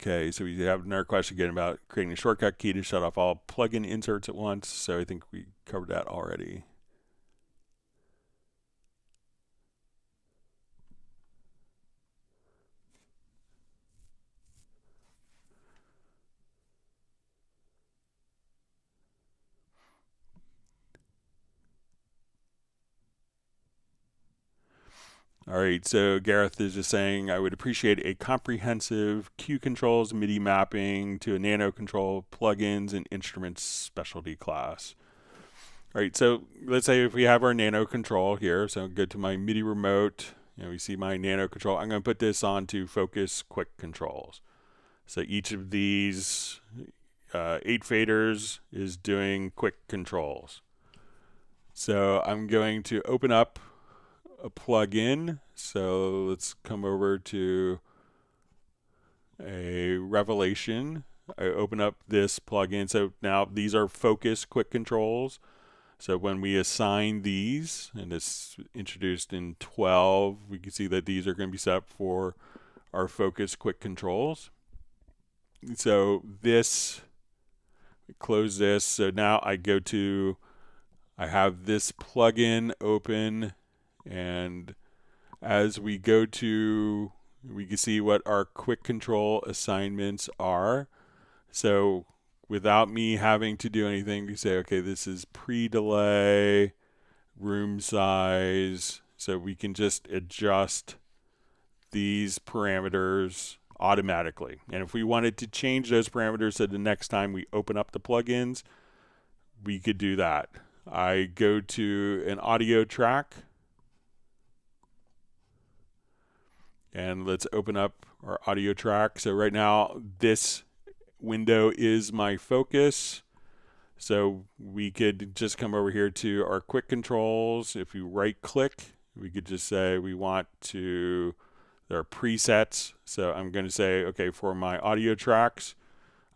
Okay, so we have another question again about creating a shortcut key to shut off all plugin inserts at once. So I think we covered that already. All right, so Gareth is just saying, I would appreciate a comprehensive cue controls MIDI mapping to a NanoKontrol plugins and instruments specialty class. All right, so let's say if we have our NanoKontrol here, so go to my MIDI remote, we see my NanoKontrol. I'm going to put this onto focus quick controls. So each of these 8 faders is doing quick controls. So I'm going to open up a plugin. So let's come over to a Revelation. I open up this plugin. So now these are focus quick controls. So when we assign these, and it's introduced in 12, we can see that these are going to be set up for our focus quick controls. So this, close this. So now I have this plugin open, and as we go to, we can see what our quick control assignments are. So without me having to do anything, we say, okay, this is pre-delay, room size. So we can just adjust these parameters automatically. And if we wanted to change those parameters so the next time we open up the plugins, we could do that. I go to an audio track, and let's open up our audio track. So right now, this window is my focus. So we could just come over here to our quick controls. If you right click, we could just say we want to, there are presets. So I'm going to say, okay, for my audio tracks,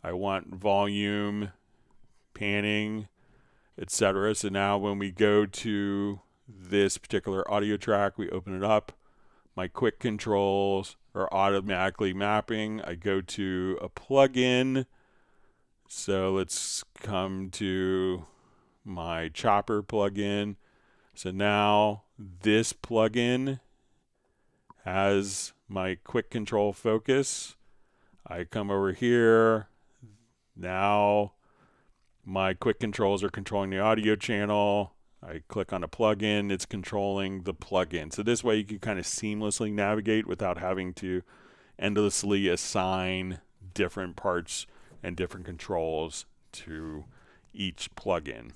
I want volume, panning, etc. So now when we go to this particular audio track, we open it up. My quick controls are automatically mapping. I go to a plugin. So let's come to my chopper plugin. So now this plugin has my quick control focus. I come over here. Now my quick controls are controlling the audio channel. I click on a plugin, it's controlling the plugin. So this way you can kind of seamlessly navigate without having to endlessly assign different parts and different controls to each plugin.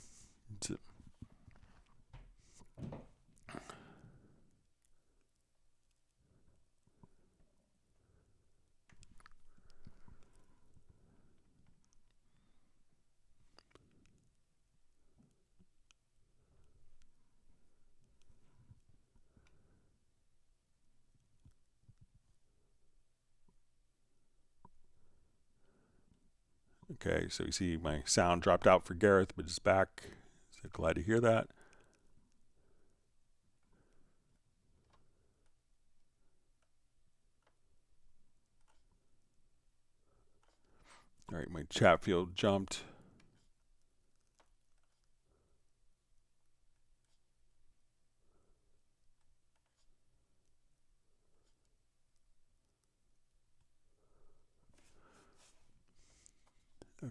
Okay, so you see my sound dropped out for Gareth, but it's back. So glad to hear that. All right, my chat field jumped.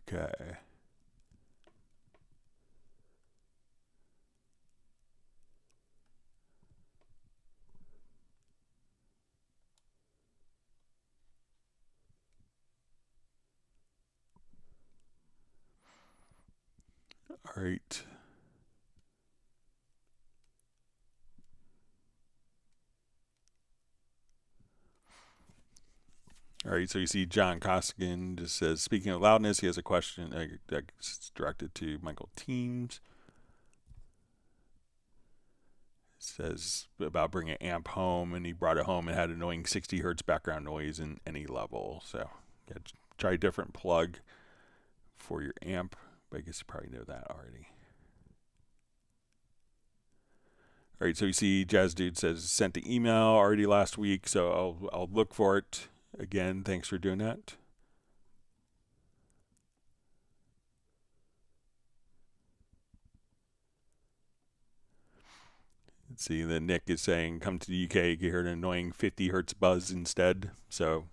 Okay. All right. All right, so you see John Costigan just says, speaking of loudness, he has a question that's directed to Michael Teams. It says about bringing an amp home, and he brought it home and had annoying 60 hertz background noise in any level. So yeah, try a different plug for your amp, but I guess you probably know that already. All right, so you see Jazz Dude says, sent the email already last week, so I'll look for it. Again, thanks for doing that. Let's see, then Nick is saying, come to the UK, you can hear an annoying 50 hertz buzz instead. So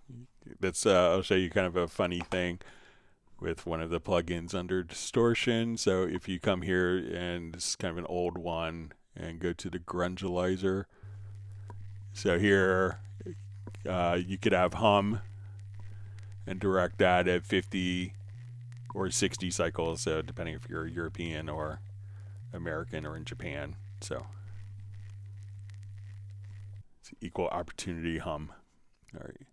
that's I'll show you kind of a funny thing with one of the plugins under distortion. So if you come here, and this is kind of an old one, and go to the grungelizer. So here you could have hum and direct that at 50 or 60 cycles, so depending if you're European or American or in Japan. So it's equal opportunity hum. All right.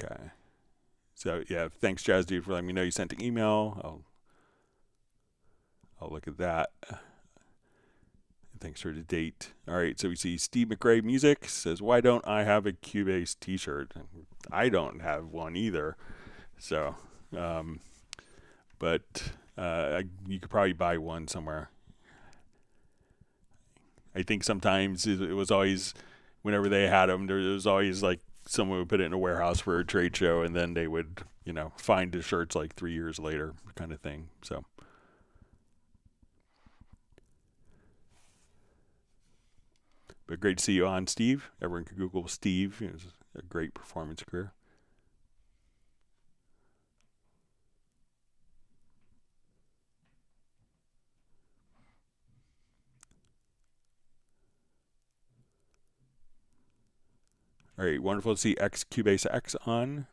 Okay. So yeah, thanks Jazz Dude for letting me know you sent the email. I'll look at that. Thanks for the date. All right, so we see Steve McRae Music says, why don't I have a Cubase t-shirt? I don't have one either. So, but You could probably buy one somewhere. I think sometimes it was always, whenever they had them, there was always like someone would put it in a warehouse for a trade show, and then they would, find the shirts like 3 years later, kind of thing. So, but great to see you on, Steve. Everyone can Google Steve. It was a great performance career. All right, wonderful to see Cubase X on.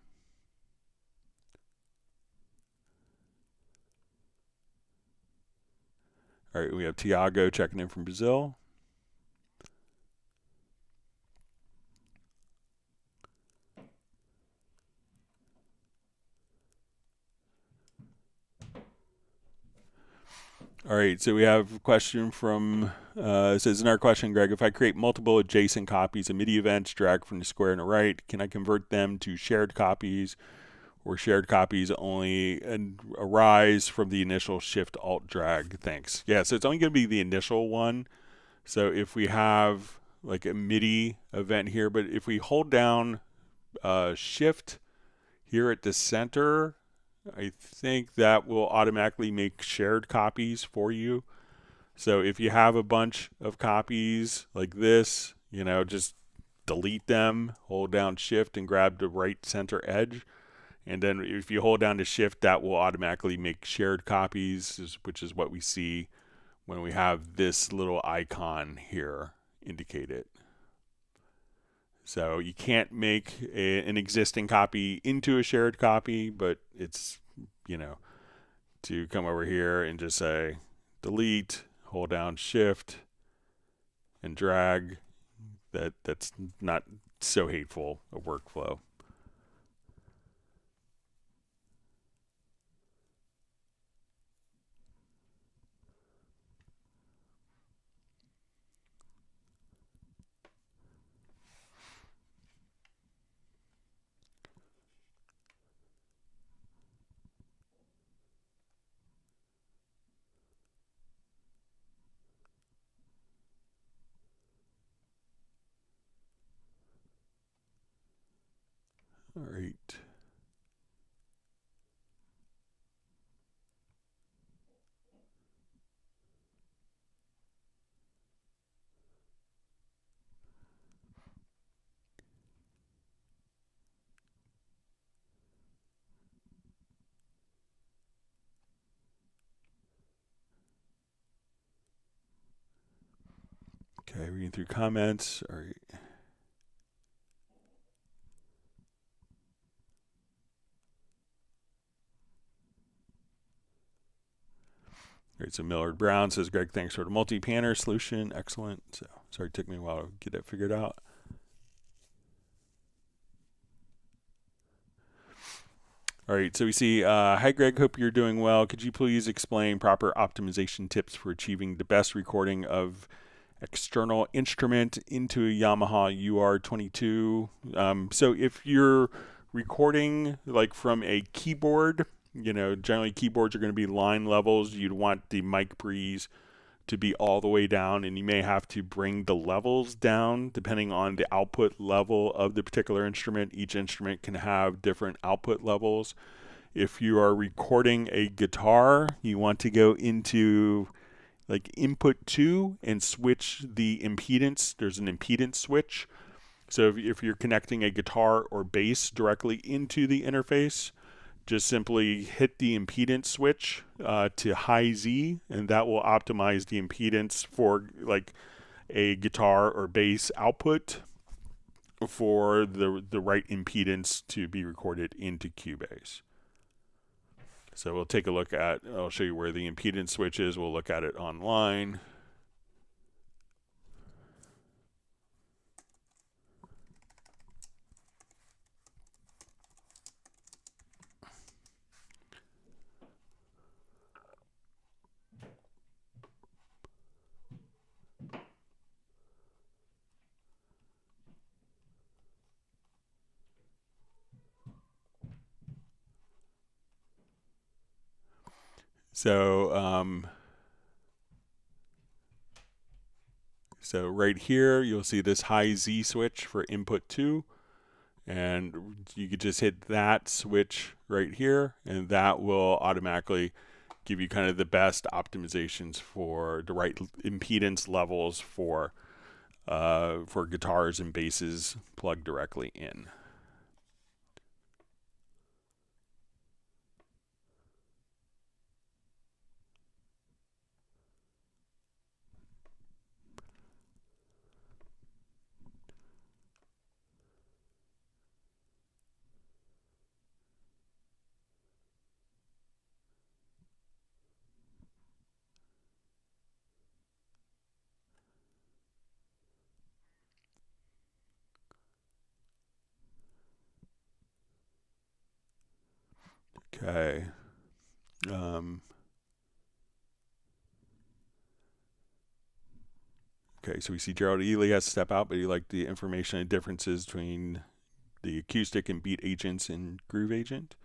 All right, we have Tiago checking in from Brazil. All right, so we have a question from, it says, another question, Greg, if I create multiple adjacent copies of MIDI events, drag from the square on the right, can I convert them to shared copies, or shared copies only and arise from the initial Shift-Alt-Drag? Thanks. Yeah, so it's only going to be the initial one. So if we have like a MIDI event here, but if we hold down Shift here at the center, I think that will automatically make shared copies for you. So if you have a bunch of copies like this, just delete them, hold down Shift and grab the right center edge. And then if you hold down the Shift, that will automatically make shared copies, which is what we see when we have this little icon here indicated. So you can't make an existing copy into a shared copy, but it's, to come over here and just say delete, hold down Shift, and drag. That's not so hateful a workflow. All right. Okay, reading through comments. All right. All right, so Millard Brown says, Greg, thanks for the multi-panner solution. Excellent. So sorry, it took me a while to get that figured out. All right, so we see, hi Greg, hope you're doing well. Could you please explain proper optimization tips for achieving the best recording of external instrument into a Yamaha UR22? So if you're recording like from a keyboard, generally keyboards are going to be line levels. You'd want the mic breeze to be all the way down, and you may have to bring the levels down depending on the output level of the particular instrument. Each instrument can have different output levels. If you are recording a guitar, you want to go into like input 2 and switch the impedance. There's an impedance switch. So if you're connecting a guitar or bass directly into the interface, just simply hit the impedance switch to high Z, and that will optimize the impedance for like a guitar or bass output for the right impedance to be recorded into Cubase. So we'll take a look at, I'll show you where the impedance switch is. We'll look at it online. So so right here, you'll see this high Z switch for input 2. And you could just hit that switch right here, and that will automatically give you kind of the best optimizations for the right impedance levels for guitars and basses plugged directly in. Okay. Okay, so we see Gerald Ely has to step out, but he liked the information and differences between the acoustic and beat agents and groove agent.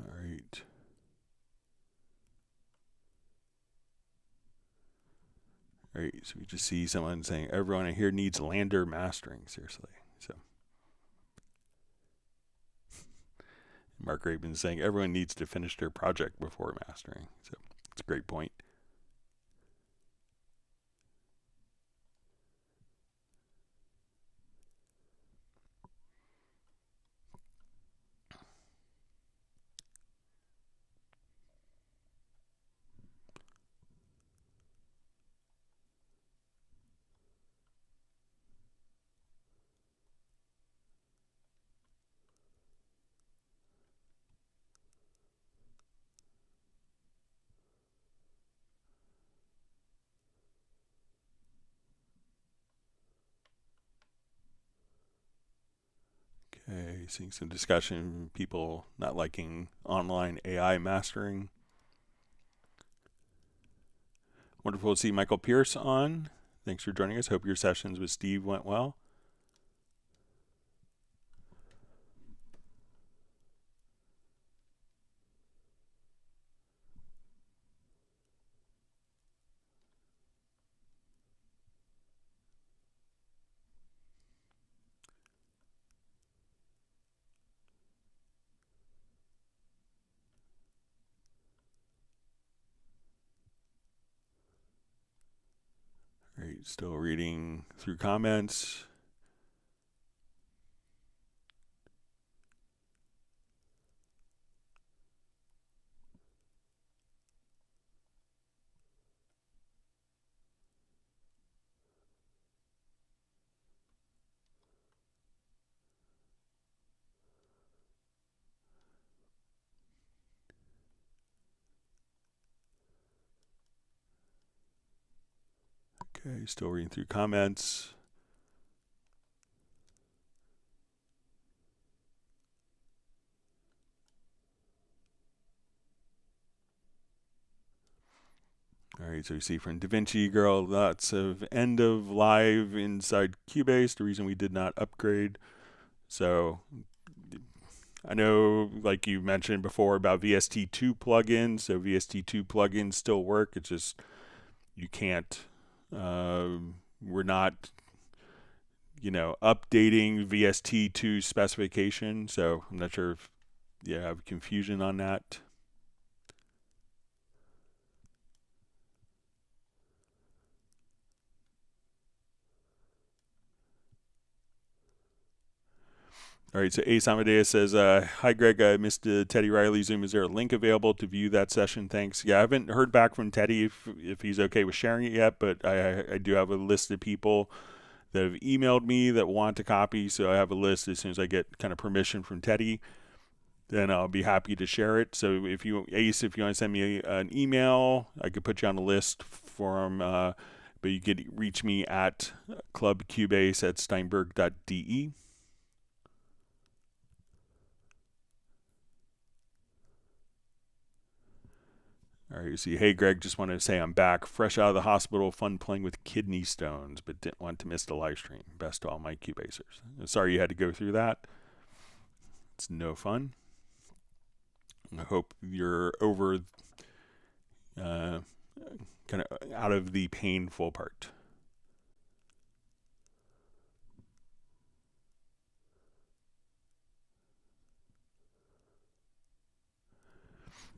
All right. All right, so we just see someone saying, everyone in here needs Lander mastering, seriously. So Mark Rabin saying, everyone needs to finish their project before mastering. So it's a great point. Okay, seeing some discussion, people not liking online AI mastering. Wonderful to see Michael Pierce on. Thanks for joining us. Hope your sessions with Steve went well. All right, still reading through comments. Okay, still reading through comments. All right, so we see from DaVinci Girl, lots of end of live inside Cubase, the reason we did not upgrade. So I know, like you mentioned before about VST2 plugins, so VST2 plugins still work. It's just you can't, we're not, updating VST2 specification. So I'm not sure if you have confusion on that. All right, so Ace Amadeus says, hi, Greg, I missed the Teddy Riley Zoom. Is there a link available to view that session? Thanks. Yeah, I haven't heard back from Teddy if he's okay with sharing it yet, but I do have a list of people that have emailed me that want to copy, so I have a list as soon as I get kind of permission from Teddy. then I'll be happy to share it. So if you, Ace, if you want to send me an email, I could put you on the list from, but you could reach me at clubcubase@steinberg.de. All right, you see, hey Greg, just wanted to say I'm back, fresh out of the hospital, fun playing with kidney stones, but didn't want to miss the live stream. Best to all my Cubasers. Sorry you had to go through that. It's no fun. I hope you're over, kind of out of the painful part.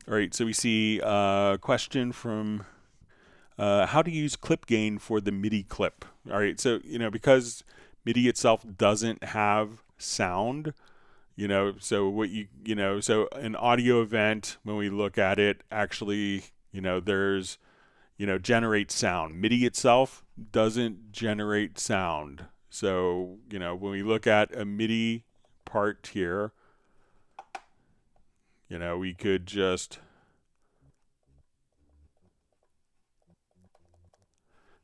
All right, so we see a question from how to use clip gain for the MIDI clip. All right, so, because MIDI itself doesn't have sound, so what so an audio event, when we look at it, actually, there's, generate sound. MIDI itself doesn't generate sound. So, when we look at a MIDI part here, we could just,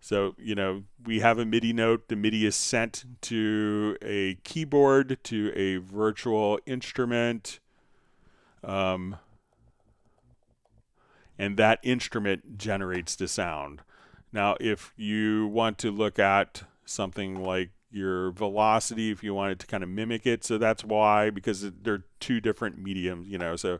so, we have a MIDI note. The MIDI is sent to a keyboard, to a virtual instrument, and that instrument generates the sound. Now, if you want to look at something like your velocity, if you wanted to kind of mimic it, so that's why, because they're two different mediums, so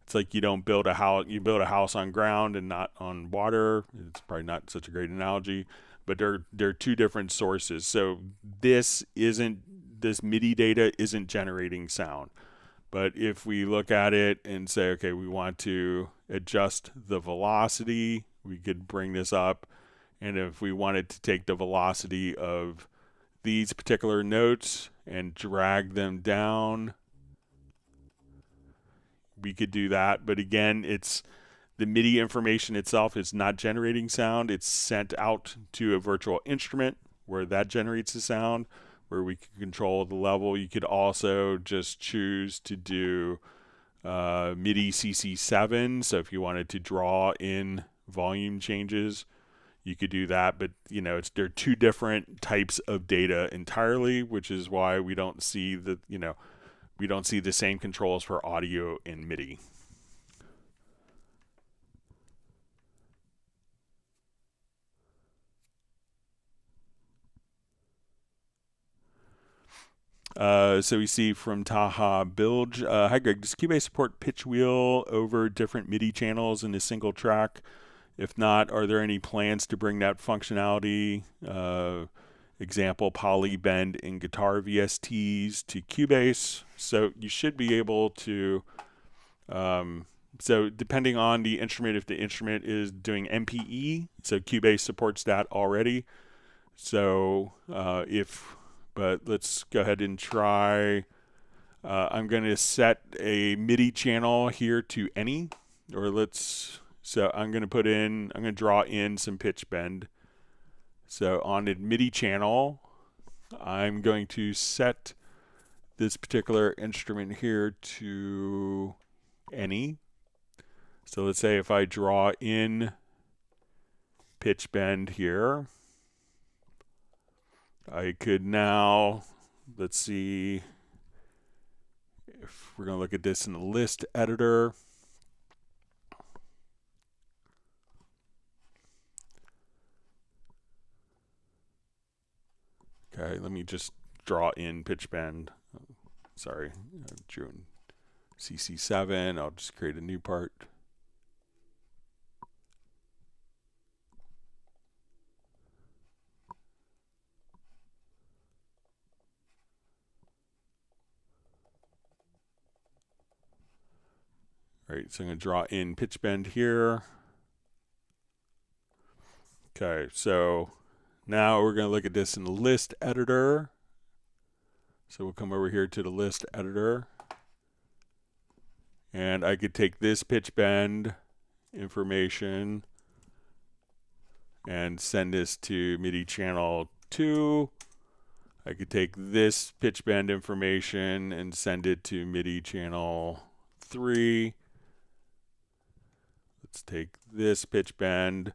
it's like you don't build a house, you build a house on ground and not on water. It's probably not such a great analogy, but they're two different sources. So this MIDI data isn't generating sound. But if we look at it and say, okay, we want to adjust the velocity, we could bring this up. And if we wanted to take the velocity of these particular notes and drag them down, we could do that. But again, it's the MIDI information itself is not generating sound. It's sent out to a virtual instrument where that generates the sound, where we can control the level. You could also just choose to do MIDI CC7. So if you wanted to draw in volume changes, you could do that. But they're two different types of data entirely, which is why we don't see the we don't see the same controls for audio in MIDI. So we see from Taha Bilge, hi Greg, does Cubase support pitch wheel over different MIDI channels in a single track? If not, are there any plans to bring that functionality, example, poly bend in guitar VSTs to Cubase? So you should be able to, so depending on the instrument, if the instrument is doing MPE, so Cubase supports that already. So but let's go ahead and try, I'm going to set a MIDI channel here to any, so I'm going to draw in some pitch bend. So on the MIDI channel, I'm going to set this particular instrument here to any. So let's say if I draw in pitch bend here, I could now, let's see if we're going to look at this in the list editor. Okay, let me just draw in pitch bend. Sorry, I drew in CC7. I'll just create a new part. All right, so I'm going to draw in pitch bend here. Okay, so now we're going to look at this in the list editor. So we'll come over here to the list editor. And I could take this pitch bend information and send this to MIDI channel 2. I could take this pitch bend information and send it to MIDI channel 3. Let's take this pitch bend,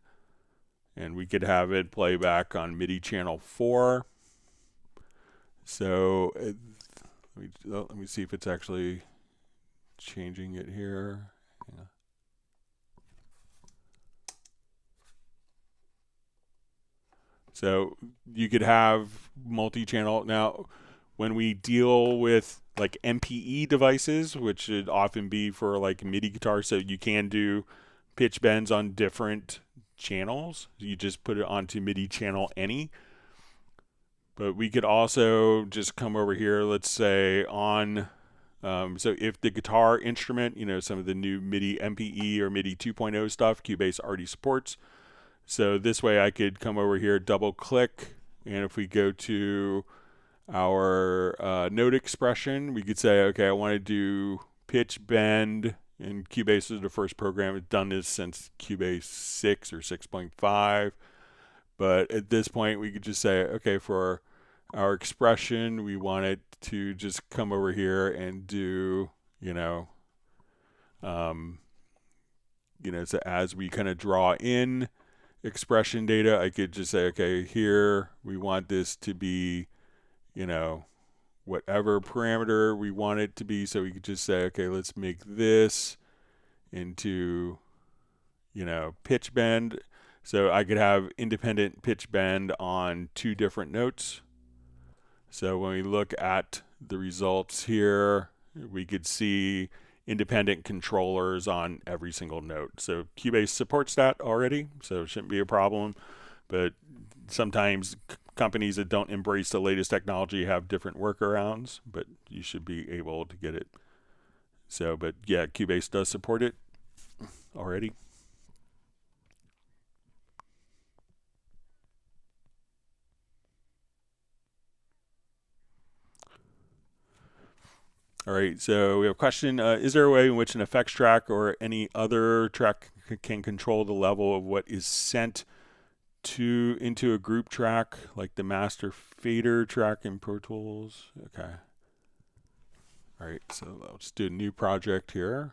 and we could have it play back on MIDI channel 4. So let me see if it's actually changing it here. Yeah. So you could have multi-channel. Now, when we deal with like MPE devices, which should often be for like MIDI guitar, so you can do pitch bends on different channels. You just put it onto MIDI channel any. But we could also just come over here, let's say on, so if the guitar instrument, you know, some of the new MIDI MPE or MIDI 2.0 stuff, Cubase already supports. So this way I could come over here, double click, and if we go to our note expression, we could say, okay, I want to do pitch bend, and Cubase is the first program that's done this since Cubase 6 or 6.5. But at this point, we could just say, okay, for our expression, we want it to just come over here and do, so as we kind of draw in expression data, I could just say, okay, here we want this to be, whatever parameter we want it to be. So we could just say, okay, let's make this into, pitch bend. So I could have independent pitch bend on 2 different notes. So when we look at the results here, we could see independent controllers on every single note. So Cubase supports that already, so it shouldn't be a problem. But sometimes companies that don't embrace the latest technology have different workarounds, but you should be able to get it. So, but yeah, Cubase does support it already. All right, so we have a question. Is there a way in which an effects track or any other track can control the level of what is sent into a group track, like the master fader track in Pro Tools? Okay. All right, so let's do a new project here.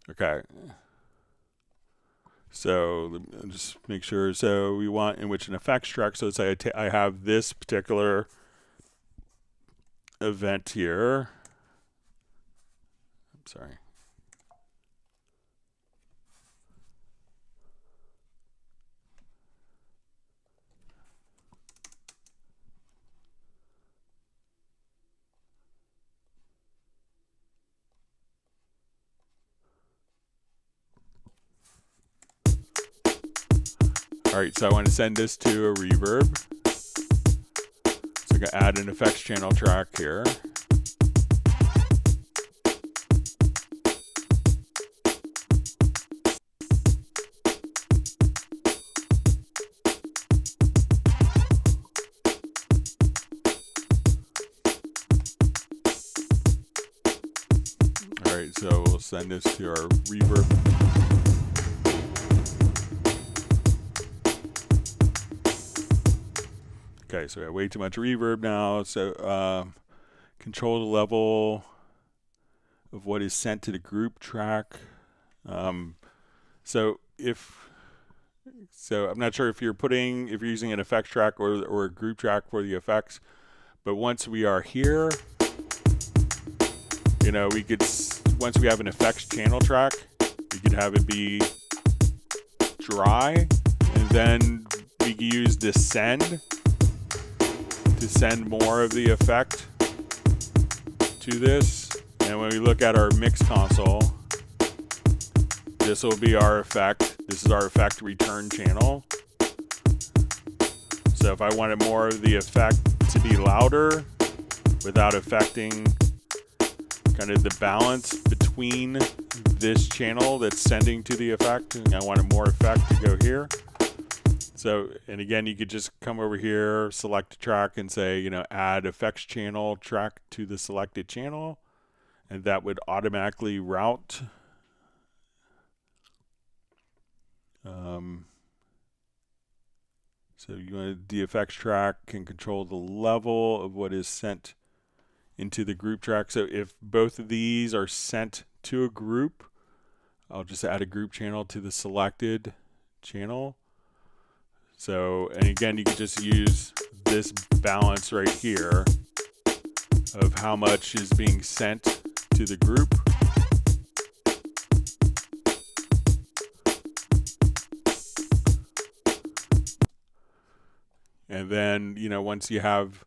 Okay. So just make sure. So we want in which an effects track. So let's say I have this particular event here. I'm sorry. All right, so I want to send this to a reverb. So I'm going to add an effects channel track here. All right, so we'll send this to our reverb. Okay, so we have way too much reverb now. So control the level of what is sent to the group track. So I'm not sure if you're using an effects track or a group track for the effects, but once we are here, once we have an effects channel track, we could have it be dry, and then we can use the send to send more of the effect to this. And when we look at our mix console, this will be our effect. This is our effect return channel. So if I wanted more of the effect to be louder without affecting kind of the balance between this channel that's sending to the effect, and I wanted more effect to go here. So, and again, you could just come over here, select a track and say, you know, add effects channel track to the selected channel, and that would automatically route so you want the effects track can control the level of what is sent into the group track. So if both of these are sent to a group, I'll just add a group channel to the selected channel. So, and again, you can just use this balance right here of how much is being sent to the group. And then, you know, once you have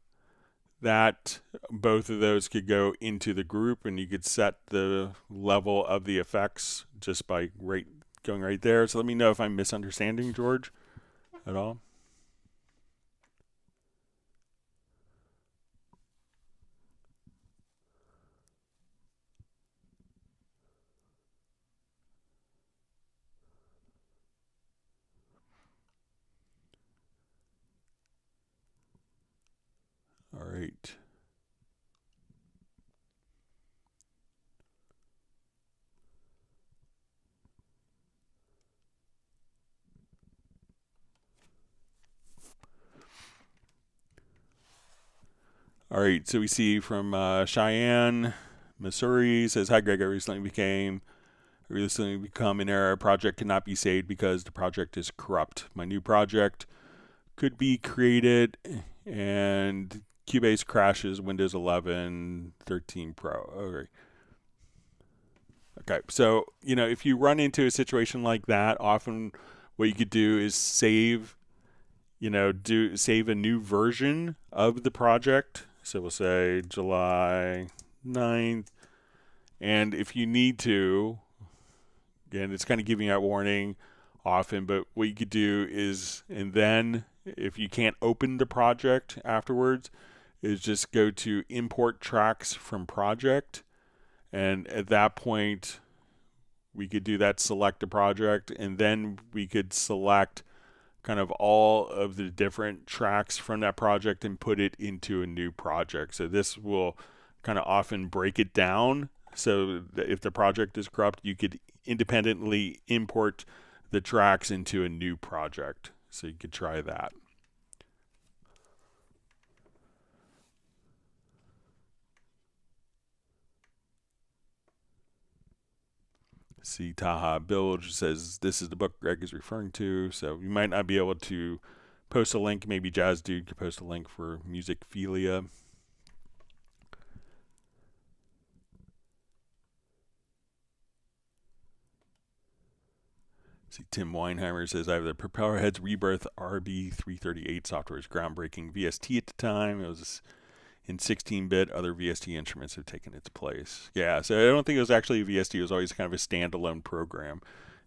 that, both of those could go into the group, and you could set the level of the effects just by going right there. So let me know if I'm misunderstanding, George, at all. All right. All right, so we see from Cheyenne, Missouri, says, "Hi Greg, I recently become an error. A project cannot be saved because the project is corrupt. My new project could be created and Cubase crashes Windows 11, 13 Pro." Okay, so, you know, if you run into a situation like that, often what you could do is save a new version of the project. So we'll say July 9th. And if you need to, again, it's kind of giving out warning often, but what you could do is, and then if you can't open the project afterwards, is just go to import tracks from project. And at that point, we could do that, select a project, and then we could select kind of all of the different tracks from that project and put it into a new project. So this will kind of often break it down. So if the project is corrupt, you could independently import the tracks into a new project. So you could try that. See, Taha Bilge says this is the book Greg is referring to. So you might not be able to post a link. Maybe Jazz Dude could post a link for Musicphilia. See, Tim Weinheimer says, "I have the Propeller Heads Rebirth RB338 software. Is groundbreaking VST at the time. It was in 16-bit. Other VST instruments have taken its place." Yeah, so I don't think it was actually a VST. It was always kind of a standalone program.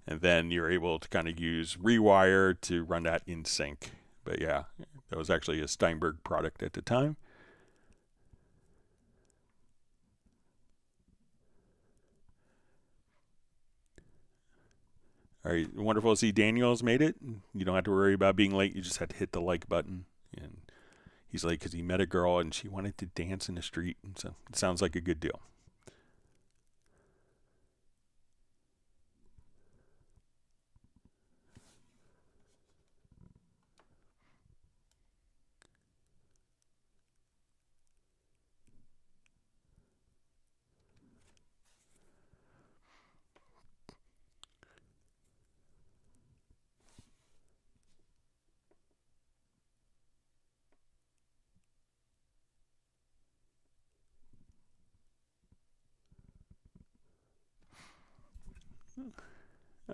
And then you're able to kind of use Rewire to run that in sync. But yeah, that was actually a Steinberg product at the time. All right, wonderful to see Daniel's made it. You don't have to worry about being late. You just have to hit the like button. And he's late because he met a girl and she wanted to dance in the street. And so it sounds like a good deal.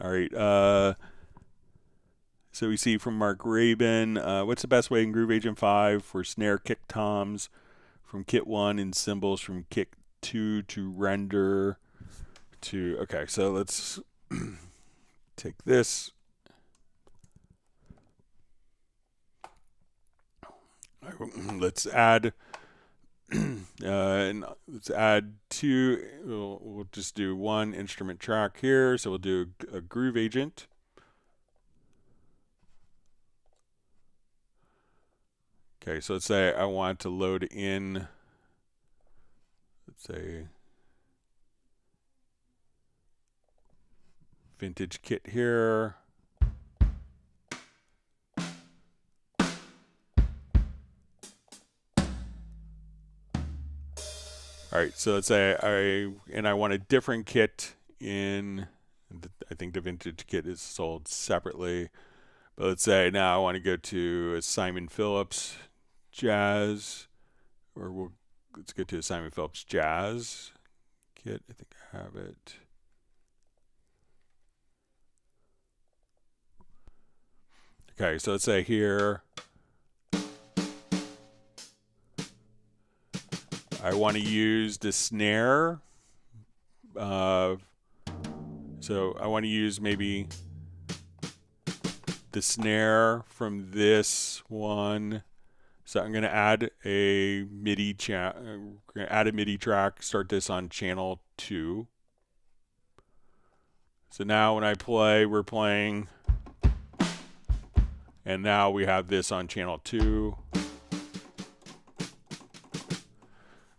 All right. So we see from Mark Rabin, what's the best way in Groove Agent 5 for snare kick toms from kit 1 and cymbals from kit 2 to render to... Okay, so let's take this. let's add and let's add two. We'll just do one instrument track here. So we'll do a groove agent. Okay, so let's say I want to load in, let's say, vintage kit here. All right, so let's say I want a different kit in, I think the vintage kit is sold separately, but let's say now I want to go to a Simon Phillips Jazz, or let's go to a Simon Phillips Jazz kit. I think I have it. Okay, so let's say here, I want to use the snare. So I want to use maybe the snare from this one. So I'm going to add a MIDI track. Start this on channel 2. So now when I play, we're playing, and now we have this on channel 2.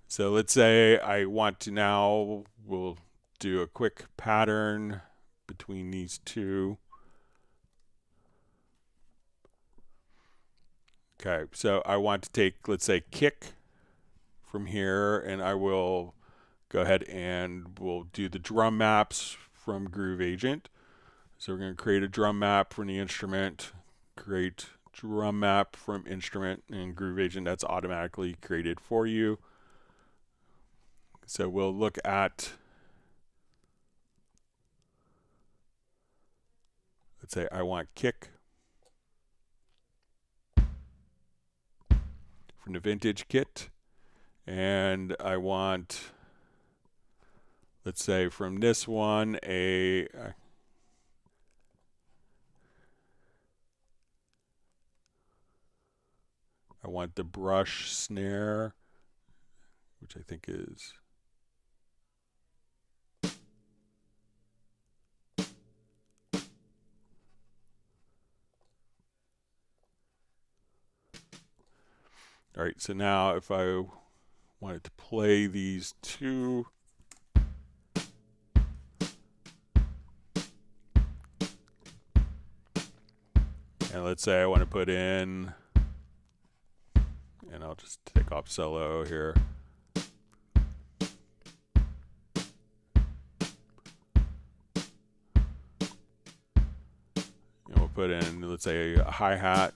So let's say I want to now, we'll do a quick pattern between these two. Okay, so I want to take, let's say, kick from here, and I will go ahead and we'll do the drum maps from Groove Agent. So we're going to create a drum map from the instrument, create drum map from instrument, and Groove Agent, that's automatically created for you. So we'll look at, let's say I want kick from the vintage kit, and I want, let's say from this one, I want the brush snare, which I think is, all right, so now if I wanted to play these two, and let's say I want to put in, and I'll just take off solo here. And we'll put in, let's say, a hi-hat.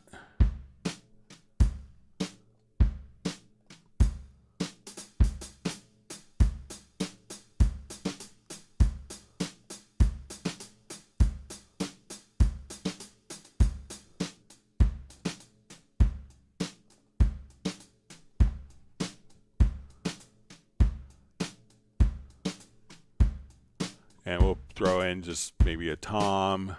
And we'll throw in just maybe a tom.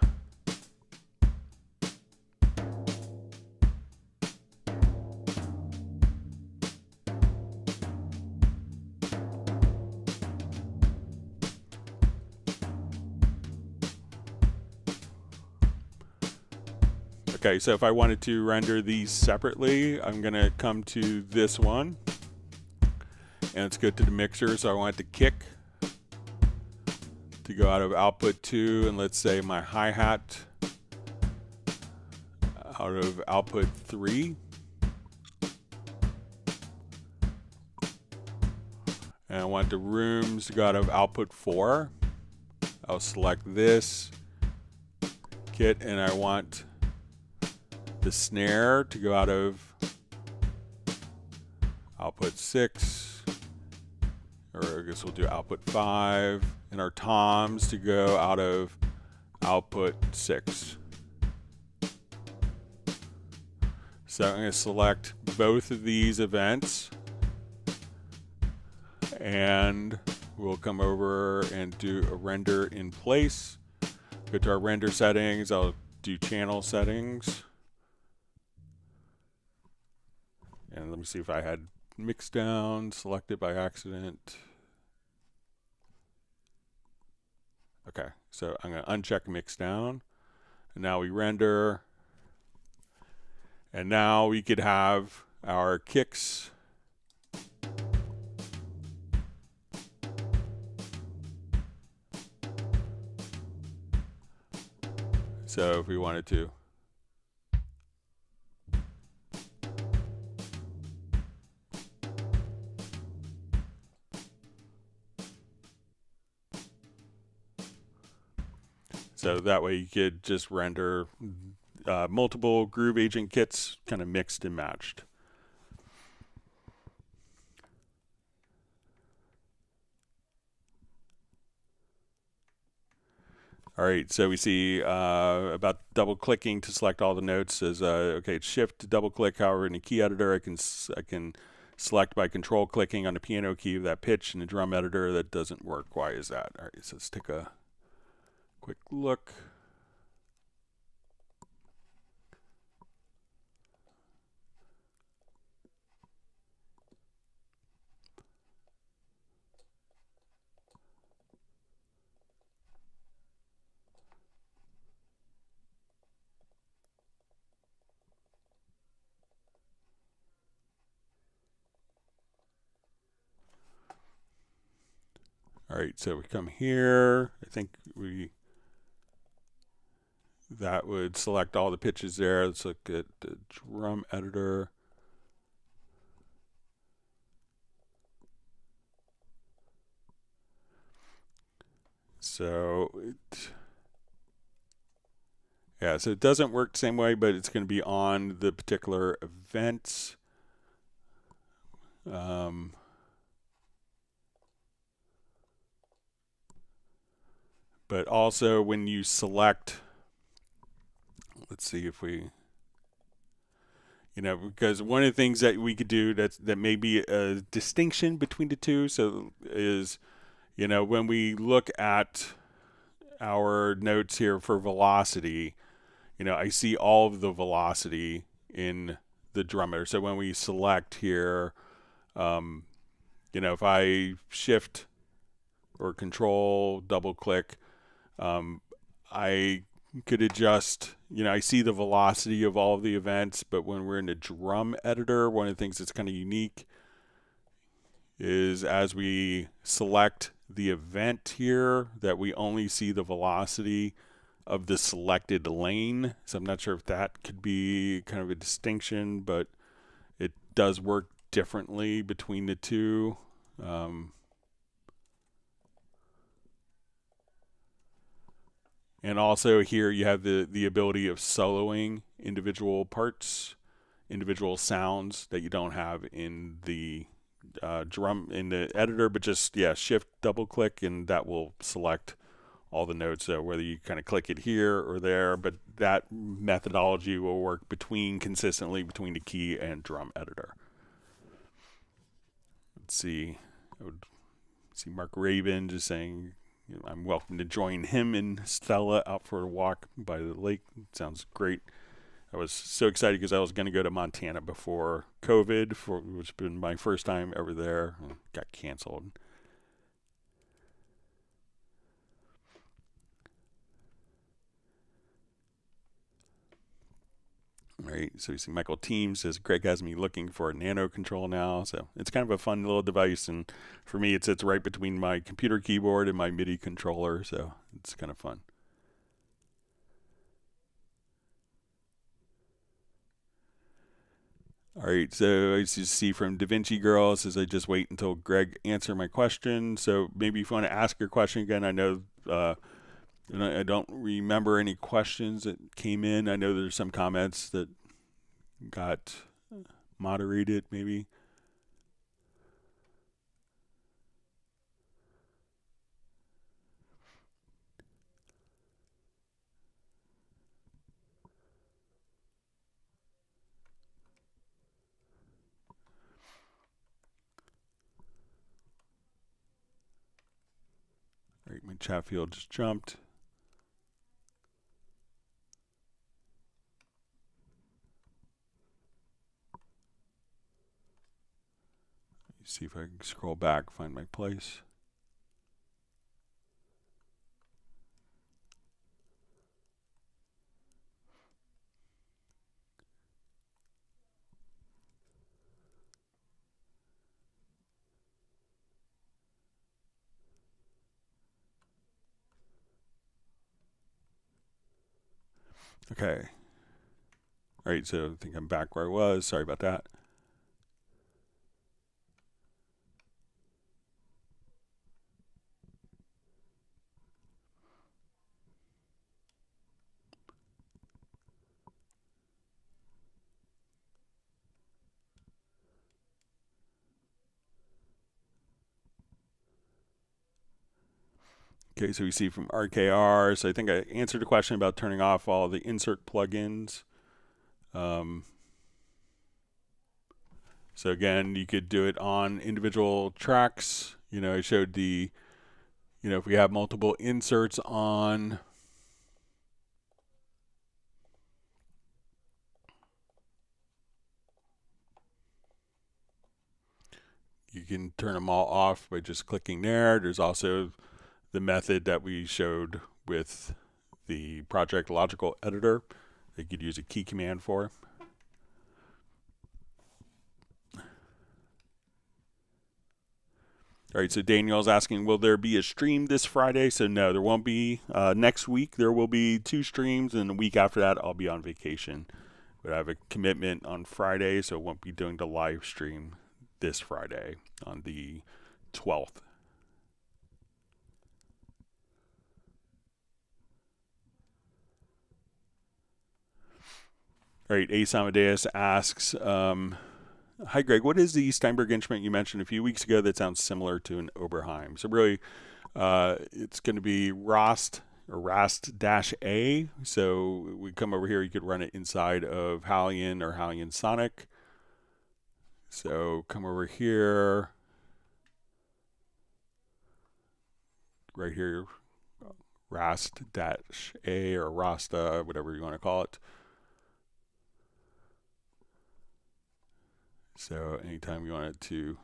Okay, so if I wanted to render these separately, I'm going to come to this one. And let's go to the mixer. So I want the kick to go out of output 2, and let's say my hi-hat out of output 3. And I want the rooms to go out of output 4. I'll select this kit, and I want the snare to go out of output 6, or I guess we'll do output 5, and our toms to go out of output 6. So I'm going to select both of these events, and we'll come over and do a render in place. Go to our render settings. I'll do channel settings. me see if I had mix down selected by accident. Okay, so I'm going to uncheck mix down, and now we render, and now we could have our kicks. So if we wanted to. So that way you could just render multiple Groove Agent kits kind of mixed and matched. All right, so we see about double clicking to select all the notes. Says okay, shift to double click. However, in the key editor, I can select by control clicking on the piano key of that pitch. In the drum editor, that doesn't work. Why is that? All right, so let's take a quick look. All right, so we come here. I think that would select all the pitches there. Let's look at the drum editor. So so it doesn't work the same way, but it's going to be on the particular events. But also when you select, let's see if we, because one of the things that we could do that may be a distinction between the two, so is, when we look at our notes here for velocity, I see all of the velocity in the drummer. So when we select here, if I shift or control, double click, I could adjust, I see the velocity of all of the events, but when we're in the drum editor, one of the things that's kind of unique is as we select the event here, that we only see the velocity of the selected lane. So I'm not sure if that could be kind of a distinction, but it does work differently between the two. And also here you have the ability of soloing individual parts, individual sounds that you don't have in the drum in the editor, but just shift double click and that will select all the notes, whether you kind of click it here or there, but that methodology will work consistently between the key and drum editor. Let's see, I would see Mark Rabin just saying, I'm welcome to join him and Stella out for a walk by the lake. It sounds great. I was so excited because I was going to go to Montana before COVID, which has been my first time ever there. Got canceled. All right, so you see Michael Team says, Greg has me looking for a NanoKontrol now. So it's kind of a fun little device. And for me, it sits right between my computer keyboard and my Midi controller. So it's kind of fun. All right, so I see from DaVinci Girl says, I just wait until Greg answer my question. So maybe if you want to ask your question again, I know I don't remember any questions that came in. I know there's some comments that got moderated, maybe. All right, my chat field just jumped. See if I can scroll back, find my place. Okay. All right, so I think I'm back where I was. Sorry about that. Okay, so we see from RKR. So I think I answered a question about turning off all the insert plugins. So again, you could do it on individual tracks. I showed the, if we have multiple inserts on, you can turn them all off by just clicking there. There's also the method that we showed with the project logical editor that you could use a key command for. All right, so Daniel's asking, will there be a stream this Friday? So no, there won't be. Next week, there will be 2 streams, and the week after that, I'll be on vacation. But I have a commitment on Friday, so I won't be doing the live stream this Friday on the 12th. All right, Ace Amadeus asks, hi, Greg. What is the Steinberg instrument you mentioned a few weeks ago that sounds similar to an Oberheim? So really, it's going to be Rast or Rast-A. So we come over here. You could run it inside of Hallion or Hallion Sonic. So come over here. Right here, Rast-A or Rasta, whatever you want to call it. So anytime you want it to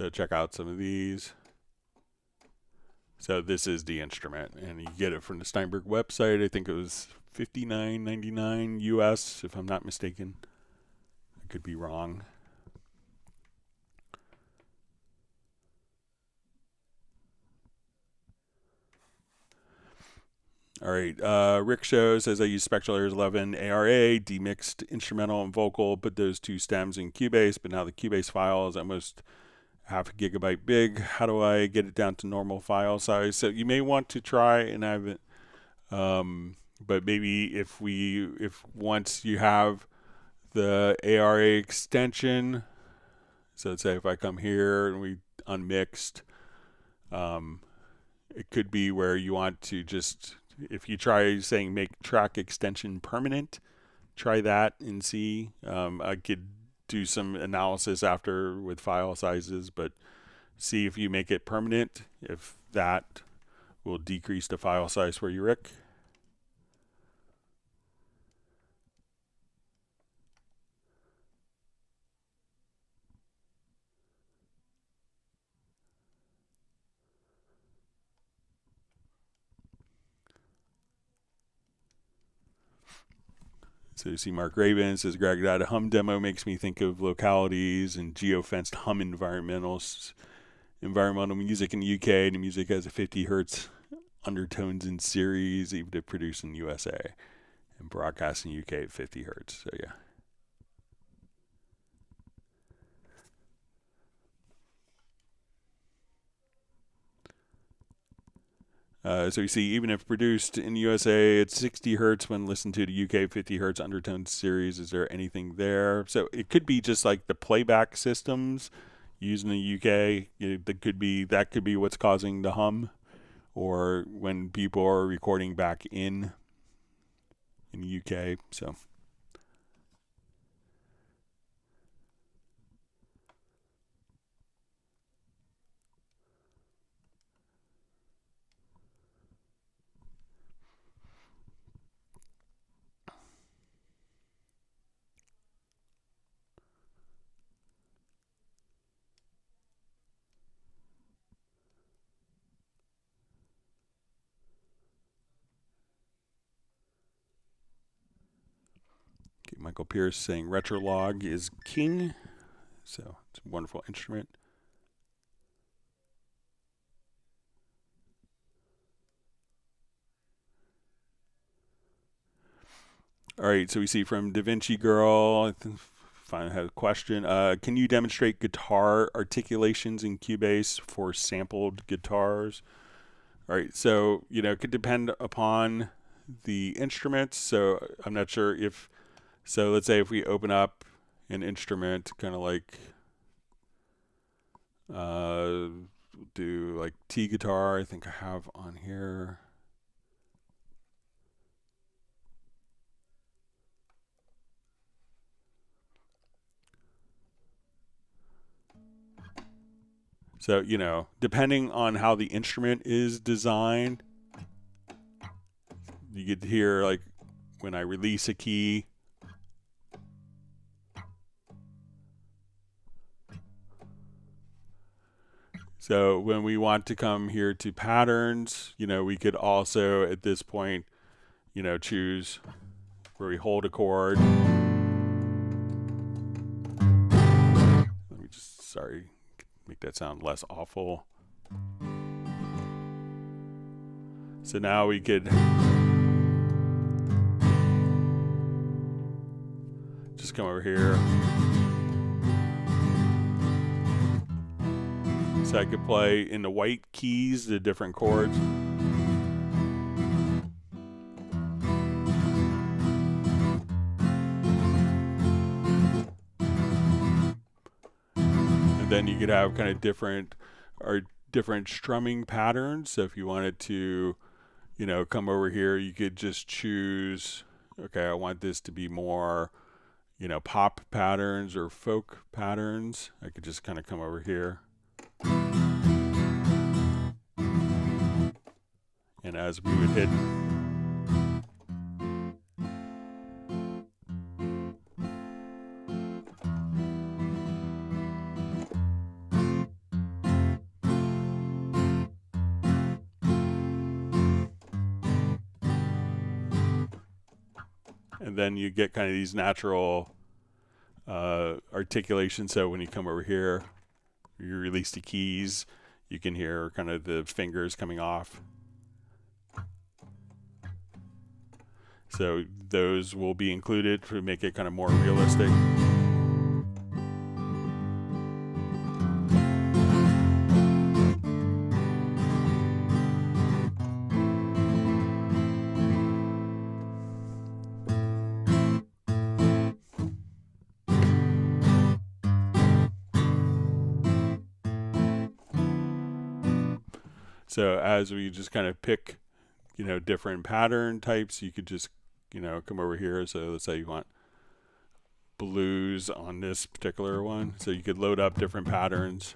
So check out some of these. So this is the instrument, and you get it from the Steinberg website. I think it was $59.99 US, if I'm not mistaken. I could be wrong. All right, Rick shows, says I use Spectral Layers 11 ARA, demixed instrumental and vocal, put those 2 stems in Cubase, but now the Cubase file is almost half a gigabyte big. How do I get it down to normal file size? So you may want to try, and I haven't, but maybe if once you have the ARA extension, so let's say if I come here and we unmixed, it could be where you want to just, if you try saying make track extension permanent, try that and see. I could do some analysis after with file sizes, but see if you make it permanent, if that will decrease the file size for you, Rick. So you see Mark Raven says, Greg, that hum demo makes me think of localities and geofenced hum environmental music in the UK. The music has a 50 hertz undertones in series, even to produce in USA and broadcast in UK at 50 hertz. So yeah. So you see, even if produced in the USA, it's 60 hertz when listened to the UK 50 hertz undertone series. Is there anything there? So it could be just like the playback systems used in the UK. That could be what's causing the hum, or when people are recording back in the UK. So. Michael Pierce saying Retrolog is king. So it's a wonderful instrument. All right, so we see from Da Vinci Girl, I think finally had a question. Can you demonstrate guitar articulations in Cubase for sampled guitars? All right, so, it could depend upon the instruments. So I'm not sure if, so let's say if we open up an instrument, kind of like, do like T guitar, I think I have on here. So, depending on how the instrument is designed, you could hear like when I release a key. So when we want to come here to patterns, we could also at this point, choose where we hold a chord. Let me just, make that sound less awful. So now we could just come over here. So I could play in the white keys the different chords. And then you could have kind of different strumming patterns. So if you wanted to, come over here, you could just choose, okay, I want this to be more, pop patterns or folk patterns. I could just kind of come over here. And as we would hit, and then you get kind of these natural articulations. So when you come over here, you release the keys, you can hear kind of the fingers coming off. So those will be included to make it kind of more realistic. So as we just kind of pick, different pattern types, you could just, come over here. So let's say you want blues on this particular one. So you could load up different patterns.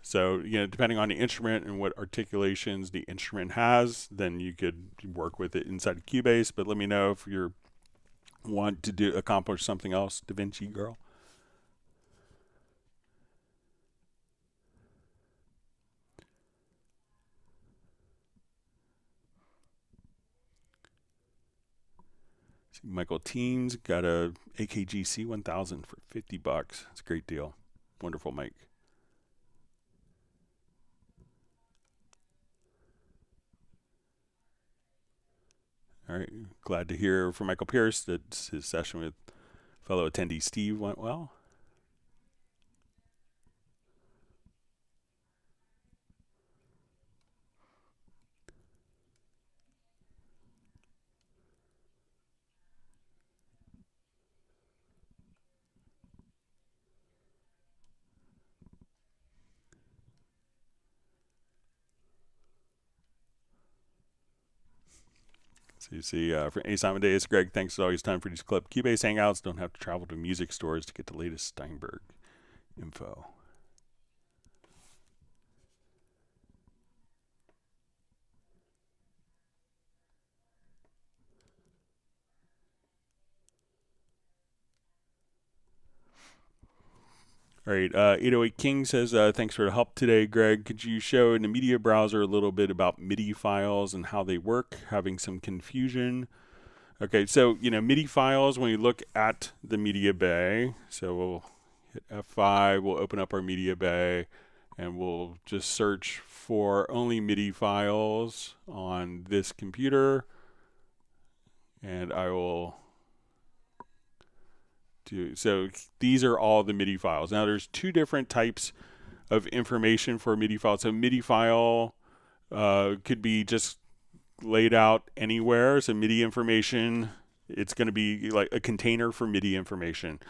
So, depending on the instrument and what articulations the instrument has, then you could work with it inside of Cubase. But let me know if you want to accomplish something else, Da Vinci Girl. Michael Teens got a AKG C1000 for $50. It's a great deal. Wonderful mic. All right, glad to hear from Michael Pierce that his session with fellow attendee Steve went well. So you see, for Ace Amadeus, Greg, thanks for all your time for these Club Cubase Hangouts. Don't have to travel to music stores to get the latest Steinberg info. All right, 808 King says, thanks for the help today, Greg. Could you show in the media browser a little bit about MIDI files and how they work? Having some confusion. Okay, so, MIDI files, when you look at the media bay, so we'll hit F5, we'll open up our media bay, and we'll just search for only MIDI files on this computer. And I will so these are all the MIDI files. Now there's two different types of information for a MIDI file. So MIDI file could be just laid out anywhere. So MIDI information, it's going to be like a container for MIDI information.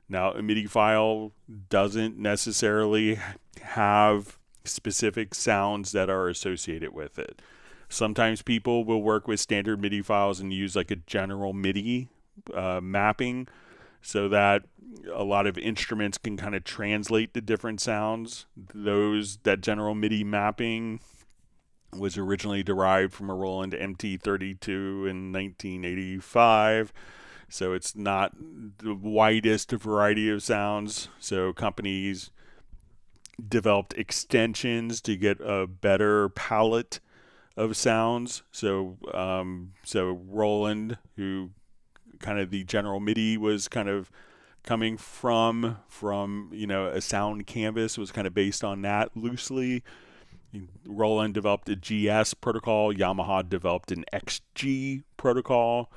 Now a MIDI file doesn't necessarily have specific sounds that are associated with it. Sometimes people will work with standard MIDI files and use like a general MIDI mapping, so that a lot of instruments can kind of translate the different sounds. That general MIDI mapping was originally derived from a Roland MT32 in 1985. So it's not the widest variety of sounds. So companies developed extensions to get a better palette of sounds. So Roland, who kind of the general MIDI was kind of coming from a sound canvas, was kind of based on that loosely. Roland developed a GS protocol, Yamaha developed an XG protocol.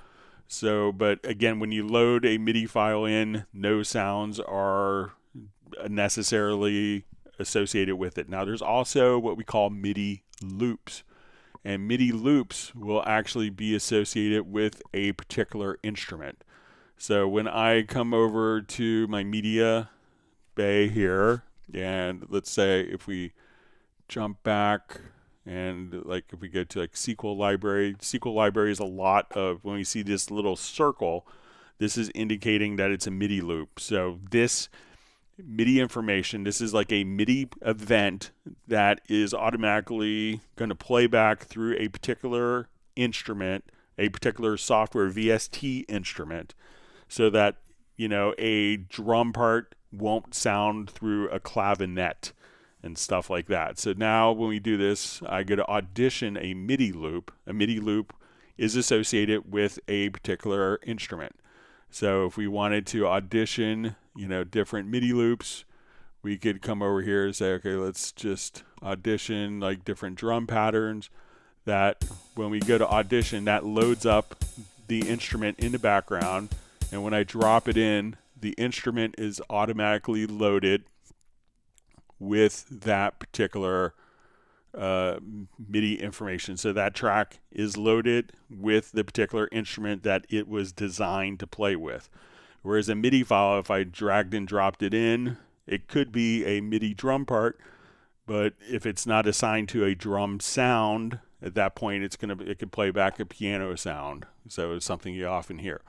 So, but again, when you load a MIDI file in, no sounds are necessarily associated with it. Now there's also what we call MIDI loops. And MIDI loops will actually be associated with a particular instrument. So when I come over to my media bay here, and let's say if we jump back and like if we go to like SQL library is a lot of, when we see this little circle, this is indicating that it's a MIDI loop. So this MIDI information, this is like a MIDI event that is automatically going to play back through a particular instrument, a particular software VST instrument, so that a drum part won't sound through a clavinet and stuff like that. So now when we do this, I go to audition a MIDI loop. A MIDI loop is associated with a particular instrument. So if we wanted to audition, different MIDI loops, we could come over here and say, okay, let's just audition like different drum patterns. That when we go to audition, that loads up the instrument in the background. And when I drop it in, the instrument is automatically loaded with that particular MIDI information. So that track is loaded with the particular instrument that it was designed to play with. Whereas a MIDI file, if I dragged and dropped it in, it could be a MIDI drum part, but if it's not assigned to a drum sound, at that point it could play back a piano sound. So it's something you often hear.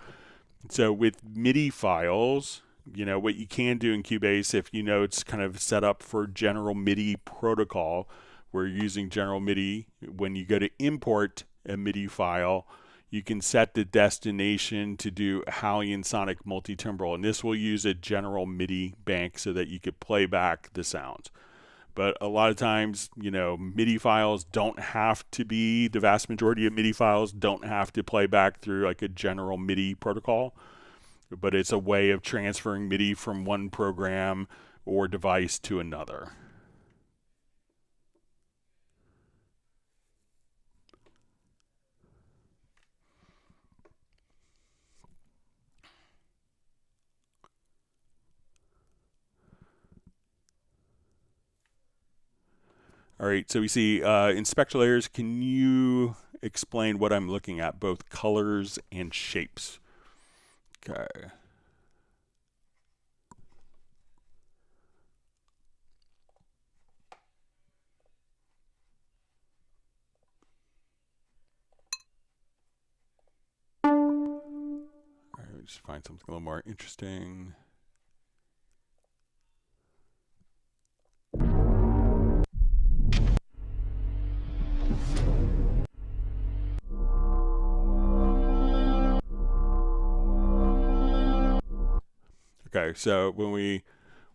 So with MIDI files, what you can do in Cubase, if it's kind of set up for general MIDI protocol, we're using general MIDI. When you go to import a MIDI file, you can set the destination to do Hallian sonic multi-timbral, and this will use a general MIDI bank so that you could play back the sounds. But a lot of times, MIDI files don't have to be, the vast majority of MIDI files don't have to play back through like a general MIDI protocol, but it's a way of transferring MIDI from one program or device to another. All right, so we see in Spectral Layers, can you explain what I'm looking at, both colors and shapes? Okay. All right, let's find something a little more interesting. Okay, so when we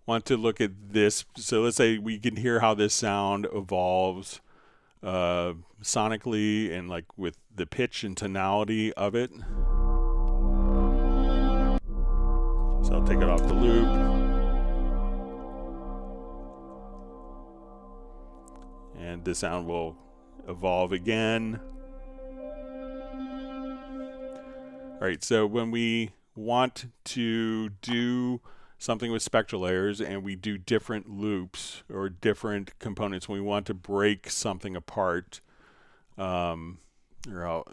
want to look at this, so let's say we can hear how this sound evolves sonically and like with the pitch and tonality of it. So I'll take it off the loop. And the sound will evolve again. All right, so when we want to do something with Spectral Layers and we do different loops or different components, when we want to break something apart, or I'll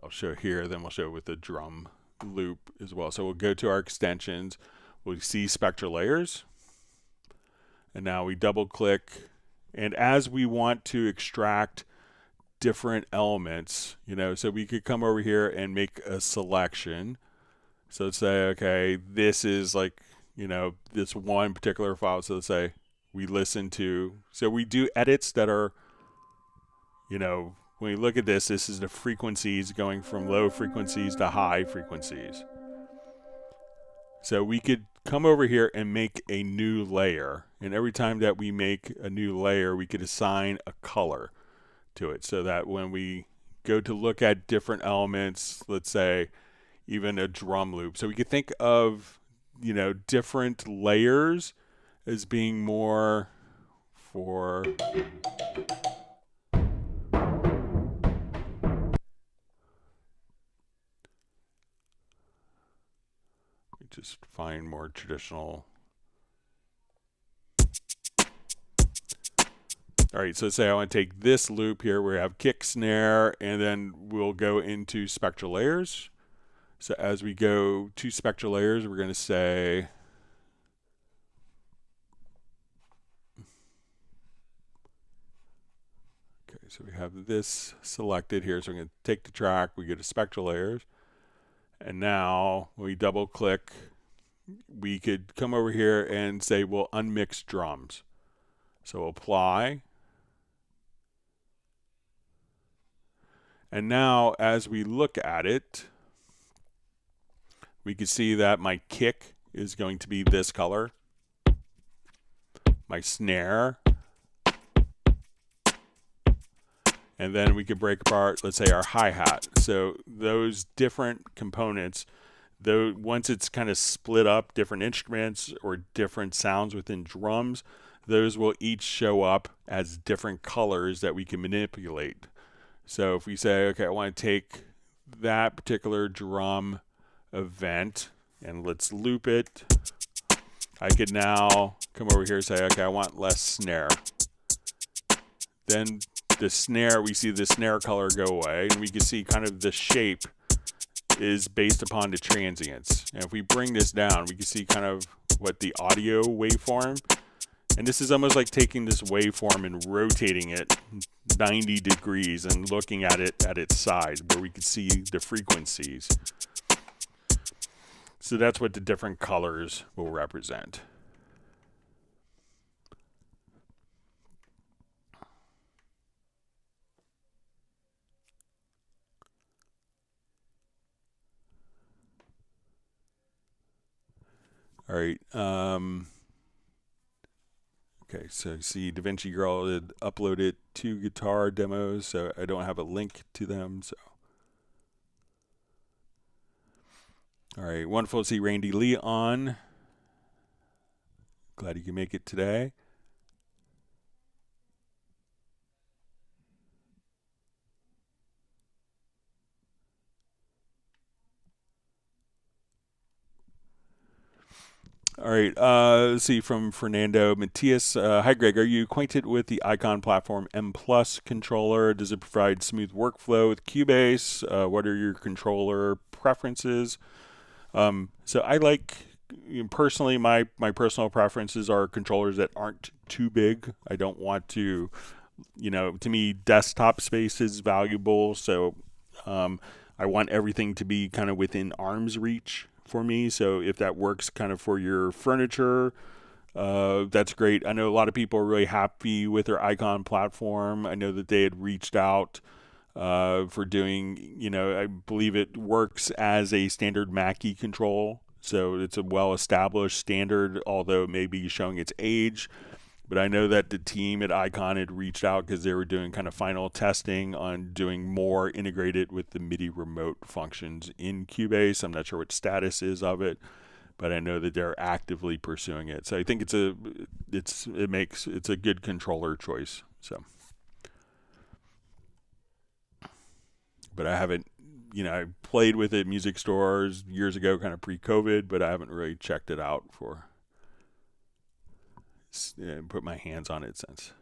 show here, then we'll show with the drum loop as well. So we'll go to our extensions, we'll see Spectral Layers, and now we double click, and as we want to extract different elements, so we could come over here and make a selection. So let's say, okay, this is like, this one particular file. So let's say we listen to, so we do edits that are, when we look at this is the frequencies going from low frequencies to high frequencies. So we could come over here and make a new layer. And every time that we make a new layer, we could assign a color to it, so that when we go to look at different elements, let's say even a drum loop, so we could think of different layers as being more for just find more traditional. All right, so say I want to take this loop here where we have kick, snare, and then we'll go into Spectral Layers. So as we go to Spectral Layers, we're going to say, okay, so we have this selected here. So I'm going to take the track, we go to Spectral Layers, and now when we double click, we could come over here and say, we'll unmix drums. So apply. And now as we look at it, we can see that my kick is going to be this color. My snare. And then we could break apart, let's say, our hi-hat. So those different components, though, once it's kind of split up, different instruments or different sounds within drums, those will each show up as different colors that we can manipulate. So if we say, okay, I want to take that particular drum event and let's loop it, I could now come over here and say, okay, I want less snare. Then the snare, we see the snare color go away, and we can see kind of the shape is based upon the transients. And if we bring this down, we can see kind of what the audio waveform, and this is almost like taking this waveform and rotating it 90 degrees and looking at it at its side where we can see the frequencies. So that's what the different colors will represent. All right. Okay, so see DaVinci Girl had uploaded 2 guitar demos, so I don't have a link to them. So, all right, wonderful to see Randy Lee on. Glad you can make it today. All right. Let's see from Fernando Matias. Hi, Greg. Are you acquainted with the Icon Platform M Plus controller? Does it provide smooth workflow with Cubase? What are your controller preferences? So I like, personally, my personal preferences are controllers that aren't too big. I don't want to, to me, desktop space is valuable. So I want everything to be kind of within arm's reach for me. So if that works kind of for your furniture, that's great. I know a lot of people are really happy with their Icon platform. I know that they had reached out for doing, I believe it works as a standard Mackie control. So it's a well-established standard, although it may be showing its age. But I know that the team at Icon had reached out because they were doing kind of final testing on doing more integrated with the Midi remote functions in Cubase. I'm not sure what status is of it, but I know that they're actively pursuing it. So I think it's a good controller choice. So, but I haven't, I played with it music stores years ago, kind of pre-COVID, but I haven't really checked it out for. Put my hands on it since.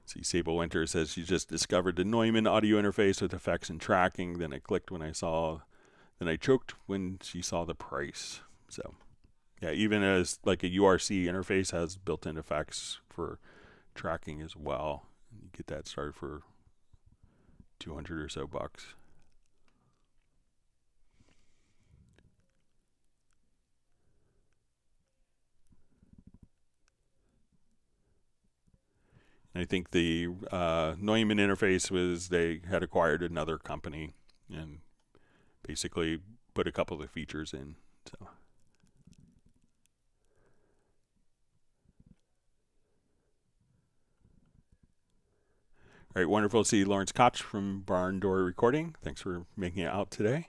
See, Sable Winter says she just discovered the Neumann audio interface with effects and tracking. Then I clicked when I choked when she saw the price. So, yeah, even as like a URC interface has built-in effects for tracking as well. You get that started for $200 or so bucks. I think the Neumann interface was they had acquired another company and basically put a couple of features in. So. All right, wonderful to see Lawrence Koch from Barn Door Recording. Thanks for making it out today.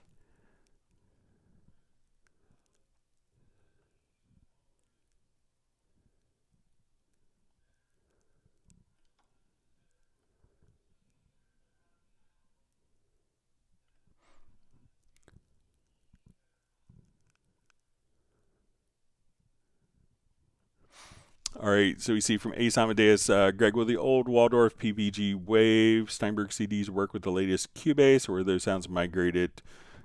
All right, so we see from Ace Amadeus, Greg, will the old Waldorf PVG Wave Steinberg CDs work with the latest Cubase, or were those sounds migrated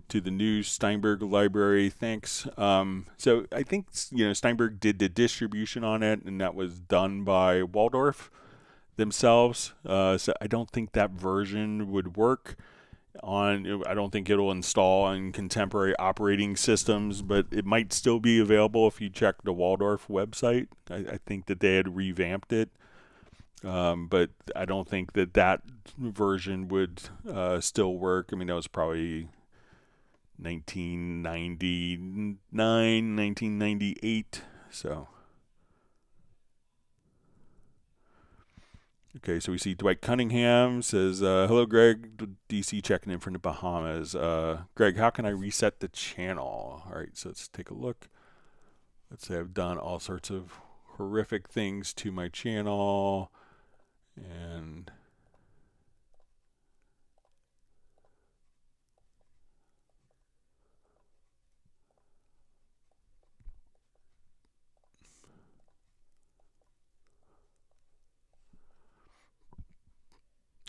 to the new Steinberg library? Thanks. So I think, Steinberg did the distribution on it, and that was done by Waldorf themselves. So I don't think that version would work I don't think it'll install on contemporary operating systems, but it might still be available if you check the Waldorf website. I think that they had revamped it, but I don't think that version would still work. I mean, that was probably 1999, 1998, so. Okay, so we see Dwight Cunningham says, hello, Greg, DC checking in from the Bahamas. Greg, how can I reset the channel? All right, so let's take a look. Let's say I've done all sorts of horrific things to my channel. And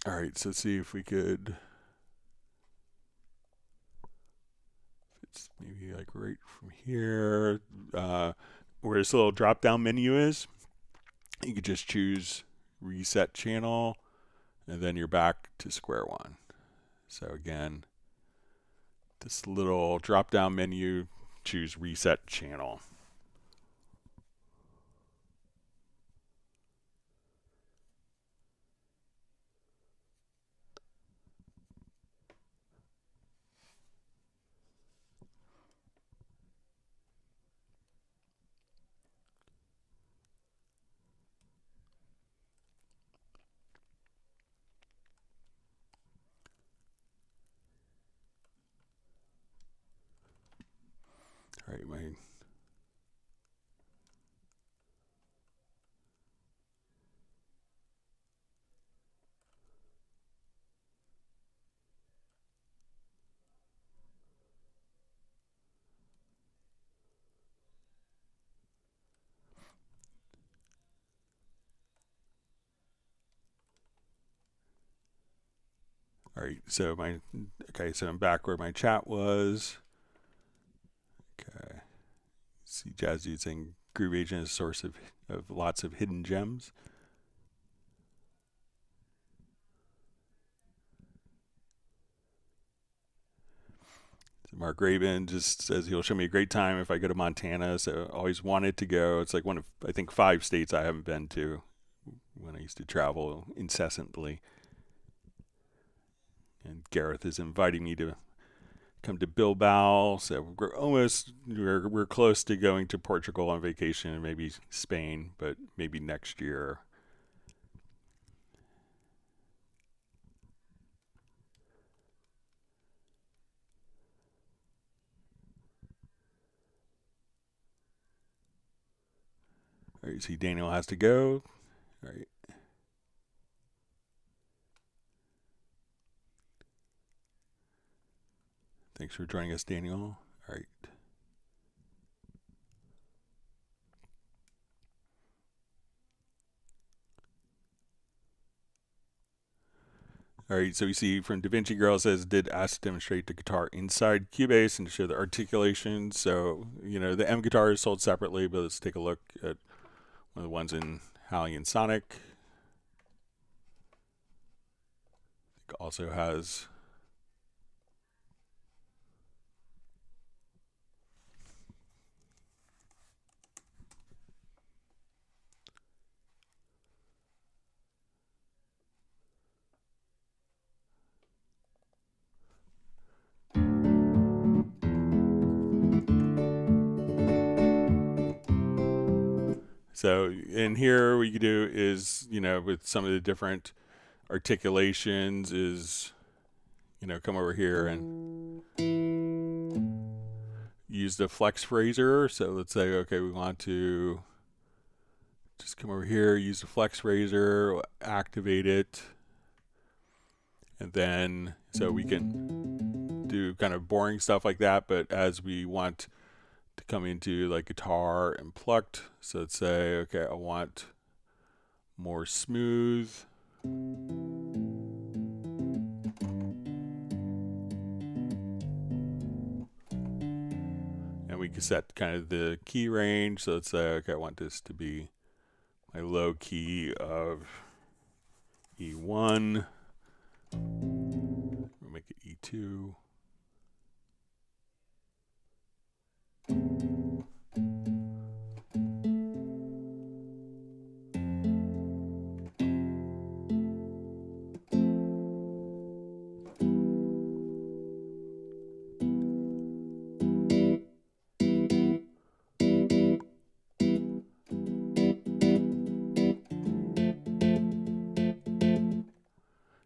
all right, so let's see if we could. It's maybe like right from here, where this little drop down menu is. You could just choose reset channel, and then you're back to square one. So again, this little drop down menu, choose reset channel. All right, my All right, so so I'm back where my chat was. Okay, see Jazz Dude saying Groove Agent is a source of lots of hidden gems. So Mark Raven just says he'll show me a great time if I go to Montana. So always wanted to go. It's like one of, I think, 5 states I haven't been to when I used to travel incessantly. And Gareth is inviting me to come to Bilbao. So we're close to going to Portugal on vacation and maybe Spain, but maybe next year. All right, see Daniel has to go. All right. Thanks for joining us, Daniel. All right. All right, so we see from DaVinci Girl says, did ask to demonstrate the guitar inside Cubase and to show the articulation. So, the M guitar is sold separately, but let's take a look at one of the ones in Hallian Sonic. It also has so in here what you can do is, with some of the different articulations is, come over here and use the flex phraser. So let's say, okay, we want to just come over here, use the flex phraser, activate it. And then, so we can do kind of boring stuff like that, but as we want to come into like guitar and plucked, so let's say, okay, I want more smooth. And we can set kind of the key range. So let's say, okay, I want this to be my low key of E1. We'll make it E2.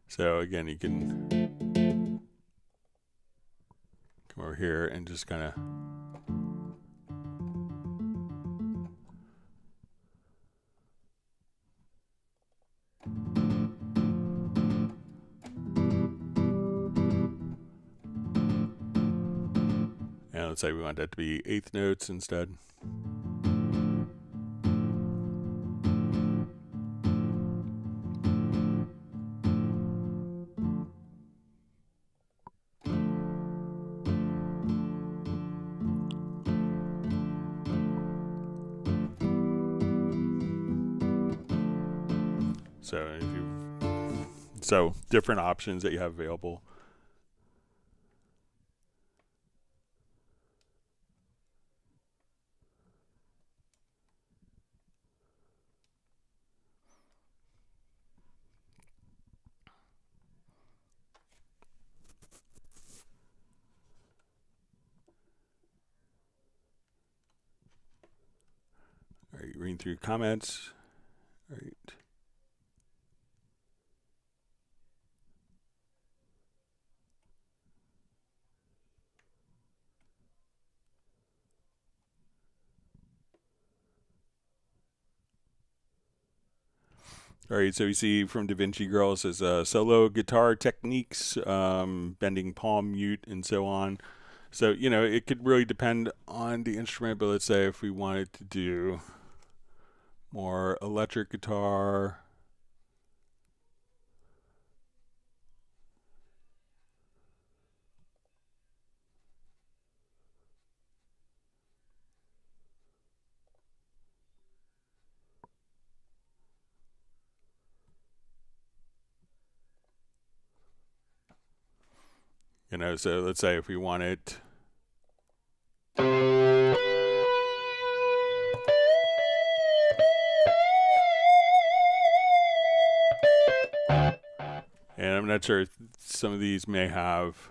So again, you can come over here and just kind of and let's say we want that to be 8th notes instead. So different options that you have available. All right, reading through comments. All right. All right, so we see from DaVinci Girl, it says solo guitar techniques, bending palm mute, and so on. So, it could really depend on the instrument, but let's say if we wanted to do more electric guitar, So let's say if we want it and I'm not sure if some of these may have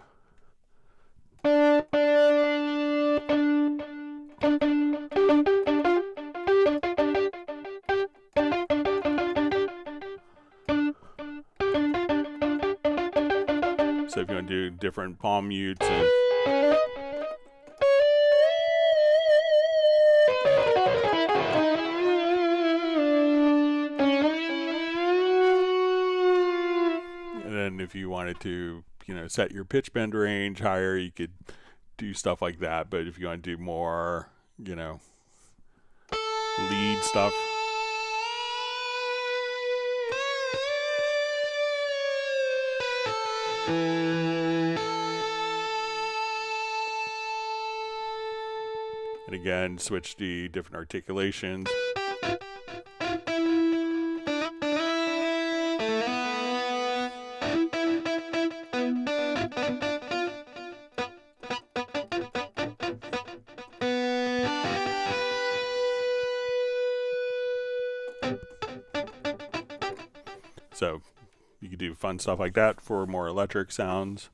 so if you want to do different palm mutes and then if you wanted to, set your pitch bend range higher, you could do stuff like that. But if you want to do more, lead stuff. And again, switch the different articulations. So you could do fun stuff like that for more electric sounds.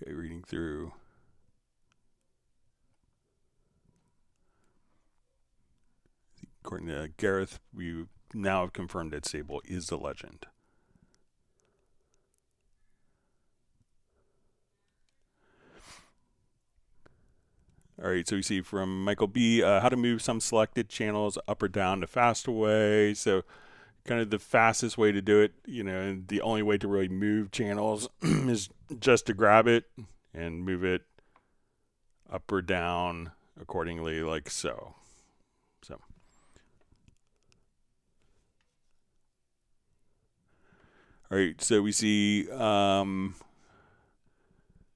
Okay, reading through. According to Gareth, we now have confirmed that Sable is the legend. All right, so we see from Michael B, how to move some selected channels up or down the fast way. So kind of the fastest way to do it, and the only way to really move channels is just to grab it and move it up or down accordingly, like so. All right, so we see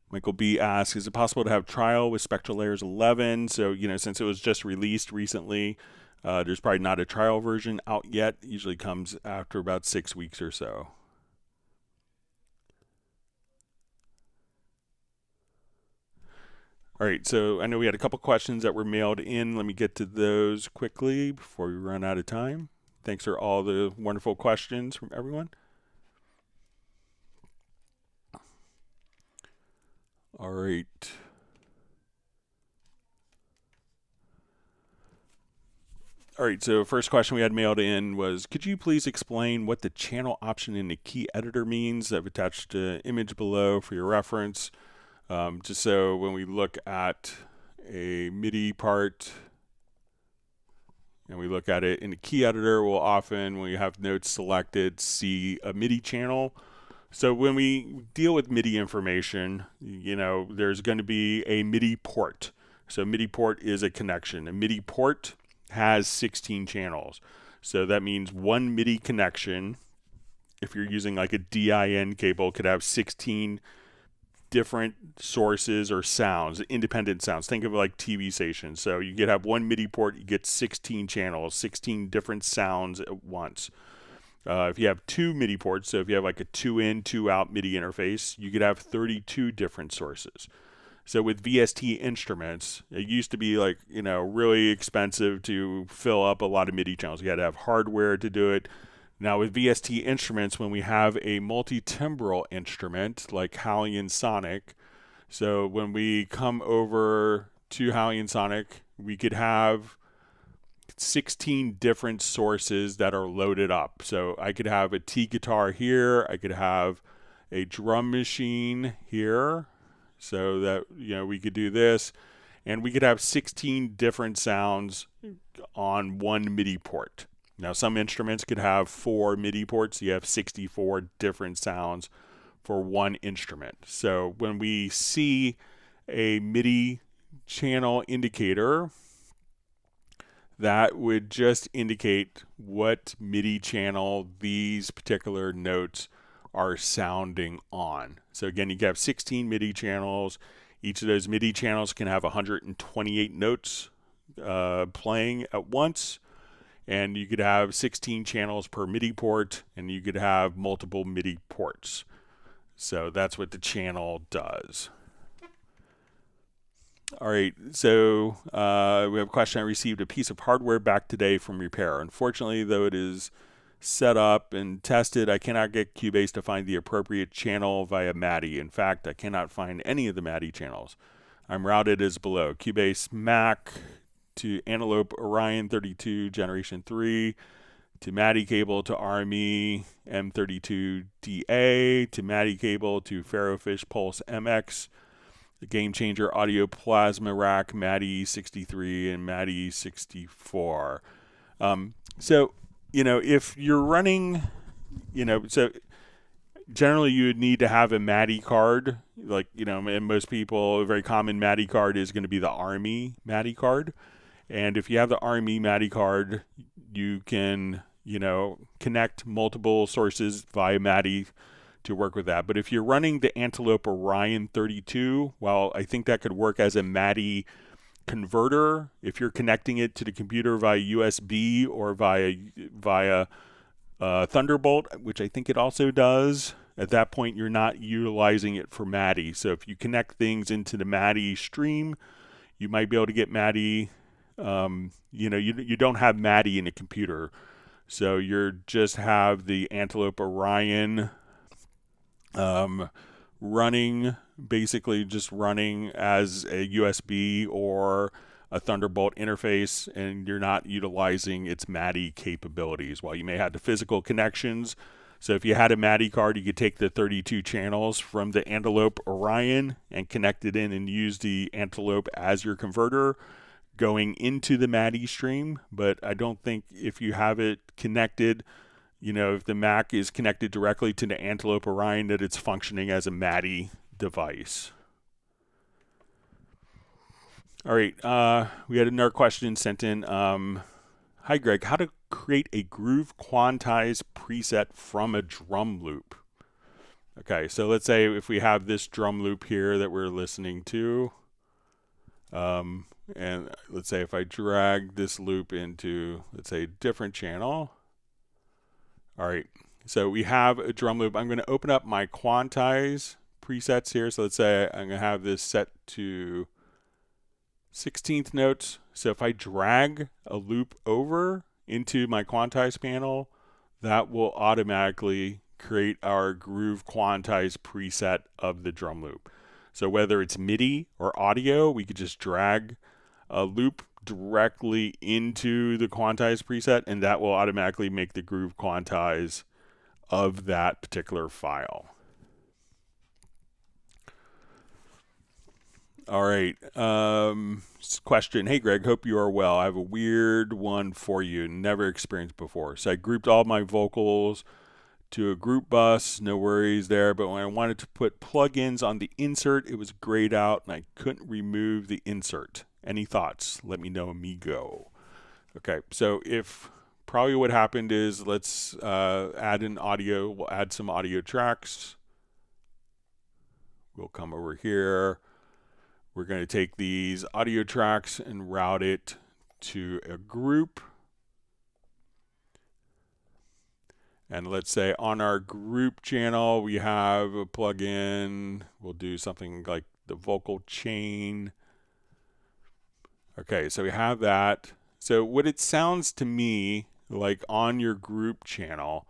Michael B asks, is it possible to have trial with Spectral Layers 11? So, since it was just released recently, there's probably not a trial version out yet. It usually comes after about 6 weeks or so. All right, so I know we had a couple questions that were mailed in. Let me get to those quickly before we run out of time. Thanks for all the wonderful questions from everyone. All right. All right, so first question we had mailed in was, could you please explain what the channel option in the key editor means? I've attached an image below for your reference. Just so when we look at a MIDI part and we look at it in the key editor, we'll often, when we have notes selected, see a MIDI channel. So when we deal with MIDI information, there's going to be a MIDI port. So MIDI port is a connection. A MIDI port has 16 channels. So that means one MIDI connection, if you're using like a DIN cable, could have 16 different sources or sounds, independent sounds. Think of it like TV stations. So you could have one MIDI port, you get 16 channels, 16 different sounds at once. If you have two MIDI ports, so if you have like a 2-in, 2-out MIDI interface, you could have 32 different sources. So with VST instruments, it used to be like, really expensive to fill up a lot of MIDI channels. You had to have hardware to do it. Now with VST instruments, when we have a multi-timbral instrument like Hallian Sonic, so when we come over to Hallian Sonic, we could have 16 different sources that are loaded up. So I could have a T guitar here, I could have a drum machine here, so that we could do this, and we could have 16 different sounds on one MIDI port. Now some instruments could have 4 MIDI ports, so you have 64 different sounds for one instrument. So when we see a MIDI channel indicator, that would just indicate what MIDI channel these particular notes are sounding on. So again, you can have 16 MIDI channels. Each of those MIDI channels can have 128 notes playing at once. And you could have 16 channels per MIDI port, and you could have multiple MIDI ports. So that's what the channel does. All right, so we have a question. I received a piece of hardware back today from repair. Unfortunately, though it is set up and tested, I cannot get Cubase to find the appropriate channel via Midi. In fact, I cannot find any of the Midi channels. I'm routed as below. Cubase Mac to Antelope Orion 32 Generation 3, to Midi cable to RME M32DA, to Midi cable to Ferrofish Pulse MX, the Game Changer Audio Plasma Rack, Midi 63 and Midi 64. So, if you're running, so generally you would need to have a Midi card, and most people, a very common Midi card is going to be the Army Midi card. And if you have the Army Midi card, you can, connect multiple sources via Midi to work with that. But if you're running the Antelope Orion 32, well, I think that could work as a Midi converter if you're connecting it to the computer via USB or via Thunderbolt, which I think it also does. At that point, you're not utilizing it for Midi. So if you connect things into the Midi stream, you might be able to get Midi. You don't have Midi in a computer, so you just have the Antelope Orion basically just running as a USB or a Thunderbolt interface, and you're not utilizing its Midi capabilities. While you may have the physical connections, so if you had a Midi card, you could take the 32 channels from the Antelope Orion and connect it in and use the Antelope as your converter going into the Midi stream. But I don't think if you have it connected, if the Mac is connected directly to the Antelope Orion, that it's functioning as a Midi device. All right, we had another question sent in. Hi Greg, how to create a groove quantize preset from a drum loop? Okay, so let's say if we have this drum loop here that we're listening to, and let's say if I drag this loop into, let's say, a different channel. All right, so we have a drum loop. I'm going to open up my Quantize presets here. So let's say I'm going to have this set to 16th notes. So if I drag a loop over into my Quantize panel, that will automatically create our groove quantize preset of the drum loop. So whether it's MIDI or audio, we could just drag a loop directly into the quantize preset, and that will automatically make the groove quantize of that particular file. All right. Question. Hey, Greg, hope you are well. I have a weird one for you, never experienced before. So I grouped all my vocals to a group bus, no worries there. But when I wanted to put plugins on the insert, it was grayed out and I couldn't remove the insert. Any thoughts? Let me know, amigo. Okay, so if probably what happened is let's add an audio. We'll add some audio tracks. We'll come over here. We're going to take these audio tracks and route it to a group. And let's say on our group channel, we have a plugin. We'll do something like the vocal chain. Okay, so we have that. So what it sounds to me like on your group channel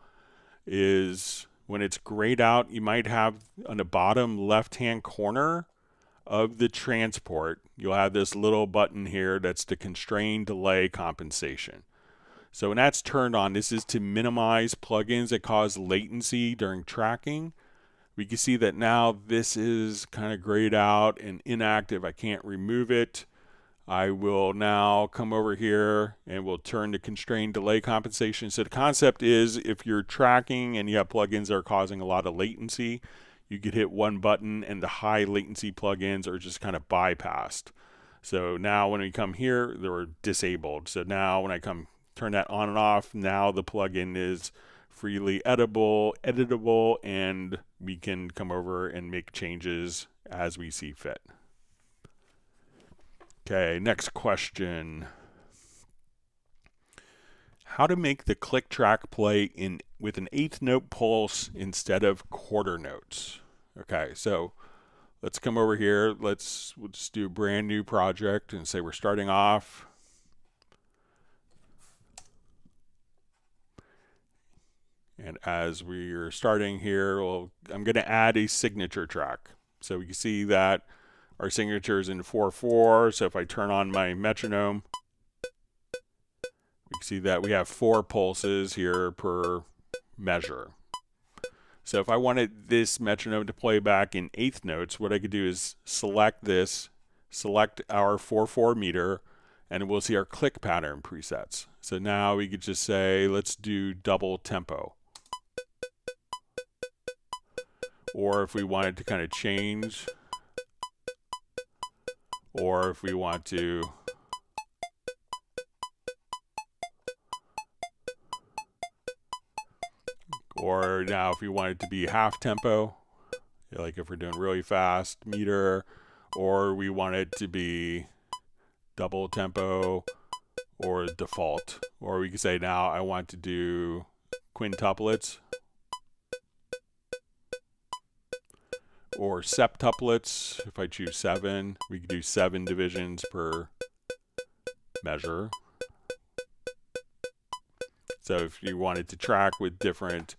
is when it's grayed out, you might have on the bottom left-hand corner of the transport, you'll have this little button here that's the constrain delay compensation. So when that's turned on, this is to minimize plugins that cause latency during tracking. We can see that now this is kind of grayed out and inactive. I can't remove it. I will now come over here and we'll turn the constrain delay compensation. So the concept is if you're tracking and you have plugins that are causing a lot of latency, you could hit one button and the high latency plugins are just kind of bypassed. So now when we come here, they're disabled. So now when I come turn that on and off, now the plugin is freely editable, and we can come over and make changes as we see fit. Okay, next question. How to make the click track play with an 1/8 note pulse instead of quarter notes. Okay, so let's come over here. We'll just do a brand new project and say we're starting off. And as we're starting here, I'm going to add a signature track. So you can see that our signature is in 4/4. So if I turn on my metronome, you can see that we have 4 pulses here per measure. So if I wanted this metronome to play back in 1/8 notes, what I could do is select this, select our 4/4 meter, and we'll see our click pattern presets. So now we could just say, let's do double tempo. Or if we wanted to kind of change, or if we want to or now if we want it to be half tempo, like if we're doing really fast meter, or we want it to be double tempo or default, or we can say now I want to do quintuplets or septuplets. If I choose 7, we can do 7 divisions per measure. So if you wanted to track with different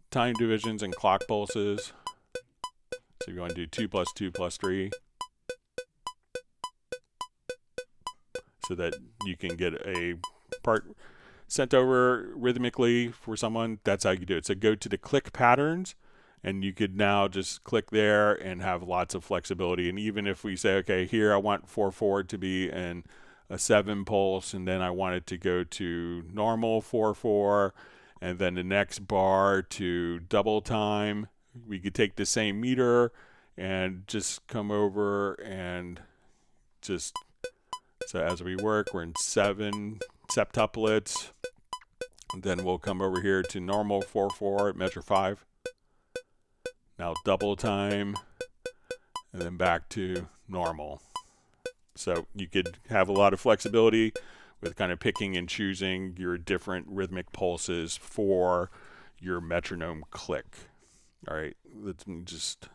time divisions and clock pulses, so you want to do 2 + 2 + 3, so that you can get a part sent over rhythmically for someone. That's how you do it. So go to the click patterns, and you could now just click there and have lots of flexibility. And even if we say, okay, here I want 4/4 to be in a 7 pulse, and then I want it to go to normal 4/4, and then the next bar to double time, we could take the same meter and just come over and just, so as we work, we're in 7 septuplets, and then we'll come over here to normal 4/4 at measure 5. Now double time, and then back to normal. So you could have a lot of flexibility with kind of picking and choosing your different rhythmic pulses for your metronome click. All right, let me just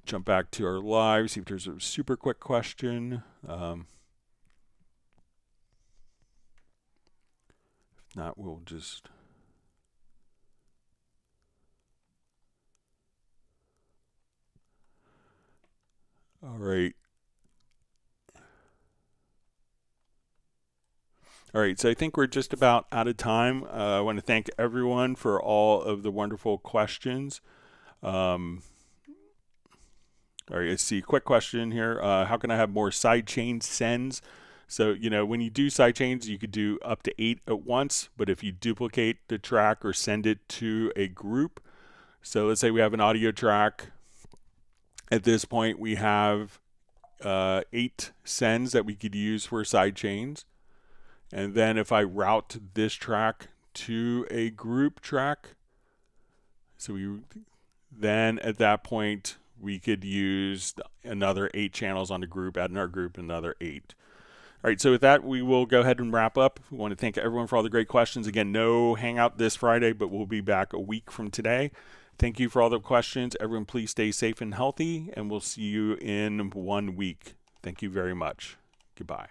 jump back to our live, see if there's a super quick question. If not, we'll just... All right. All right, so I think we're just about out of time. I want to thank everyone for all of the wonderful questions. All right, I see a quick question here. How can I have more sidechain sends? So, you know, when you do sidechains, you could do up to 8 at once, but if you duplicate the track or send it to a group, so let's say we have an audio track. At this point, we have 8 sends that we could use for sidechains. And then if I route this track to a group track, so then at that point, we could use another 8 channels on the group, add in our group another 8. All right, so with that, we will go ahead and wrap up. We want to thank everyone for all the great questions. Again, no hangout this Friday, but we'll be back a week from today. Thank you for all the questions. Everyone, please stay safe and healthy, and we'll see you in 1 week. Thank you very much. Goodbye.